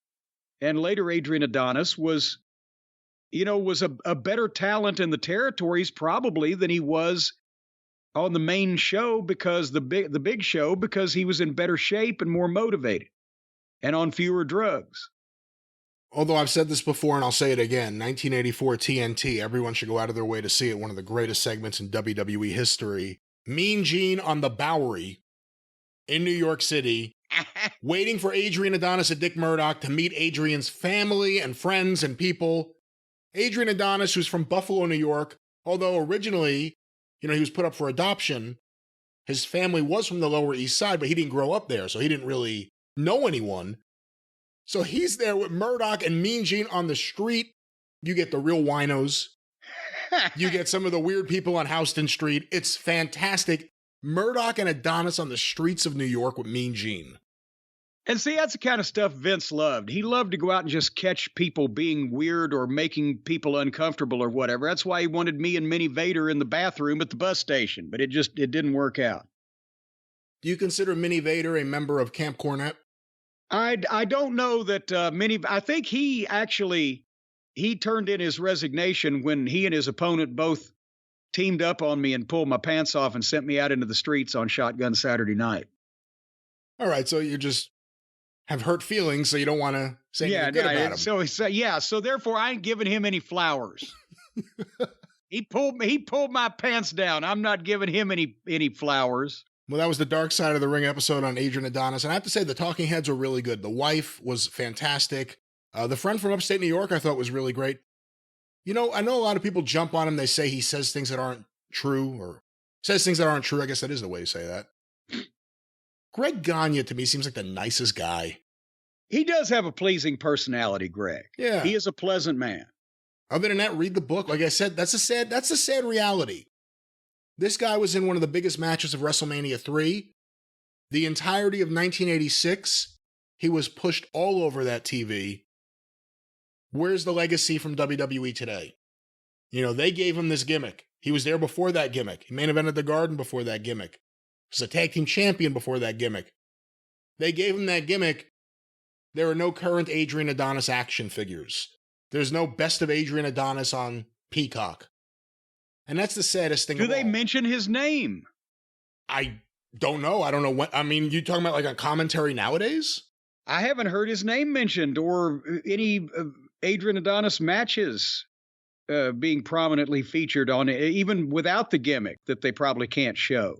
and later Adrian Adonis was a better talent in the territories probably than he was on the main show, because the big show, because he was in better shape and more motivated and on fewer drugs. Although I've said this before and I'll say it again, 1984 TNT, everyone should go out of their way to see it. One of the greatest segments in WWE history. Mean Gene on the Bowery in New York City, waiting for Adrian Adonis and Dick Murdoch to meet Adrian's family and friends and people. Adrian Adonis, who's from Buffalo, New York, although originally, he was put up for adoption. His family was from the Lower East Side, but he didn't grow up there, so he didn't really know anyone. So he's there with Murdoch and Mean Gene on the street. You get the real winos. You get some of the weird people on Houston Street. It's fantastic. Murdoch and Adonis on the streets of New York with Mean Gene. And see, that's the kind of stuff Vince loved. He loved to go out and just catch people being weird or making people uncomfortable or whatever. That's why he wanted me and Minnie Vader in the bathroom at the bus station, but it didn't work out. Do you consider Minnie Vader a member of Camp Cornette? I don't know that I think he turned in his resignation when he and his opponent both teamed up on me and pulled my pants off and sent me out into the streets on Shotgun Saturday Night. All right, so you just have hurt feelings, so you don't want to say anything good about him. So therefore I ain't giving him any flowers. He pulled my pants down. I'm not giving him any flowers. Well, that was the Dark Side of the Ring episode on Adrian Adonis. And I have to say, the talking heads were really good. The wife was fantastic. The friend from upstate New York I thought was really great. I know a lot of people jump on him. They say he says things that aren't true, or says things that aren't true. I guess that is the way to say that. Greg Gagne, to me, seems like the nicest guy. He does have a pleasing personality, Greg. Yeah. He is a pleasant man. Other than that, read the book. Like I said, that's a sad reality. This guy was in one of the biggest matches of WrestleMania 3. The entirety of 1986, he was pushed all over that TV. Where's the legacy from WWE today? You know, they gave him this gimmick. He was there before that gimmick. He main evented the Garden before that gimmick. He was a tag team champion before that gimmick. They gave him that gimmick. There are no current Adrian Adonis action figures. There's no best of Adrian Adonis on Peacock. And that's the saddest thing. Do they mention his name? I don't know. I don't know what. I mean, you talking about like a commentary nowadays? I haven't heard his name mentioned or any Adrian Adonis matches being prominently featured on it, even without the gimmick that they probably can't show.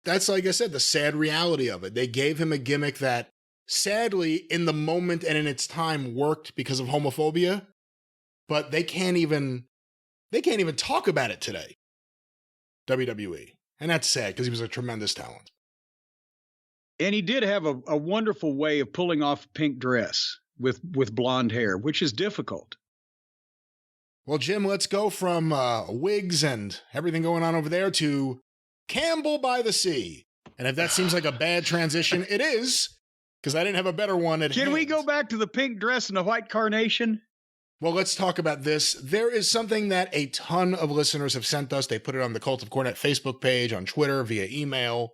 That's, like I said, the sad reality of it. They gave him a gimmick that, sadly, in the moment and in its time, worked because of homophobia, but they can't even talk about it today. WWE. And that's sad because he was a tremendous talent. And he did have a wonderful way of pulling off a pink dress with blonde hair, which is difficult. Well, Jim, let's go from wigs and everything going on over there to Campbell by the Sea. And if that seems like a bad transition, it is, because I didn't have a better one at hand. Can we go back to the pink dress and the white carnation? Well, let's talk about this. There is something that a ton of listeners have sent us. They put it on the Cult of Cornette Facebook page, on Twitter, via email.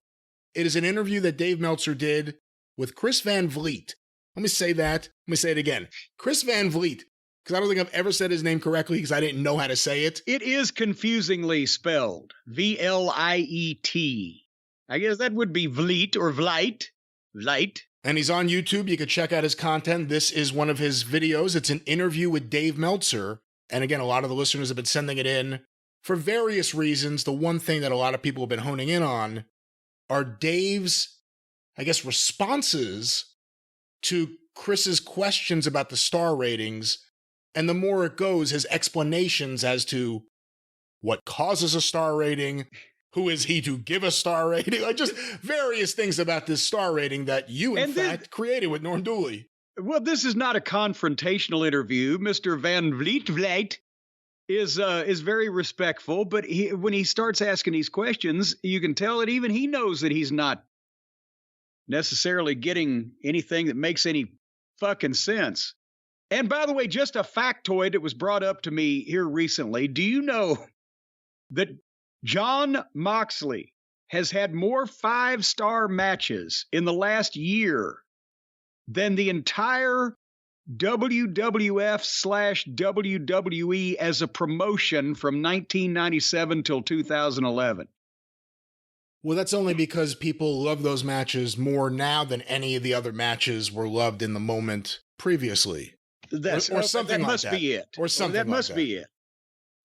It is an interview that Dave Meltzer did with Chris Van Vliet. Let me say that. Let me say it again. Chris Van Vliet, because I don't think I've ever said his name correctly because I didn't know how to say it. It is confusingly spelled. Vliet. I guess that would be Vliet or Vliet. Vliet. And he's on YouTube. You can check out his content. This is one of his videos. It's an interview with Dave Meltzer. And again, a lot of the listeners have been sending it in for various reasons. The one thing that a lot of people have been honing in on are Dave's, I guess, responses to Chris's questions about the star ratings. And the more it goes, his explanations as to what causes a star rating, who is he to give a star rating, like just various things about this star rating that you, in fact, created with Norm Dooley. Well, this is not a confrontational interview. Mr. Van Vliet is very respectful, but when he starts asking these questions, you can tell that even he knows that he's not necessarily getting anything that makes any fucking sense. And by the way, just a factoid that was brought up to me here recently. Do you know that Jon Moxley has had more 5-star matches in the last year than the entire WWF/WWE as a promotion from 1997 till 2011? Well, that's only because people love those matches more now than any of the other matches were loved in the moment previously. Or something like that. That must be it. Or something like that. That must be it.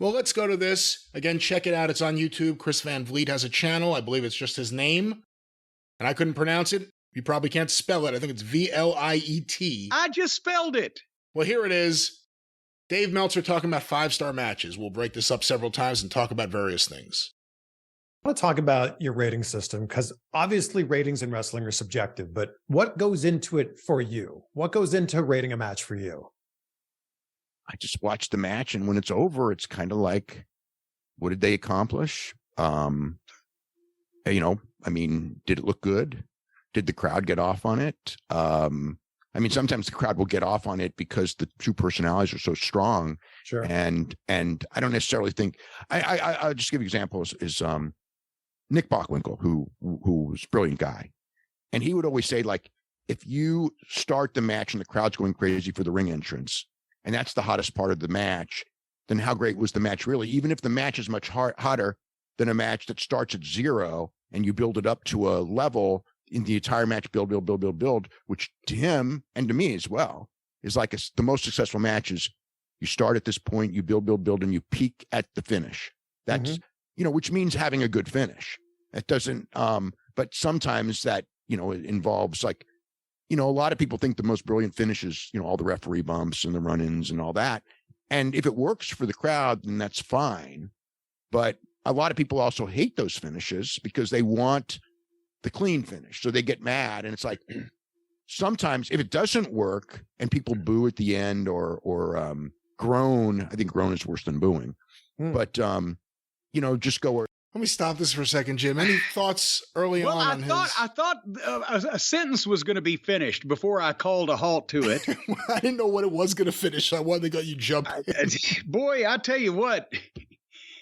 Well, let's go to this. Again, check it out. It's on YouTube. Chris Van Vliet has a channel. I believe it's just his name. And I couldn't pronounce it. You probably can't spell it. I think it's Vliet. I just spelled it. Well, here it is. Dave Meltzer talking about 5-star matches. We'll break this up several times and talk about various things. I want to talk about your rating system because obviously ratings in wrestling are subjective, but what goes into it for you? What goes into rating a match for you? I just watch the match, and when it's over, it's kind of like, what did they accomplish? You know, I mean, did it look good? Did the crowd get off on it? I mean, sometimes the crowd will get off on it because the two personalities are so strong. Sure. And I don't necessarily think I'll just give you examples is Nick Bockwinkel, who was a brilliant guy. And he would always say, like, if you start the match and the crowd's going crazy for the ring entrance, and that's the hottest part of the match, then how great was the match really? Even if the match is much hotter than a match that starts at 0 and you build it up to a level in the entire match, build, which to him and to me as well is like the most successful matches. You start at this point, you build, and you peak at the finish. That's, you know, which means having a good finish. It doesn't, but sometimes that, you know, it involves like, you know, a lot of people think the most brilliant finish is, you know, all the referee bumps and the run-ins and all that. And if it works for the crowd, then that's fine. But a lot of people also hate those finishes because they want the clean finish. So they get mad and it's like, sometimes if it doesn't work and people boo at the end or groan, I think groan is worse than booing. But just go. Let me stop this for a second, Jim. Any thoughts early on? I thought a sentence was going to be finished before I called a halt to it. I didn't know what it was going to finish. I wanted to let you jump. Boy, I tell you what,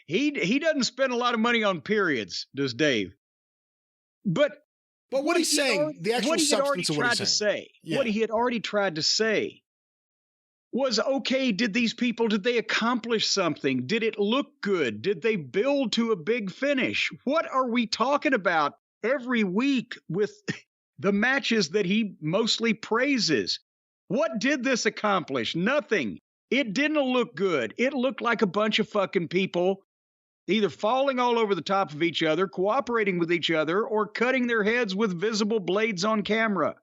he doesn't spend a lot of money on periods, does Dave? But what he's saying, the actual substance of what he's saying. What he had already tried to say was, okay, did they accomplish something? Did it look good? Did they build to a big finish? What are we talking about every week with the matches that he mostly praises? What did this accomplish? Nothing. It didn't look good. It looked like a bunch of fucking people either falling all over the top of each other, cooperating with each other, or cutting their heads with visible blades on camera.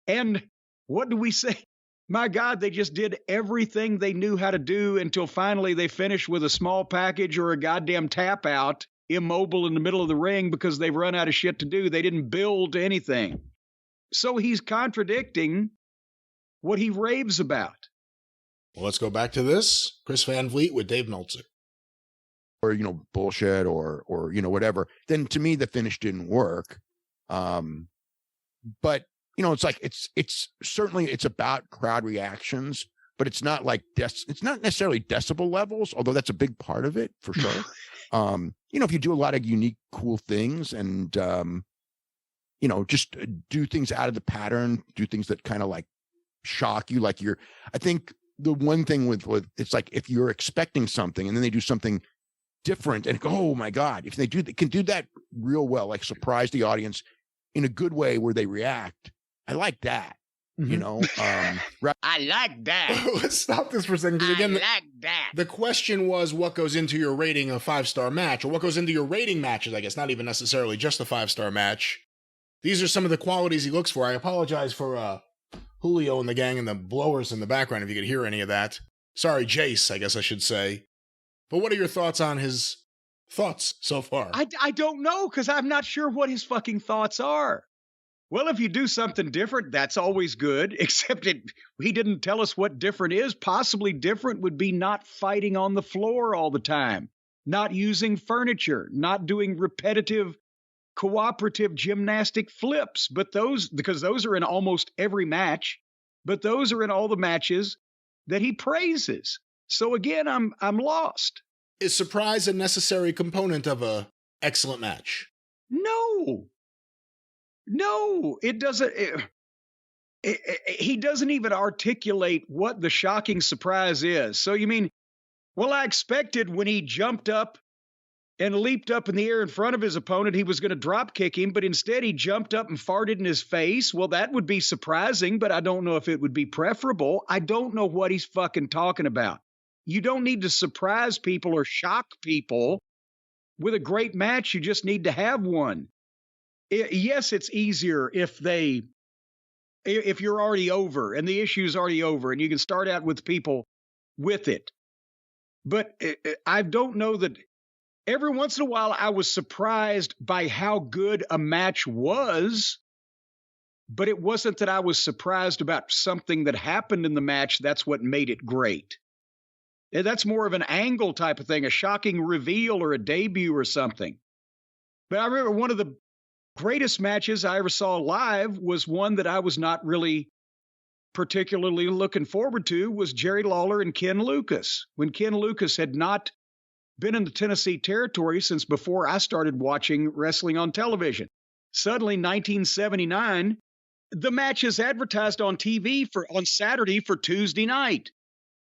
And what do we say? My God, they just did everything they knew how to do until finally they finished with a small package or a goddamn tap out, immobile in the middle of the ring because they've run out of shit to do. They didn't build to anything. So he's contradicting what he raves about. Well, let's go back to this. Chris Van Vliet with Dave Meltzer. Or, bullshit or whatever. Then to me, the finish didn't work. But it's like, it's certainly, it's about crowd reactions, but it's not like, it's not necessarily decibel levels, although that's a big part of it for sure. If you do a lot of unique, cool things and, just do things out of the pattern, do things that kind of like shock you. Like I think the one thing with it's like, if you're expecting something and then they do something different and go, oh my God, if they can do that real well, like surprise the audience in a good way where they react. I like that, I like that. Let's stop this for a second. Because again, the question was what goes into your rating a 5-star match, or what goes into your rating matches, I guess, not even necessarily just a 5-star match. These are some of the qualities he looks for. I apologize for Julio and the gang and the blowers in the background if you could hear any of that. Sorry, Jace, I guess I should say. But what are your thoughts on his thoughts so far? I don't know, because I'm not sure what his fucking thoughts are. Well, if you do something different, that's always good, except he didn't tell us what different is. Possibly different would be not fighting on the floor all the time, not using furniture, not doing repetitive, cooperative gymnastic flips. But because those are in almost every match, but those are in all the matches that he praises. So again, I'm lost. Is surprise a necessary component of a excellent match? No, it doesn't. He doesn't even articulate what the shocking surprise is. So you mean, well, I expected when he jumped up and leaped up in the air in front of his opponent, he was going to drop kick him, but instead he jumped up and farted in his face. Well, that would be surprising, but I don't know if it would be preferable. I don't know what he's fucking talking about. You don't need to surprise people or shock people with a great match. You just need to have one. Yes, it's easier if you're already over and the issue's already over and you can start out with people with it. But I don't know that every once in a while I was surprised by how good a match was, but it wasn't that I was surprised about something that happened in the match. That's what made it great. That's more of an angle type of thing, a shocking reveal or a debut or something. But I remember one of the greatest matches I ever saw live was one that I was not really particularly looking forward to, was Jerry Lawler and Ken Lucas. When Ken Lucas had not been in the Tennessee territory since before I started watching wrestling on television. Suddenly, 1979, the match is advertised on TV on Saturday for Tuesday night.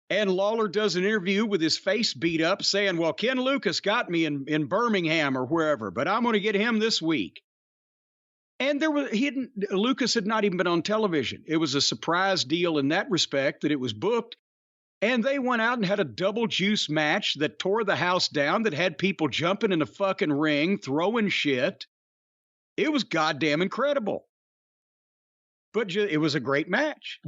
And Lawler does an interview with his face beat up saying, well, Ken Lucas got me in Birmingham or wherever, but I'm going to get him this week. And Lucas had not even been on television. It was a surprise deal in that respect that it was booked. And they went out and had a double juice match that tore the house down, that had people jumping in the fucking ring, throwing shit. It was goddamn incredible. But it was a great match.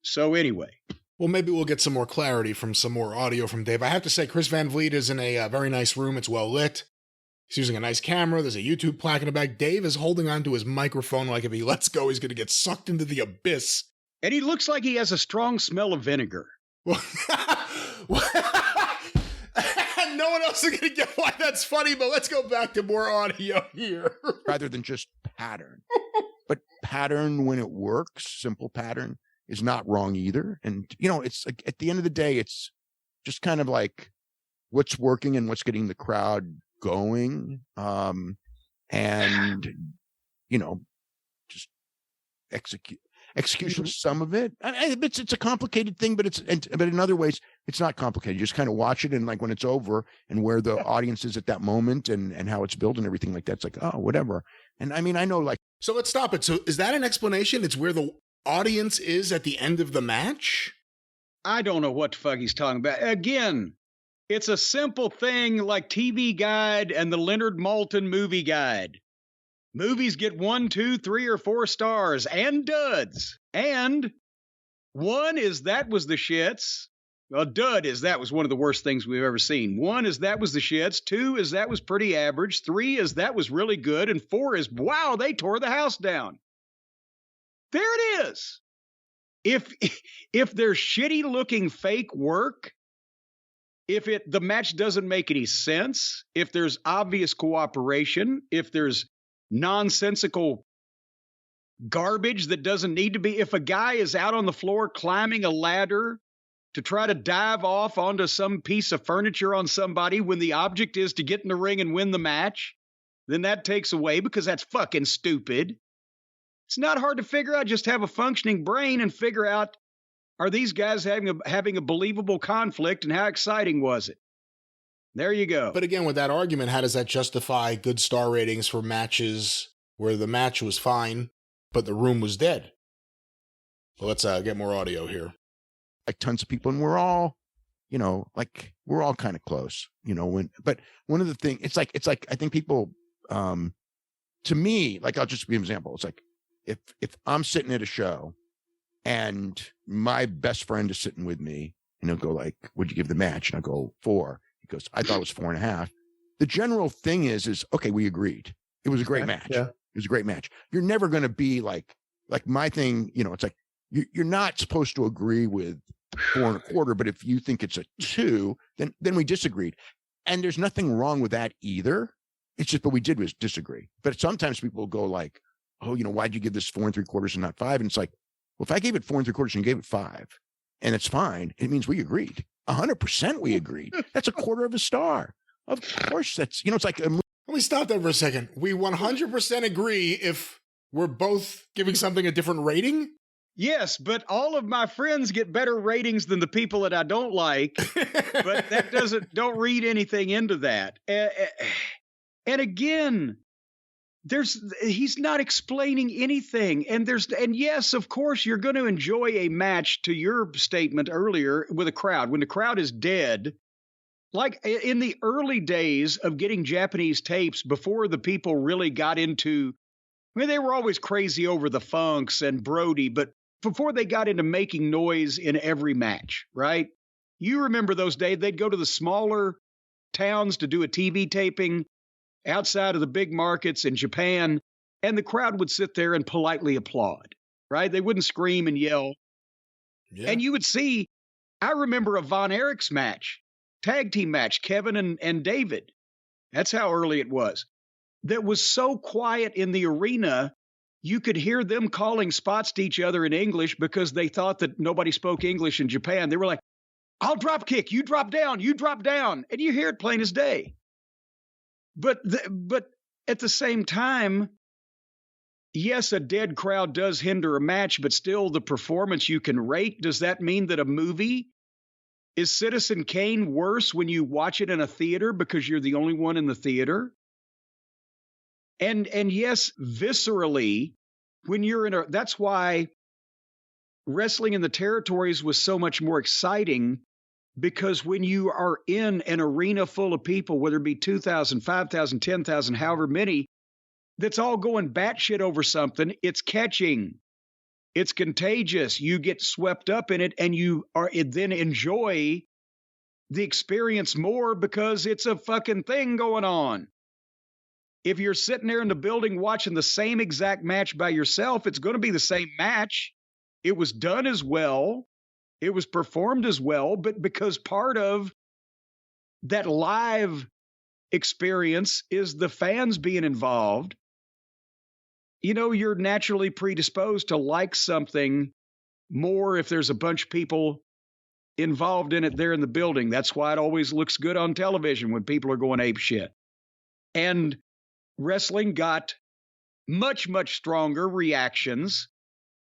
So anyway. Well, maybe we'll get some more clarity from some more audio from Dave. I have to say, Chris Van Vliet is in a very nice room. It's well lit. He's using a nice camera. There's a YouTube plaque in the back. Dave is holding onto his microphone like if he lets go, he's going to get sucked into the abyss. And he looks like he has a strong smell of vinegar. Well, no one else is going to get why that's funny, but let's go back to more audio here. Rather than just pattern. But pattern, when it works, simple pattern, is not wrong either. And, it's like at the end of the day, it's just kind of like what's working and what's getting the crowd going. And, just execution of some of it. It's a complicated thing, but but in other ways, it's not complicated. You just kind of watch it, and like when it's over and where the audience is at that moment and how it's built and everything like that, it's like, oh, whatever. And I mean, I know, like, so let's stop it. So is that an explanation? It's where the audience is at the end of the match? I don't know what the fuck he's talking about. Again, it's a simple thing like TV Guide and the Leonard Maltin movie guide. Movies get 1, 2, 3, or 4 stars and duds. And 1 is that was the shits. Well, dud is that was one of the worst things we've ever seen. 1 is that was the shits. 2 is that was pretty average. 3 is that was really good. And 4 is, wow, they tore the house down. There it is. If there's shitty looking fake work, if the match doesn't make any sense, if there's obvious cooperation, if there's nonsensical garbage that doesn't need to be, if a guy is out on the floor climbing a ladder to try to dive off onto some piece of furniture on somebody when the object is to get in the ring and win the match, then that takes away because that's fucking stupid. It's not hard to figure out. Just have a functioning brain and figure out, are these guys having a believable conflict, and how exciting was it? There you go. But again, with that argument, how does that justify good star ratings for matches where the match was fine, but the room was dead? Well, let's get more audio here. Like tons of people, and we're all, we're all kind of close, but one of the things, it's like, I think people, to me, like, I'll just give an example. It's like, if I'm sitting at a show and my best friend is sitting with me, and he'll go like, what'd you give the match? And I'll go 4. He goes, I thought it was 4.5. The general thing is okay, we agreed. It was a great match. Yeah. It was a great match. You're never going to be like my thing, it's like, you're not supposed to agree with 4.25, but if you think it's a 2, then we disagreed. And there's nothing wrong with that either. It's just, what we did was disagree. But sometimes people go like, oh, why'd you give this 4.75 and not 5? And it's like, well, if I gave it 4.75 and you gave it 5, and it's fine, it means we agreed. 100% we agreed. That's 1/4 star. Of course, that's, it's like. Let me stop there for a second. We 100% agree if we're both giving something a different rating? Yes, but all of my friends get better ratings than the people that I don't like. But that don't read anything into that. And again, he's not explaining anything. And yes, of course, you're going to enjoy a match, to your statement earlier, with a crowd. When the crowd is dead, like in the early days of getting Japanese tapes, before the people really got into, they were always crazy over the funks and Brody, but before they got into making noise in every match, right? You remember those days, they'd go to the smaller towns to do a TV taping outside of the big markets in Japan, and the crowd would sit there and politely applaud, right? They wouldn't scream and yell. Yeah. And you would see, I remember a Von Erichs match, tag team match, Kevin and David. That's how early it was. That was so quiet in the arena, you could hear them calling spots to each other in English because they thought that nobody spoke English in Japan. They were like, I'll drop kick, you drop down, you drop down. And you hear it plain as day. But at the same time, yes, a dead crowd does hinder a match, but still the performance you can rate. Does that mean that a movie is Citizen Kane worse when you watch it in a theater because you're the only one in the theater? And yes, viscerally, when you're that's why wrestling in the territories was so much more exciting. Because when you are in an arena full of people, whether it be 2,000, 5,000, 10,000, however many, that's all going batshit over something, it's catching. It's contagious. You get swept up in it, and you then enjoy the experience more because it's a fucking thing going on. If you're sitting there in the building watching the same exact match by yourself, it's going to be the same match. It was done as well. It was performed as well, but because part of that live experience is the fans being involved, you're naturally predisposed to like something more if there's a bunch of people involved in it there in the building. That's why it always looks good on television when people are going ape shit. And wrestling got much, much stronger reactions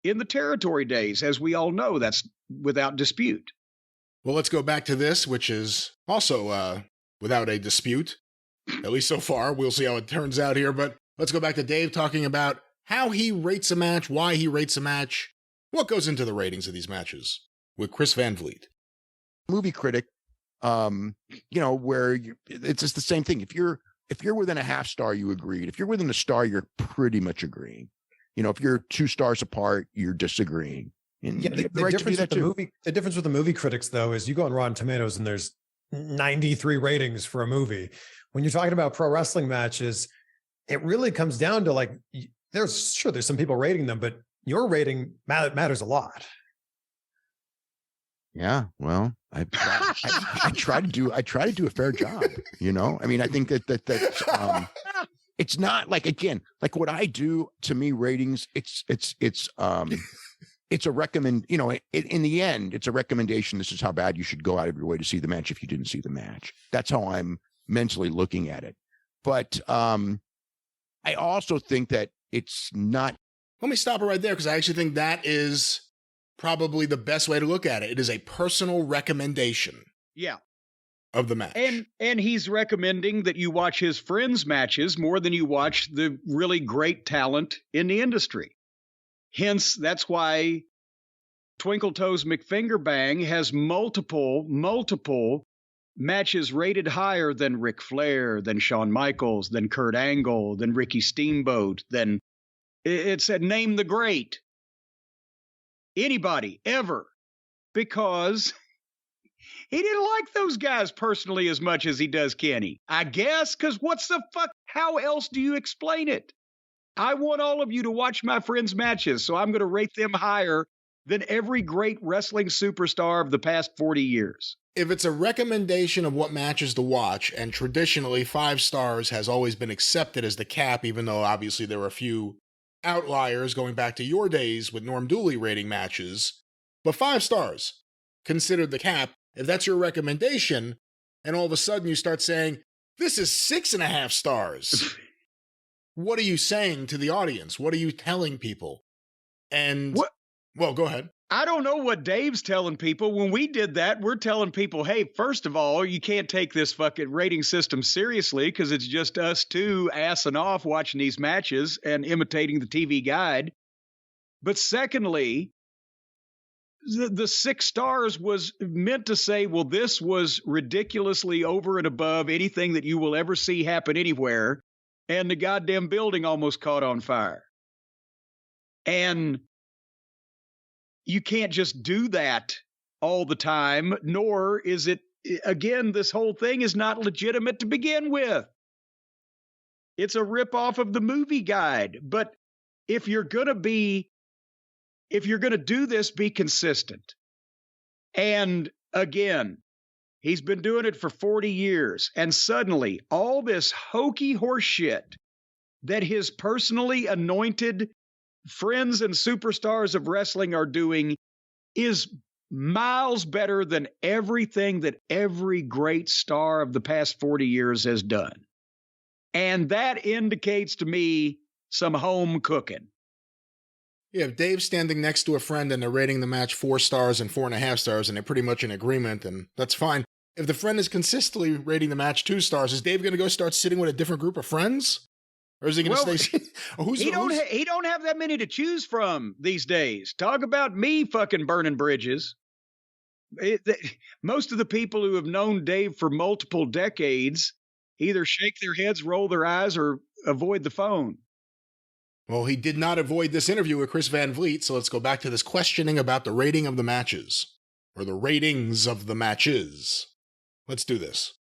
in the territory days, as we all know. That's without dispute. Well, let's go back to this, which is also without a dispute, at least so far. We'll see how it turns out here, but let's go back to Dave talking about how he rates a match, why he rates a match, what goes into the ratings of these matches with Chris Van Vliet. Movie critic, where it's just the same thing. If you're within a half star, you agreed. If you're within a star, you're pretty much agreeing. If you're 2 stars apart, you're disagreeing. And the difference with the movie critics, though, is you go on Rotten Tomatoes and there's 93 ratings for a movie. When you're talking about pro wrestling matches, it really comes down to there's some people rating them, but your rating matters a lot. Yeah, well, I try to do a fair job. I think that it's not like what I do. To me, ratings, it's a recommend. In the end, it's a recommendation. This is how bad you should go out of your way to see the match if you didn't see the match. That's how I'm mentally looking at it. But I also think that it's not. Let me stop it right there, because I actually think that is probably the best way to look at it. It is a personal recommendation. Yeah. Of the match. And he's recommending that you watch his friends' matches more than you watch the really great talent in the industry. Hence, that's why Twinkle Toes McFingerbang has multiple matches rated higher than Ric Flair, than Shawn Michaels, than Kurt Angle, than Ricky Steamboat, than it said name the great. Anybody, ever. Because he didn't like those guys personally as much as he does Kenny. I guess, because what's the fuck? How else do you explain it? I want all of you to watch my friends' matches, so I'm going to rate them higher than every great wrestling superstar of the past 40 years. If it's a recommendation of what matches to watch, and traditionally 5 stars has always been accepted as the cap, even though obviously there are a few outliers going back to your days with Norm Dooley rating matches, but 5 stars considered the cap. If that's your recommendation, and all of a sudden you start saying, this is 6.5 stars, what are you saying to the audience? What are you telling people? And, well, go ahead. I don't know what Dave's telling people. When we did that, we're telling people, hey, first of all, you can't take this fucking rating system seriously because it's just us two assing off watching these matches and imitating the TV guide. But secondly, the 6 stars was meant to say, well, this was ridiculously over and above anything that you will ever see happen anywhere. And the goddamn building almost caught on fire. And you can't just do that all the time, nor is it, again, this whole thing is not legitimate to begin with. It's a ripoff of the movie guide. But if you're going to do this, be consistent. And again, he's been doing it for 40 years. And suddenly, all this hokey horse shit that his personally anointed friends and superstars of wrestling are doing is miles better than everything that every great star of the past 40 years has done. And that indicates to me some home cooking. Yeah, if Dave's standing next to a friend and they're rating the match 4 stars and 4.5 stars and they're pretty much in agreement, and that's fine. If the friend is consistently rating the match 2 stars, is Dave going to go start sitting with a different group of friends? Or is he going to stay? He don't have that many to choose from these days. Talk about me fucking burning bridges. Most of the people who have known Dave for multiple decades either shake their heads, roll their eyes, or avoid the phone. Well, he did not avoid this interview with Chris Van Vliet, so let's go back to this questioning about the rating of the matches, or the ratings of the matches. Let's do this.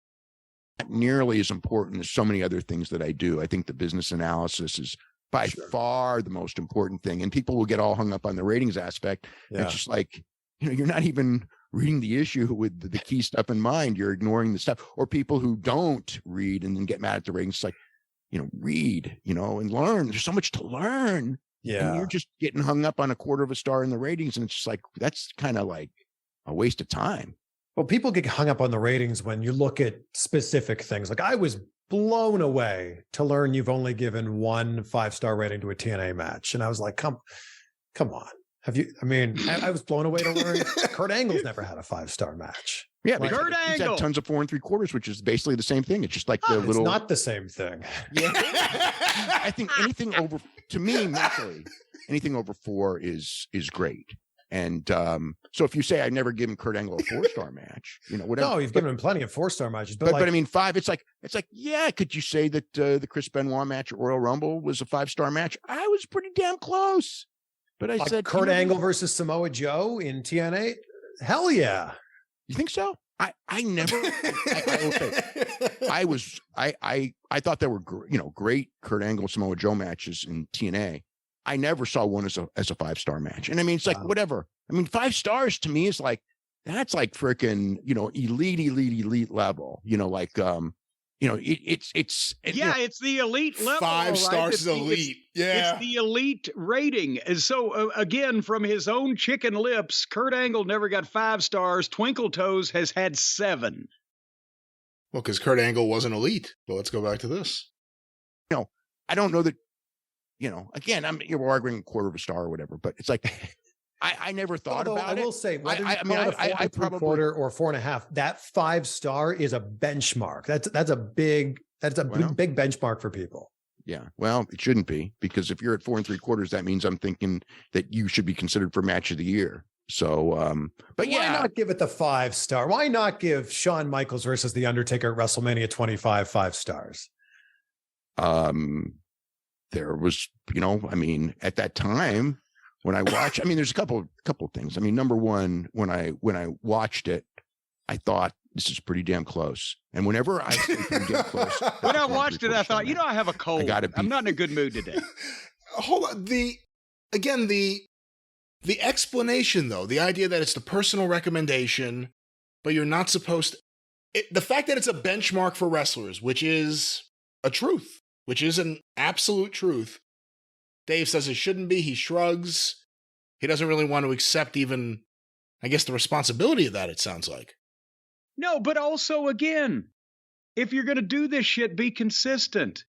not nearly as important as so many other things that I do. I think the business analysis is by far the most important thing. And people will get all hung up on the ratings aspect. Yeah. It's just like, you're not even reading the issue with the key stuff in mind. You're ignoring the stuff. Or people who don't read and then get mad at the ratings. It's like, read, and learn. There's so much to learn. Yeah. And you're just getting hung up on 1/4 of a star in the ratings. And it's just like, that's kind of like a waste of time. Well, people get hung up on the ratings when you look at specific things. Like I was blown away to learn you've only given 1 5-star rating to a TNA match. And I was like, come on. Have you, I was blown away to learn Kurt Angle's never had a 5-star match. Yeah, like, Kurt Angle. He's had tons of 4 3/4, which is basically the same thing. It's just like the little. It's not the same thing. Yeah. I think anything over, to me, mentally, anything over 4 is great. And so if you say I've never given Kurt Angle a 4-star match, whatever. No, you've given him plenty of 4-star matches. But I mean, 5, it's like, yeah, could you say that the Chris Benoit match at Royal Rumble was a 5-star match? I was pretty damn close. But I said Kurt Angle versus Samoa Joe in TNA. Hell yeah. You think so? I never. I thought there were great Kurt Angle Samoa Joe matches in TNA. I never saw one as a 5-star match. And I mean, it's like whatever. I mean, 5 stars to me is like that's like freaking elite level. It's the elite level. 5 stars is elite. It's the elite rating. And so again, from his own chicken lips, Kurt Angle never got 5 stars. Twinkle Toes has had 7. Well, because Kurt Angle wasn't elite. But let's go back to this. I don't know that. Again, you're arguing 1/4 of a star or whatever, but it's like. I never thought about it. I will say, whether I probably 1/4 or 4.5, that 5-star is a benchmark. That's a big benchmark for people. Yeah. Well, it shouldn't be, because if you're at 4 3/4, that means I'm thinking that you should be considered for match of the year. So, but why not give it the 5-star? Why not give Shawn Michaels versus The Undertaker at WrestleMania 25 5 stars? There was, at that time, when I watched, there's a couple of things. Number one, when I watched it, I thought this is pretty damn close. And whenever I say pretty damn close, when I watched it, I thought, I have a cold. I'm not in a good mood today. Hold on. The explanation, though, the idea that it's the personal recommendation, but you're not supposed to. The fact that it's a benchmark for wrestlers, which is a truth, which is an absolute truth. Dave says it shouldn't be. He shrugs. He doesn't really want to accept even, I guess, the responsibility of that, it sounds like. No, but also, again, if you're going to do this shit, be consistent.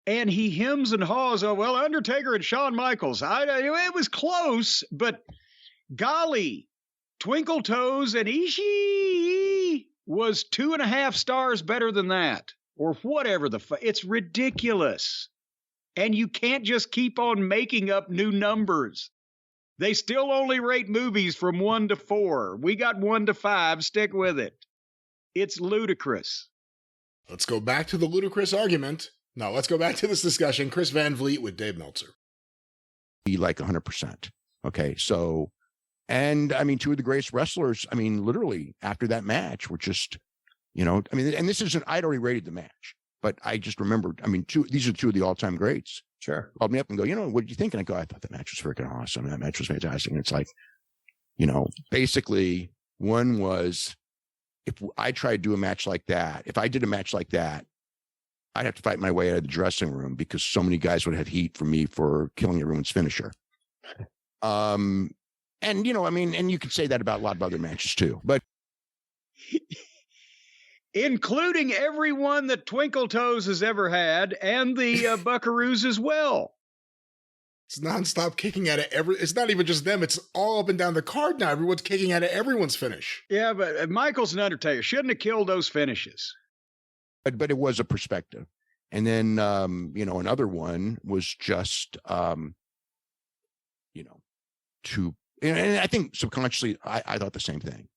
And he hems and haws, Undertaker and Shawn Michaels. It was close, but golly, Twinkle Toes and Ishii was 2.5 stars better than that. Or whatever it's ridiculous. And you can't just keep on making up new numbers. They still only rate movies from 1 to 4. We got 1 to 5. Stick with it. It's ludicrous. Let's go back to the ludicrous argument. No, let's go back to this discussion. Chris Van Vliet with Dave Meltzer. Be like 100%. Okay, so, and 2 of the greatest wrestlers, literally after that match were just, and this isn't, I'd already rated the match. But I just remembered, these are 2 of the all-time greats. Sure. Called me up and go, what did you think? And I go, I thought the match was freaking awesome. That match was fantastic. And it's like, basically one was, if I tried to do a match like that, if I did a match like that, I'd have to fight my way out of the dressing room because so many guys would have heat for me for killing everyone's finisher. And, and you could say that about a lot of other matches too, but. Including everyone that Twinkle Toes has ever had, and the Buckaroos as well. It's nonstop kicking at it. It's not even just them. It's all up and down the card now. Everyone's kicking at it. Everyone's finish. Yeah, but Michaels and Undertaker shouldn't have killed those finishes. But it was a perspective. And then, another one was just, and I think subconsciously I thought the same thing.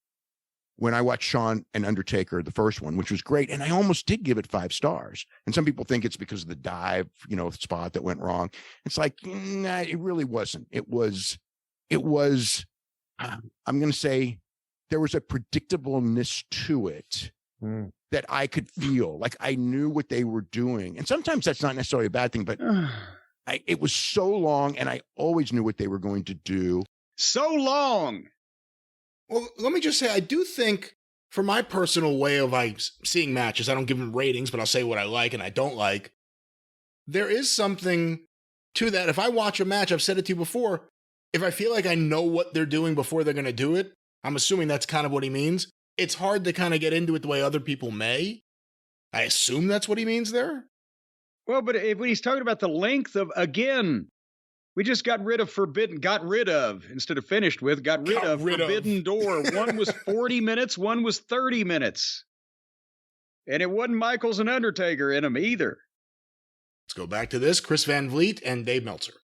When I watched Shawn and Undertaker, the first one, which was great, and I almost did give it 5 stars. And some people think it's because of the dive, spot that went wrong. It's like, nah, it really wasn't. It was, I'm going to say there was a predictableness to it that I could feel. Like I knew what they were doing. And sometimes that's not necessarily a bad thing, but it was so long and I always knew what they were going to do. So long. Well, let me just say, I do think, for my personal way of seeing matches, I don't give them ratings, but I'll say what I like and I don't like. There is something to that. If I watch a match, I've said it to you before, if I feel like I know what they're doing before they're going to do it, I'm assuming that's kind of what he means. It's hard to kind of get into it the way other people may. I assume that's what he means there. Well, but when he's talking about the length of, again, we just got rid of Forbidden Door. One was 40 minutes, one was 30 minutes. And it wasn't Michaels and Undertaker in them either. Let's go back to this. Chris Van Vliet and Dave Meltzer.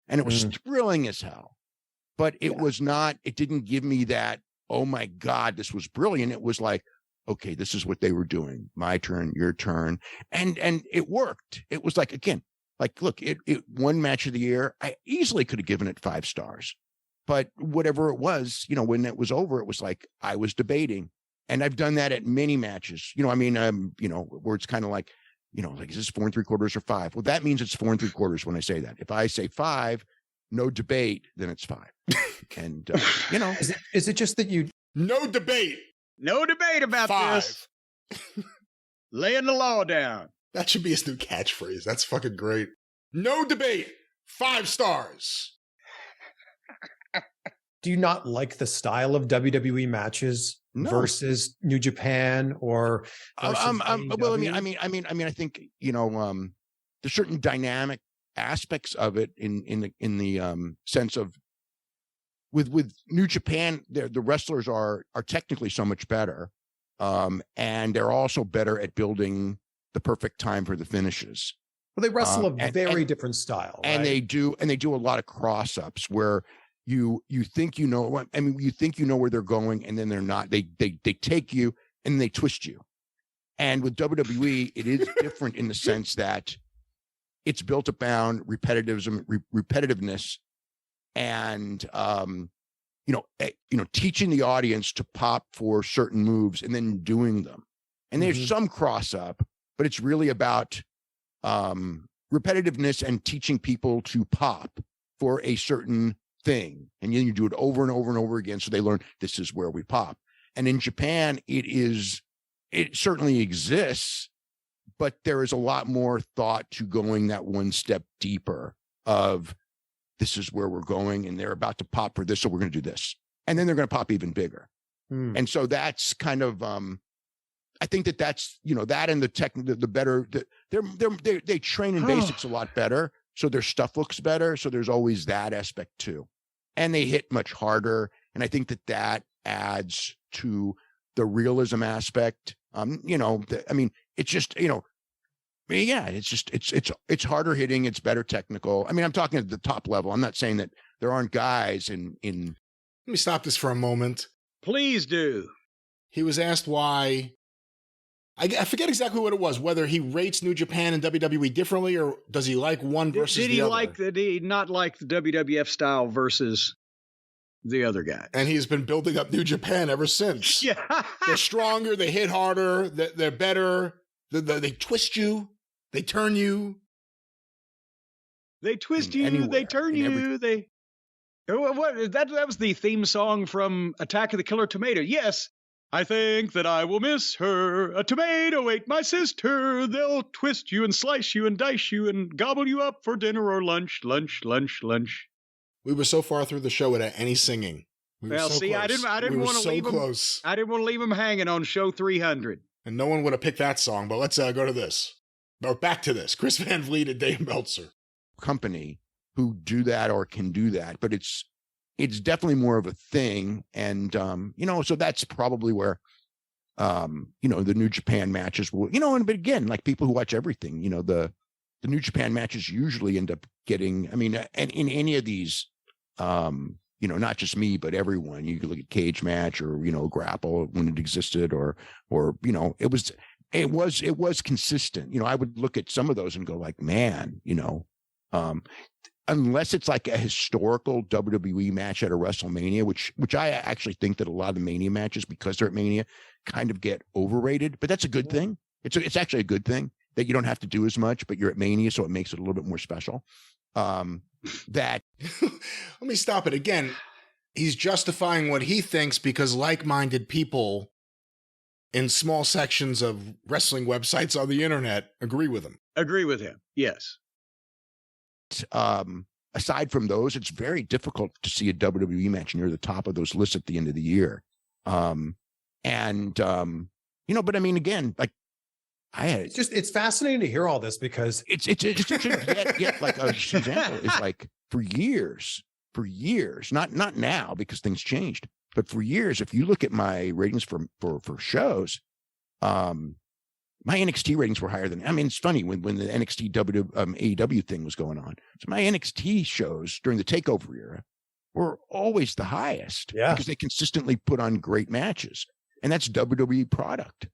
And it was thrilling as hell. But it was not, it didn't give me that, oh my God, this was brilliant. It was like, okay, this is what they were doing. My turn, your turn. And it worked. It was like, again, like, look, it won match of the year. I easily could have given it 5 stars, but whatever it was, when it was over, it was like, I was debating. And I've done that at many matches, where it's kind of like, like, is this 4 3/4 or 5? Well, that means it's 4 3/4 when I say that. If I say 5, no debate, then it's 5. And, is it just that you, no debate about 5. this. Laying the law down. That should be his new catchphrase. That's fucking great. No debate. 5 stars. do you not like the style of WWE matches versus New Japan or? Well, I think, there's certain dynamic aspects of it in the sense of with New Japan, the wrestlers are technically so much better. And they're also better at building the perfect time for the finishes. Well, they wrestle a very different style, right? And they do a lot of cross-ups where you think you know where they're going, and then they're not. They take you and they twist you. And with WWE, it is different in the sense that it's built upon repetitiveness, and teaching the audience to pop for certain moves and then doing them. And there's some cross-up, but it's really about repetitiveness and teaching people to pop for a certain thing. And then you do it over and over and over again. So they learn this is where we pop. And in Japan, it certainly exists, but there is a lot more thought to going that one step deeper of this is where we're going and they're about to pop for this. So we're going to do this. And then they're going to pop even bigger. And so that's kind of, I think that's, that and the better, they train in basics a lot better. So their stuff looks better. So there's always that aspect too. And they hit much harder. And I think that adds to the realism aspect. It's just, it's harder hitting. It's better technical. I mean, I'm talking at the top level. I'm not saying that there aren't guys in. Let me stop this for a moment. Please do. He was asked why. I forget exactly what it was, whether he rates New Japan and WWE differently, or does he like one versus the other? Did he not like the WWF style versus the other guy? And he's been building up New Japan ever since. Yeah. They're stronger, they hit harder, they're better, they twist you, they turn you. They twist you, they turn you, they... That was the theme song from Attack of the Killer Tomato. Yes. I think that I will miss her. A tomato ate my sister. They'll twist you and slice you and dice you and gobble you up for dinner or lunch. We were so far through the see, I didn't want to leave him. I didn't want to leave him hanging on show 300. And no one would have picked that song, but let's go to this. Or back to this. Chris Van Vliet and Dave Meltzer. Company who do that or can do that, but it's definitely more of a thing. And, so that's probably where, the New Japan matches will, but again, like people who watch everything, the New Japan matches usually end up getting, and in any of these, not just me, but everyone, you could look at cage match or, grapple when it existed or, it was consistent. I would look at some of those and go like, man, unless it's like a historical WWE match at a WrestleMania, which I actually think that a lot of the Mania matches, because they're at Mania, kind of get overrated, but that's a good thing. It's actually a good thing that you don't have to do as much, but you're at Mania, so it makes it a little bit more special. That let me stop it again. He's justifying what he thinks because like-minded people in small sections of wrestling websites on the internet agree with him. Agree with him. Yes. Aside from those, it's very difficult to see a WWE match near the top of those lists at the end of the year. But I mean, again, like it's fascinating to hear all this because it's yet like an example is like for years, not now because things changed, but for years, if you look at my ratings for shows, my NXT ratings were higher than, I mean, it's funny when the NXT AEW thing was going on. So my NXT shows during the TakeOver era were always the highest because they consistently put on great matches, and that's WWE product,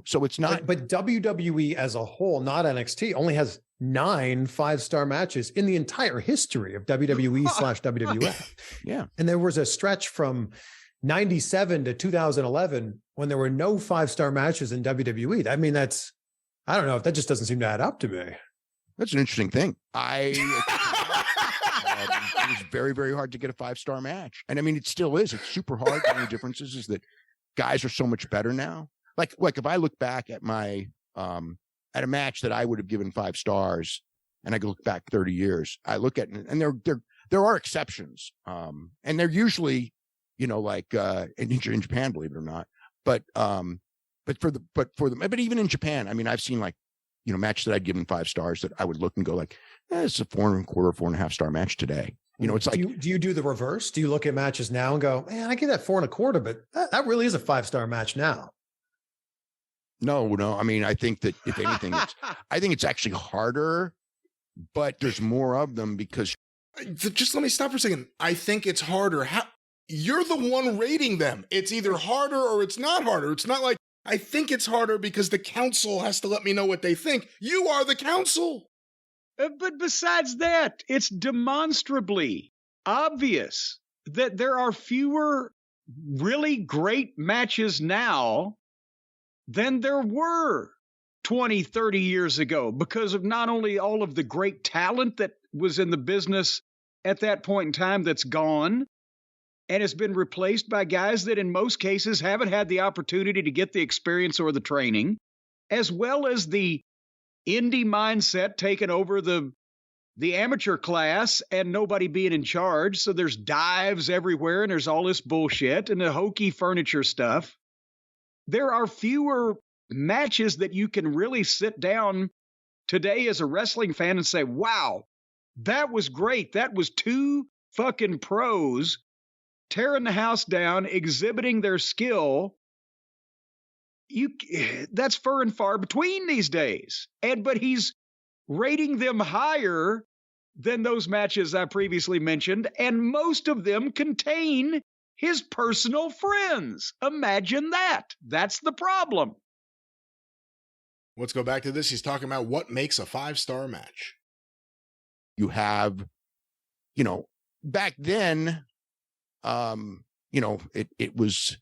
so it's not. But WWE as a whole, not NXT, only has 9 5-star matches in the entire history of WWE/WWF. Yeah. And there was a stretch from 97 to 2011 when there were no 5-star matches in WWE. I mean, I don't know, if that just doesn't seem to add up to me. That's an interesting thing. It was very, very hard to get a 5-star match. And I mean, it still is. It's super hard. The only difference is that guys are so much better now. Like if I look back at my, at a match that I would have given 5 stars and I look back 30 years, I look at it and there are exceptions. And they're usually, like in Japan, believe it or not, but even in Japan, I mean, I've seen like, match that I'd given 5 stars that I would look and go like, it's a 4.25, 4.5 star match today. It's like, do you do the reverse? Do you look at matches now and go, man, I give that 4.25, but that really is a 5-star match now? No. I mean, I think that if anything, I think it's actually harder, but there's more of them because. Just let me stop for a second. I think it's harder. You're the one rating them. It's either harder or it's not harder. It's not like, I think it's harder because the council has to let me know what they think. You are the council. But besides that, it's demonstrably obvious that there are fewer really great matches now than there were 20, 30 years ago because of not only all of the great talent that was in the business at that point in time that's gone, and has been replaced by guys that in most cases haven't had the opportunity to get the experience or the training, as well as the indie mindset taking over the amateur class and nobody being in charge. So there's dives everywhere and there's all this bullshit and the hokey furniture stuff. There are fewer matches that you can really sit down today as a wrestling fan and say, wow, that was great. That was 2 fucking pros tearing the house down, exhibiting their skill. That's far and far between these days. But he's rating them higher than those matches I previously mentioned, and most of them contain his personal friends. Imagine that. That's the problem. Let's go back to this. He's talking about what makes a 5-star match. You have, back then, it was,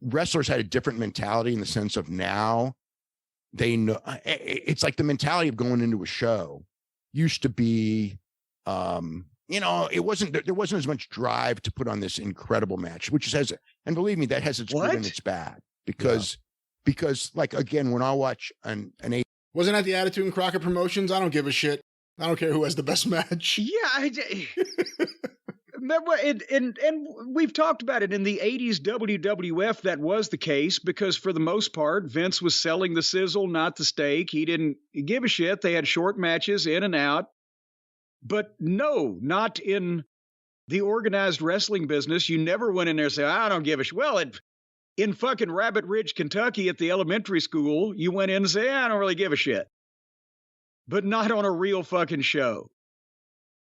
wrestlers had a different mentality in the sense of now they know, it's like the mentality of going into a show used to be, there wasn't as much drive to put on this incredible match, which has, and believe me, that has its good and its bad because like, again, when I watch wasn't that the attitude in Crockett Promotions? I don't give a shit. I don't care who has the best match. Yeah. And we've talked about it in the 80s WWF. That was the case because for the most part, Vince was selling the sizzle, not the steak. He didn't give a shit. They had short matches in and out. But no, not in the organized wrestling business. You never went in there and said, I don't give a shit. Well, in fucking Rabbit Ridge, Kentucky at the elementary school, you went in and said, I don't really give a shit. But not on a real fucking show.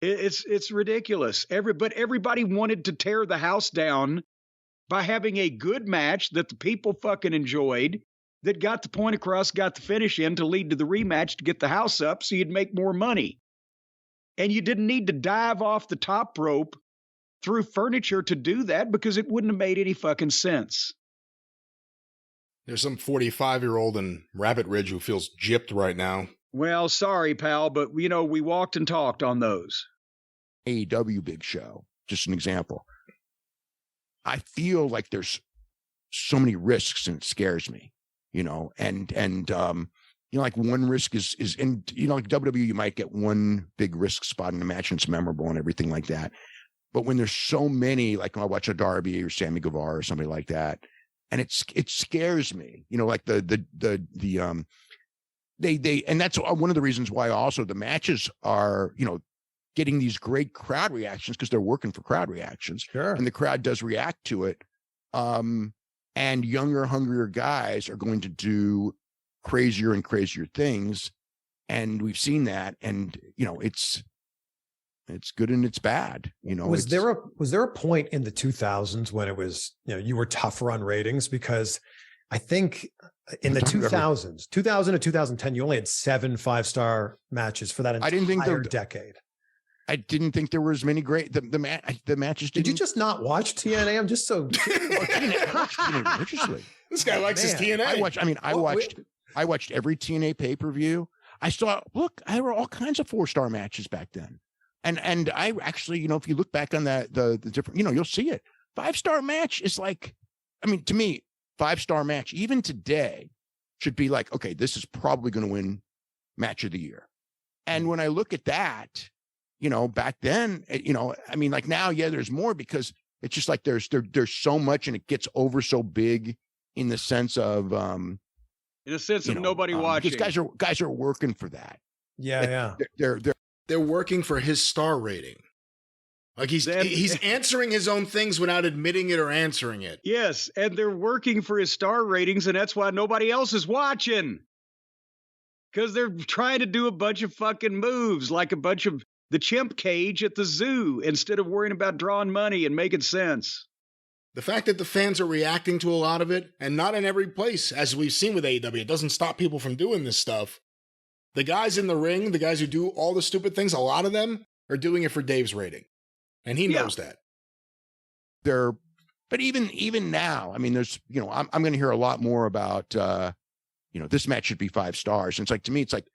It's ridiculous. But everybody wanted to tear the house down by having a good match that the people fucking enjoyed, that got the point across, got the finish in to lead to the rematch to get the house up so you'd make more money. And you didn't need to dive off the top rope through furniture to do that because it wouldn't have made any fucking sense. There's some 45-year-old in Rabbit Ridge who feels gypped right now. Well, sorry, pal, but, we walked and talked on those. AEW big show, just an example. I feel like there's so many risks and it scares me, and like one risk is in, like WWE, you might get one big risk spot in the match and it's memorable and everything like that. But when there's so many, like when I watch a Darby or Sammy Guevara or somebody like that, and it scares me, like they, and that's one of the reasons why also the matches are, getting these great crowd reactions, because they're working for crowd reactions. Sure. And the crowd does react to it. And younger, hungrier guys are going to do crazier and crazier things. And we've seen that. And, it's good and it's bad. Was there a point in the 2000s when it was, you were tougher on ratings? Because I think in the 2000s, 2000 to 2010, you only had 7 5-star matches for that entire decade. I didn't think there were as many great the matches. Did you just not watch TNA? I'm just so religiously. This guy likes his TNA. I watched every TNA pay-per-view. I saw, there were all kinds of 4-star matches back then. And I actually, if you look back on the different, you'll see it. 5-star match is like, to me, 5-star match, even today, should be like, okay, this is probably going to win match of the year. And when I look at that, back then, like now, there's more, because it's just like there's so much and it gets over so big in the sense of nobody watching. Because guys are working for that. Yeah. They're working for his star rating. Like he's answering his own things without admitting it or answering it. Yes, and they're working for his star ratings, and that's why nobody else is watching. Because they're trying to do a bunch of fucking moves, like a bunch of the chimp cage at the zoo, instead of worrying about drawing money and making sense. The fact that the fans are reacting to a lot of it, and not in every place, as we've seen with AEW, it doesn't stop people from doing this stuff. The guys in the ring, the guys who do all the stupid things, a lot of them are doing it for Dave's rating. And he knows that. But even now, there's, I'm going to hear a lot more about, this match should be 5 stars. And it's like, to me, it's like,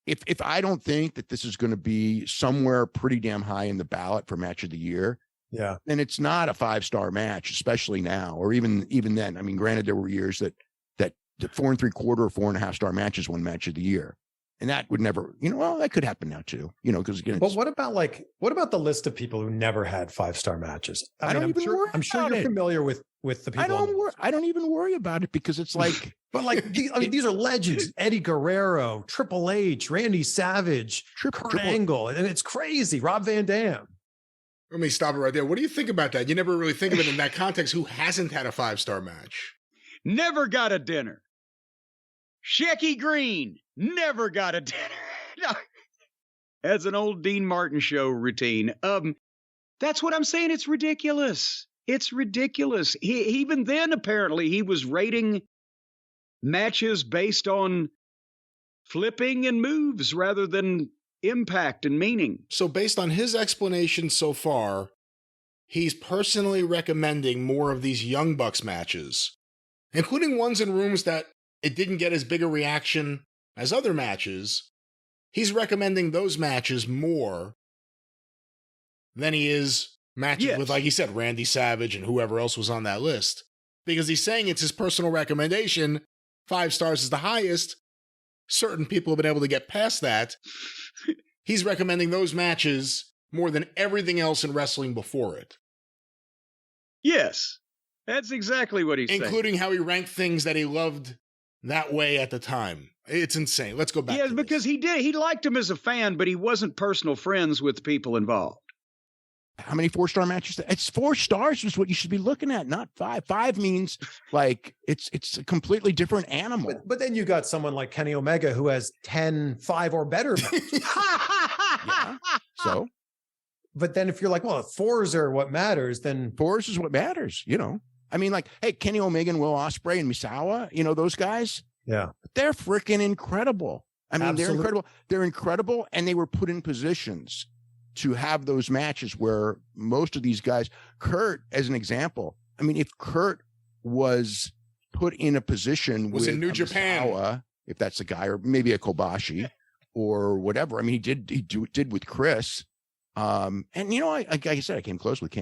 if I don't think that this is going to be somewhere pretty damn high in the ballot for match of the year, then it's not a 5-star match, especially now, or even then. Granted, there were years that the 4 3/4 or 4.5-star matches won match of the year. And that would never, that could happen now too, because again. But what about the list of people who never had 5-star matches? I'm sure you're familiar with the people. I don't even worry about it, because it's like, but like, these are legends: Eddie Guerrero, Triple H, Randy Savage, Kurt Angle, and it's crazy. Rob Van Dam. Let me stop it right there. What do you think about that? You never really think of it in that context. Who hasn't had a 5-star match? Never got a dinner. Shecky Green never got a dinner. As an old Dean Martin show routine. That's what I'm saying. It's ridiculous. It's ridiculous. Even then, apparently, he was rating matches based on flipping and moves rather than impact and meaning. So based on his explanation so far, he's personally recommending more of these Young Bucks matches, including ones in rooms that it didn't get as big a reaction as other matches. He's recommending those matches more than he is matches with, like he said, Randy Savage and whoever else was on that list. Because he's saying it's his personal recommendation. 5 stars is the highest. Certain people have been able to get past that. He's recommending those matches more than everything else in wrestling before it. Yes, that's exactly what he's saying. Including how he ranked things that he loved that way at the time. It's insane. Let's go back. Yeah, because he did. He liked him as a fan, but he wasn't personal friends with the people involved. How many 4-star matches? It's 4 stars is what you should be looking at, not 5. 5 means like it's a completely different animal. But then you got someone like Kenny Omega who has 10 5 or better matches. Yeah. So, but then if you're like, well, 4s are what matters, then 4s is what matters. Like, hey, Kenny Omega and Will Ospreay and Misawa, those guys. Yeah, they're freaking incredible. Absolutely. They're incredible. They're incredible, and they were put in positions to have those matches where most of these guys, Kurt, as an example, if Kurt was put in a position Was with in New Japan, Misawa, if that's the guy, or maybe a Kobashi or whatever. I mean, he did with Chris. And you know, like I said, I came close with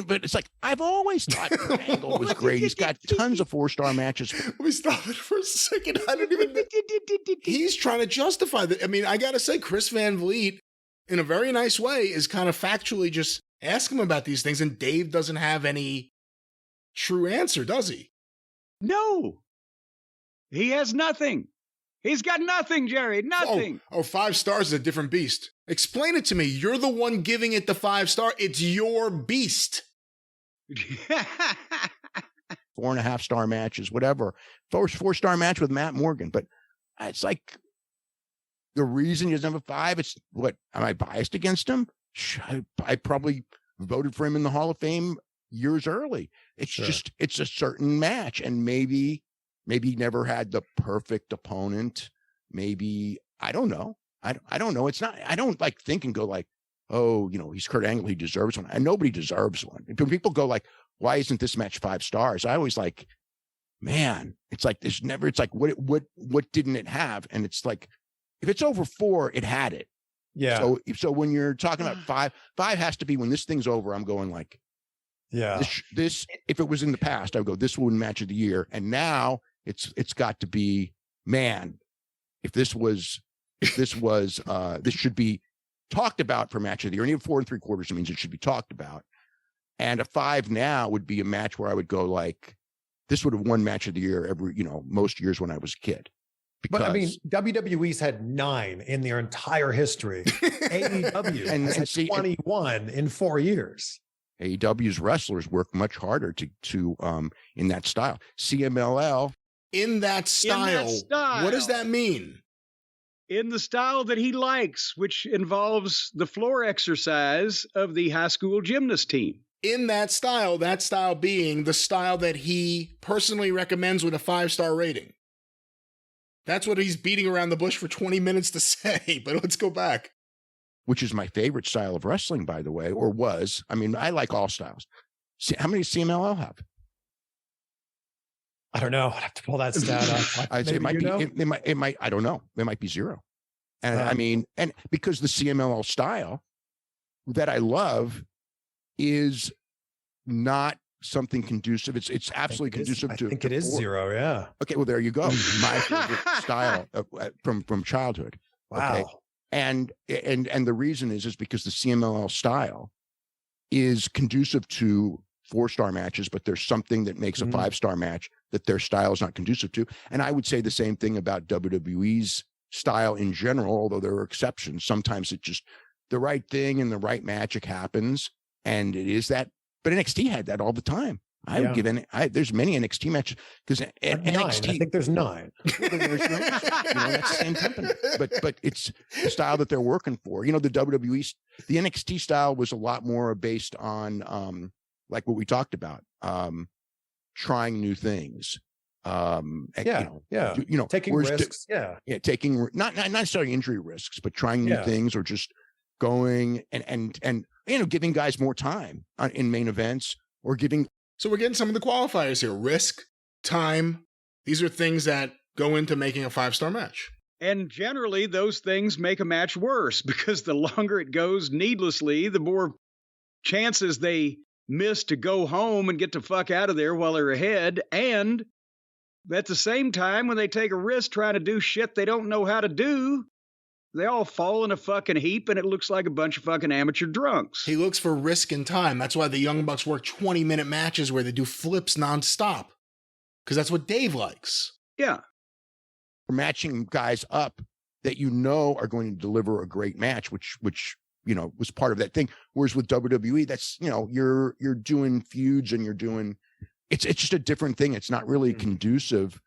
but it's like I've always thought Angle was great. He's got tons of 4-star matches. Let me stop it for a second. I don't even. He's trying to justify that. I mean, I gotta say, Chris Van Vliet, in a very nice way, is kind of factually just asking him about these things, and Dave doesn't have any true answer, does he? No, he has nothing. He's got nothing, Jerry. Nothing. Oh, 5 stars is a different beast. Explain it to me. You're the one giving it the 5-star. It's your beast. 4.5-star matches, whatever. 4-star match with Matt Morgan. But it's like the reason he doesn't have a 5, it's what? Am I biased against him? I probably voted for him in the Hall of Fame years early. It's just, it's a certain match. And maybe he never had the perfect opponent. Maybe, I don't know. I don't know. It's not, I don't like think and go like, oh, you know, he's Kurt Angle, he deserves one. And nobody deserves one. When people go like, why isn't this match 5 stars? I always like, man, it's like, there's never, it's like, what didn't it have? And it's like, if it's over 4, it had it. Yeah. So when you're talking about 5 has to be when this thing's over, I'm going like, yeah, this, if it was in the past, I would go, this would match of the year. And now it's got to be, man, this should be talked about for match of the year. And even 4 3/4 means it should be talked about. And a 5 now would be a match where I would go like, this would have won match of the year every, you know, most years when I was a kid. Because, but I mean, WWE's had 9 in their entire history. AEW has had 21 in 4 years. AEW's wrestlers work much harder to in that style. CMLL in that style. What does that mean? In the style that he likes, which involves the floor exercise of the high school gymnast team. In that style being the style that he personally recommends with a 5-star rating. That's what he's beating around the bush for 20 minutes to say, but let's go back. Which is my favorite style of wrestling, by the way, or was. I mean, I like all styles. See, how many CMLL have? I don't know. I'd have to pull that stat up. I'd say it might be, it might, I don't know. It might be 0. And I mean, and because the CMLL style that I love is not something conducive. It's absolutely conducive to. I think it is 0. Yeah. Okay. Well, there you go. My favorite style from childhood. Wow. Okay? And the reason is because the CMLL style is conducive to 4-star matches, but there's something that makes a 5-star match that their style is not conducive to. And I would say the same thing about WWE's style in general, although there are exceptions. Sometimes it's just the right thing and the right magic happens. And it is that, but NXT had that all the time. I would give there's many NXT matches because NXT. I think there's 9. That's the same company, but it's the style that they're working for. You know, the WWE, the NXT style was a lot more based on, like what we talked about, trying new things. Taking risks. Taking not necessarily injury risks, but trying new things or just going and giving guys more time in main events or giving. So we're getting some of the qualifiers here. Risk, time. These are things that go into making a 5-star match. And generally, those things make a match worse because the longer it goes needlessly, the more chances they miss to go home and get the fuck out of there while they're ahead. And at the same time, when they take a risk trying to do shit they don't know how to do, they all fall in a fucking heap and it looks like a bunch of fucking amateur drunks. He looks for risk and time. That's why the Young Bucks work 20-minute matches where they do flips nonstop. Because that's what Dave likes. Yeah. We're matching guys up that are going to deliver a great match, which was part of that thing. Whereas with WWE, that's, you're doing feuds and you're doing, it's just a different thing. It's not really conducive.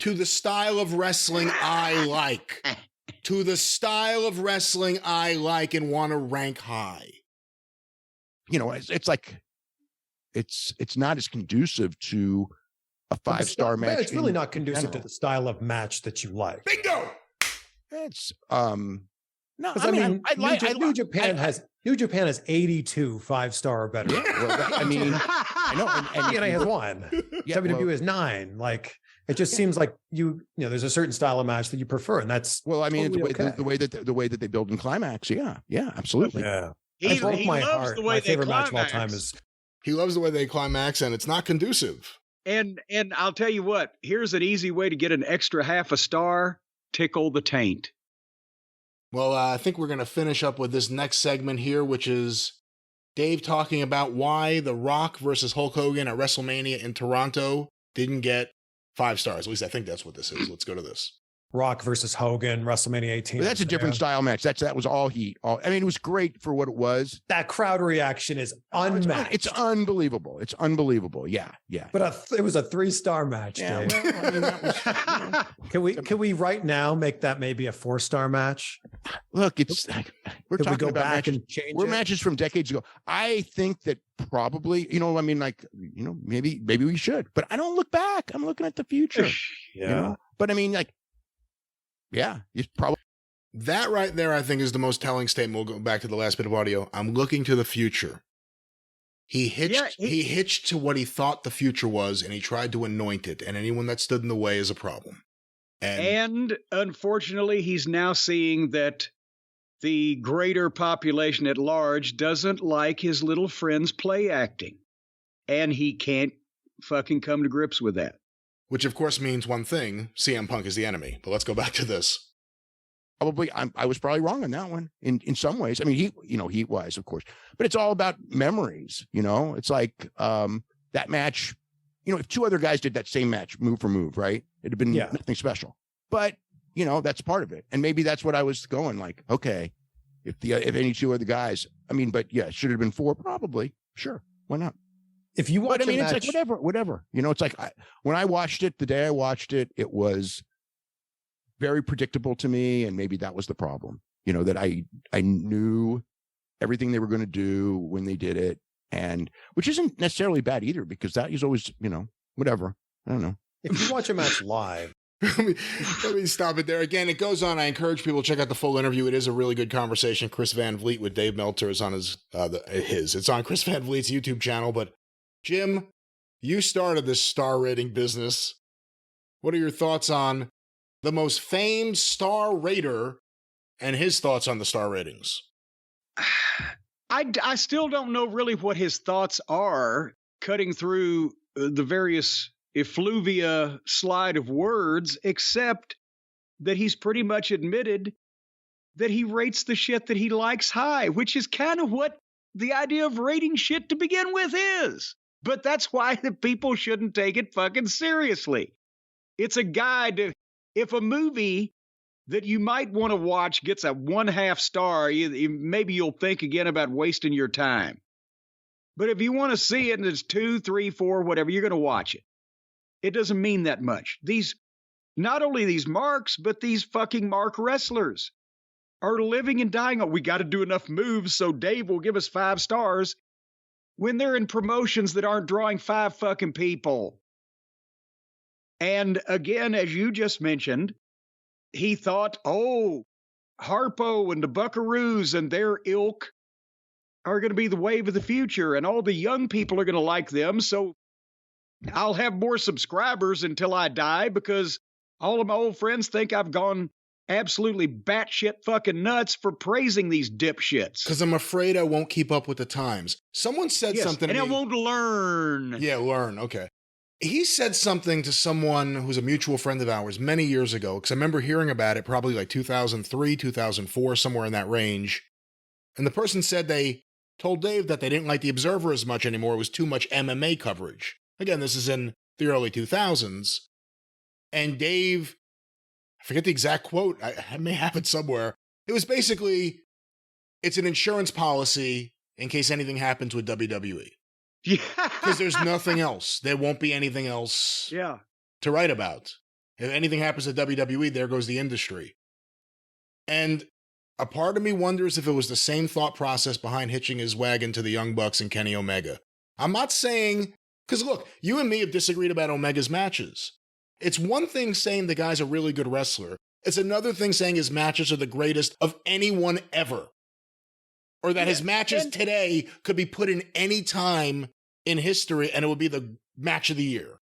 To the style of wrestling I like. To the style of wrestling I like and want to rank high. It's like, it's not as conducive to a 5-star match. It's really not conducive to the style of match that you like. Bingo! It's, No, Because New Japan has 82 5-star or better. I mean, I know, and TNA has 1. Yeah, WWE has 9. Like, it just seems like there's a certain style of match that you prefer, and that's I mean, totally the way that they build in climax. Yeah, absolutely. Yeah. He broke my loves heart. the way My they favorite match of all climax. time is He loves the way they climax, and it's not conducive. And I'll tell you what, here's an easy way to get an extra half a star: tickle the taint. Well, I think we're going to finish up with this next segment here, which is Dave talking about why The Rock versus Hulk Hogan at WrestleMania in Toronto didn't get 5 stars. At least I think that's what this is. Let's go to this. Rock versus Hogan, WrestleMania 18. But that's a different style match. That was all heat. I mean, it was great for what it was. That crowd reaction is unmatched. It's unbelievable. It's unbelievable. Yeah. But it was a 3-star match, Yeah, Dave. well, I mean, that was, Can we right now make that maybe a 4-star match? Look, we're Could talking we go about back matches. and change We're it? matches from decades ago. I think that probably, maybe we should. But I don't look back. I'm looking at the future. Yeah. But I mean, like, yeah, it's probably. That right there, I think, is the most telling statement. We'll go back to the last bit of audio. I'm looking to the future. He hitched to what he thought the future was, and he tried to anoint it. And anyone that stood in the way is a problem. And unfortunately, he's now seeing that the greater population at large doesn't like his little friend's play acting. And he can't fucking come to grips with that. Which, of course, means one thing. CM Punk is the enemy. But let's go back to this. Probably, I was probably wrong on that one in some ways. I mean, heat-wise, of course. But it's all about memories, It's like that match, if 2 other guys did that same match, move for move, right? It'd have been nothing special. But, that's part of it. And maybe that's what I was going like, okay, if any 2 other guys, but yeah, should it have been 4? Probably. Sure. Why not? If you watch it's like whatever. It's like when I watched it, the day I watched it, it was very predictable to me. And maybe that was the problem, that I knew everything they were going to do when they did it. And which isn't necessarily bad either, because that is always, whatever. I don't know. If you watch a match live. Let me stop it there. Again, it goes on. I encourage people to check out the full interview. It is a really good conversation. Chris Van Vliet with Dave Meltzer is on it's on Chris Van Vliet's YouTube channel. But Jim, you started this star rating business. What are your thoughts on the most famed star rater and his thoughts on the star ratings? I still don't know really what his thoughts are, cutting through the various effluvia slide of words, except that he's pretty much admitted that he rates the shit that he likes high, which is kind of what the idea of rating shit to begin with is. But that's why the people shouldn't take it fucking seriously. It's a guide. If a movie that you might want to watch gets a 1/2 star, maybe you'll think again about wasting your time. But if you want to see it and it's 2, 3, 4, whatever, you're going to watch it. It doesn't mean that much. Not only these marks, but these fucking mark wrestlers are living and dying on, we got to do enough moves so Dave will give us 5 stars when they're in promotions that aren't drawing 5 fucking people. And again, as you just mentioned, he thought, Harpo and the Buckaroos and their ilk are going to be the wave of the future, and all the young people are going to like them. So I'll have more subscribers until I die, because all of my old friends think I've gone absolutely batshit fucking nuts for praising these dipshits. Because I'm afraid I won't keep up with the times. Someone said something to me. And I won't learn. Yeah, learn. Okay. He said something to someone who's a mutual friend of ours many years ago, because I remember hearing about it probably like 2003, 2004, somewhere in that range. And the person said they told Dave that they didn't like The Observer as much anymore. It was too much MMA coverage. Again, this is in the early 2000s. And Dave, I forget the exact quote. I may have it somewhere. It was basically, it's an insurance policy in case anything happens with WWE. Yeah. Because there's nothing else. There won't be anything else to write about. If anything happens to WWE, there goes the industry. And a part of me wonders if it was the same thought process behind hitching his wagon to the Young Bucks and Kenny Omega. I'm not saying, because look, you and me have disagreed about Omega's matches. It's one thing saying the guy's a really good wrestler. It's another thing saying his matches are the greatest of anyone ever. Or that his matches today could be put in any time in history and it would be the match of the year.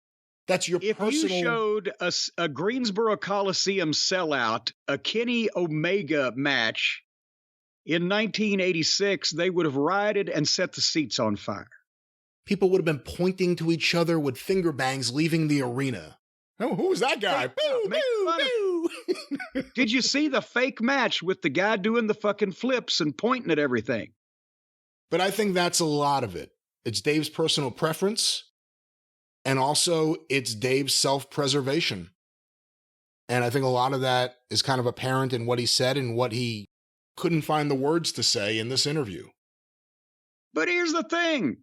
That's your personal... If you showed a Greensboro Coliseum sellout, a Kenny Omega match in 1986, they would have rioted and set the seats on fire. People would have been pointing to each other with finger bangs leaving the arena. Oh, who was that guy? Boo, boo, boo. Did you see the fake match with the guy doing the fucking flips and pointing at everything? But I think that's a lot of it. It's Dave's personal preference, and also it's Dave's self-preservation. And I think a lot of that is kind of apparent in what he said and what he couldn't find the words to say in this interview. But here's the thing.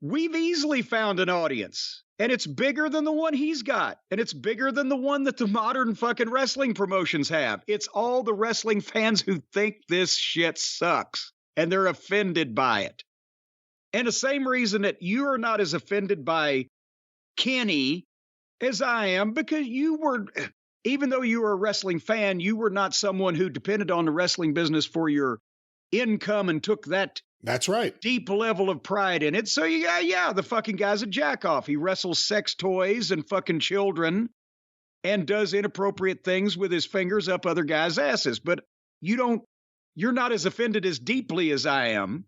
We've easily found an audience, and it's bigger than the one he's got, and it's bigger than the one that the modern fucking wrestling promotions have. It's all the wrestling fans who think this shit sucks, and they're offended by it. And the same reason that you are not as offended by Kenny as I am, because you were... Even though you were a wrestling fan, you were not someone who depended on the wrestling business for your income and took that That's right. deep level of pride in it. So yeah, the fucking guy's a jack-off. He wrestles sex toys and fucking children and does inappropriate things with his fingers up other guys' asses. But you're not as offended as deeply as I am.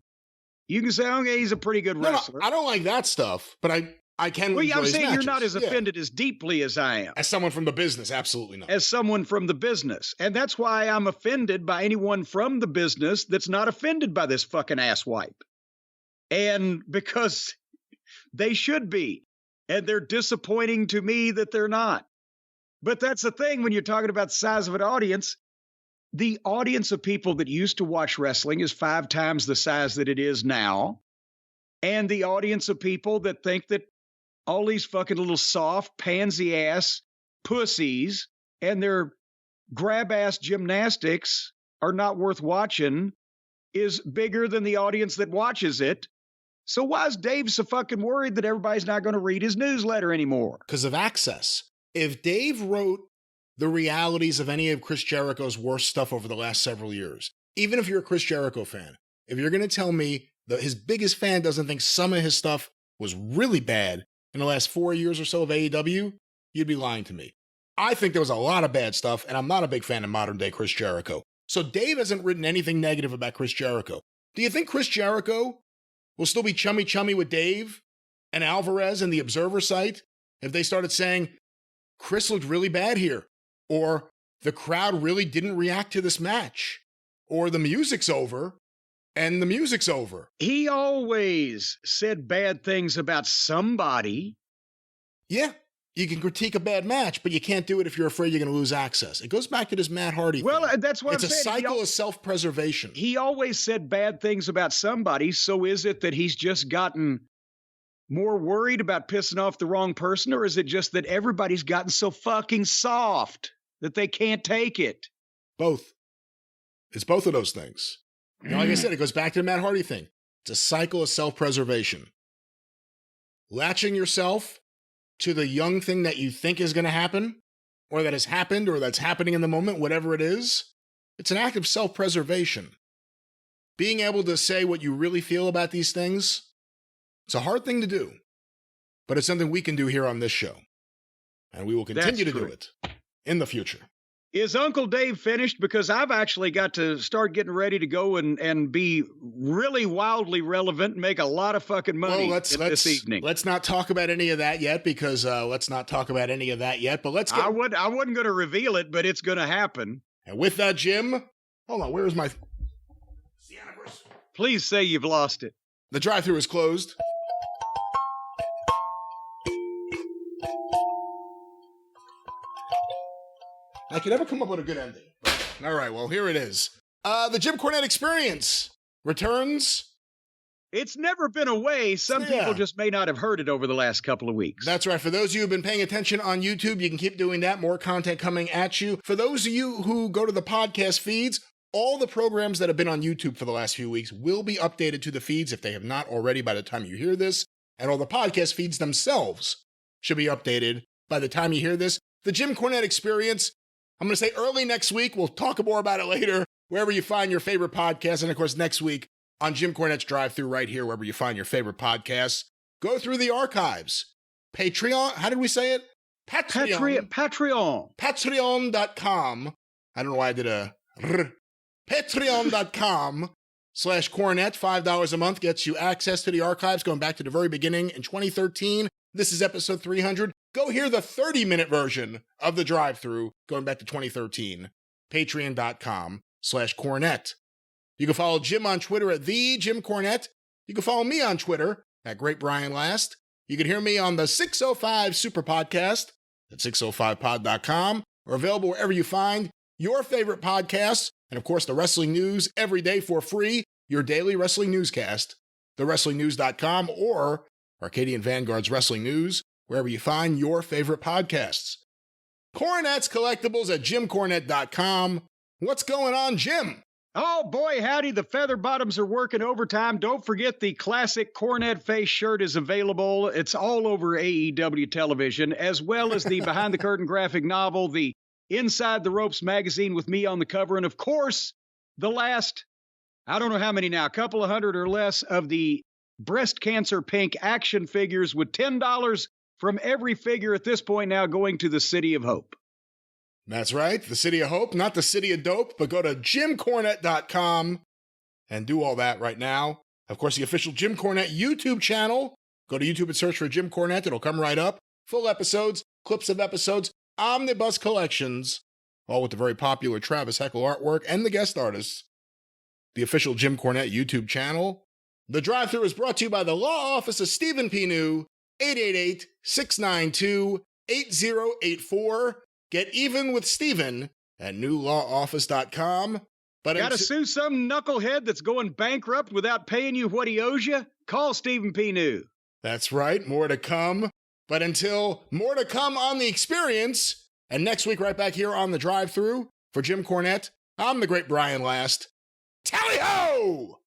You can say, okay, he's a pretty good wrestler. No, I don't like that stuff, but I can. Well, enjoy I'm his saying matches. you're not as offended as deeply as I am. As someone from the business, absolutely not. As someone from the business. And that's why I'm offended by anyone from the business that's not offended by this fucking asswipe. And because they should be. And they're disappointing to me that they're not. But that's the thing when you're talking about the size of an audience. The audience of people that used to watch wrestling is 5 times the size that it is now. And the audience of people that think that all these fucking little soft, pansy-ass pussies and their grab-ass gymnastics are not worth watching is bigger than the audience that watches it. So why is Dave so fucking worried that everybody's not going to read his newsletter anymore? Because of access. If Dave wrote the realities of any of Chris Jericho's worst stuff over the last several years, even if you're a Chris Jericho fan, if you're going to tell me that his biggest fan doesn't think some of his stuff was really bad in the last 4 years or so of AEW, you'd be lying to me. I think there was a lot of bad stuff, and I'm not a big fan of modern day Chris Jericho. So Dave hasn't written anything negative about Chris Jericho. Do you think Chris Jericho will still be chummy with Dave and Alvarez and the Observer site if they started saying, Chris looked really bad here, or the crowd really didn't react to this match, or the music's over, and the music's over? He always said bad things about somebody. Yeah, you can critique a bad match, but you can't do it if you're afraid you're going to lose access. It goes back to this Matt Hardy thing. Well, that's what I'm saying. It's a cycle of self-preservation. He always said bad things about somebody, so is it that he's just gotten more worried about pissing off the wrong person, or is it just that everybody's gotten so fucking soft that they can't take it? Both. It's both of those things. Now, like I said, it goes back to the Matt Hardy thing. It's a cycle of self-preservation. Latching yourself to the young thing that you think is going to happen, or that has happened, or that's happening in the moment, whatever it is, it's an act of self-preservation. Being able to say what you really feel about these things, it's a hard thing to do, but it's something we can do here on this show. And we will continue to do it in the future. Is Uncle Dave finished? Because I've actually got to start getting ready to go and be really wildly relevant and make a lot of fucking money this evening. Let's not talk about any of that yet, because but let's get... I wasn't going to reveal it, but it's going to happen. And with that, Jim, hold on, where's my... Please say you've lost it. The drive-thru is closed. I could never come up with a good ending. All right, well, here it is. The Jim Cornette Experience returns. It's never been away. Some people just may not have heard it over the last couple of weeks. That's right. For those of you who've been paying attention on YouTube, you can keep doing that. More content coming at you. For those of you who go to the podcast feeds, all the programs that have been on YouTube for the last few weeks will be updated to the feeds if they have not already by the time you hear this. And all the podcast feeds themselves should be updated by the time you hear this. The Jim Cornette Experience I'm going to say early next week. We'll talk more about it later, wherever you find your favorite podcast. And of course, next week on Jim Cornette's Drive Thru right here, wherever you find your favorite podcasts. Go through the archives. Patreon, how did we say it? Patreon. Patreon.com. I don't know why I did a r. Patreon.com/Cornette. $5 a month gets you access to the archives going back to the very beginning in 2013. This is episode 300. Go hear the 30-minute version of the drive-thru going back to 2013. Patreon.com/Cornette. You can follow Jim on Twitter at @JimCornette. You can follow me on Twitter at GreatBrianLast. You can hear me on the 605 Superpodcast at 605pod.com, or available wherever you find your favorite podcasts, and of course the wrestling news every day for free, your daily wrestling newscast, thewrestlingnews.com, or Arcadian Vanguard's Wrestling News, wherever you find your favorite podcasts. Cornette's Collectibles at JimCornette.com. What's going on, Jim? Oh, boy, howdy. The feather bottoms are working overtime. Don't forget the classic Cornette face shirt is available. It's all over AEW television, as well as the behind the curtain graphic novel, the Inside the Ropes magazine with me on the cover. And of course, the last, I don't know how many now, a couple of hundred or less of the breast cancer pink action figures with $10 from every figure at this point now going to the City of Hope. That's right, the City of Hope, not the City of Dope, but go to JimCornette.com and do all that right now. Of course, the official Jim Cornette YouTube channel. Go to YouTube and search for Jim Cornette. It'll come right up. Full episodes, clips of episodes, omnibus collections, all with the very popular Travis Heckel artwork and the guest artists. The official Jim Cornette YouTube channel. The drive-thru is brought to you by the law office of Stephen P. New, 888-692-8084. Get even with Stephen at newlawoffice.com. But got to sue some knucklehead that's going bankrupt without paying you what he owes you? Call Stephen P. New. That's right. More to come. But until more to come on the experience, and next week right back here on the drive-thru for Jim Cornette, I'm the great Brian Last. Tally-ho!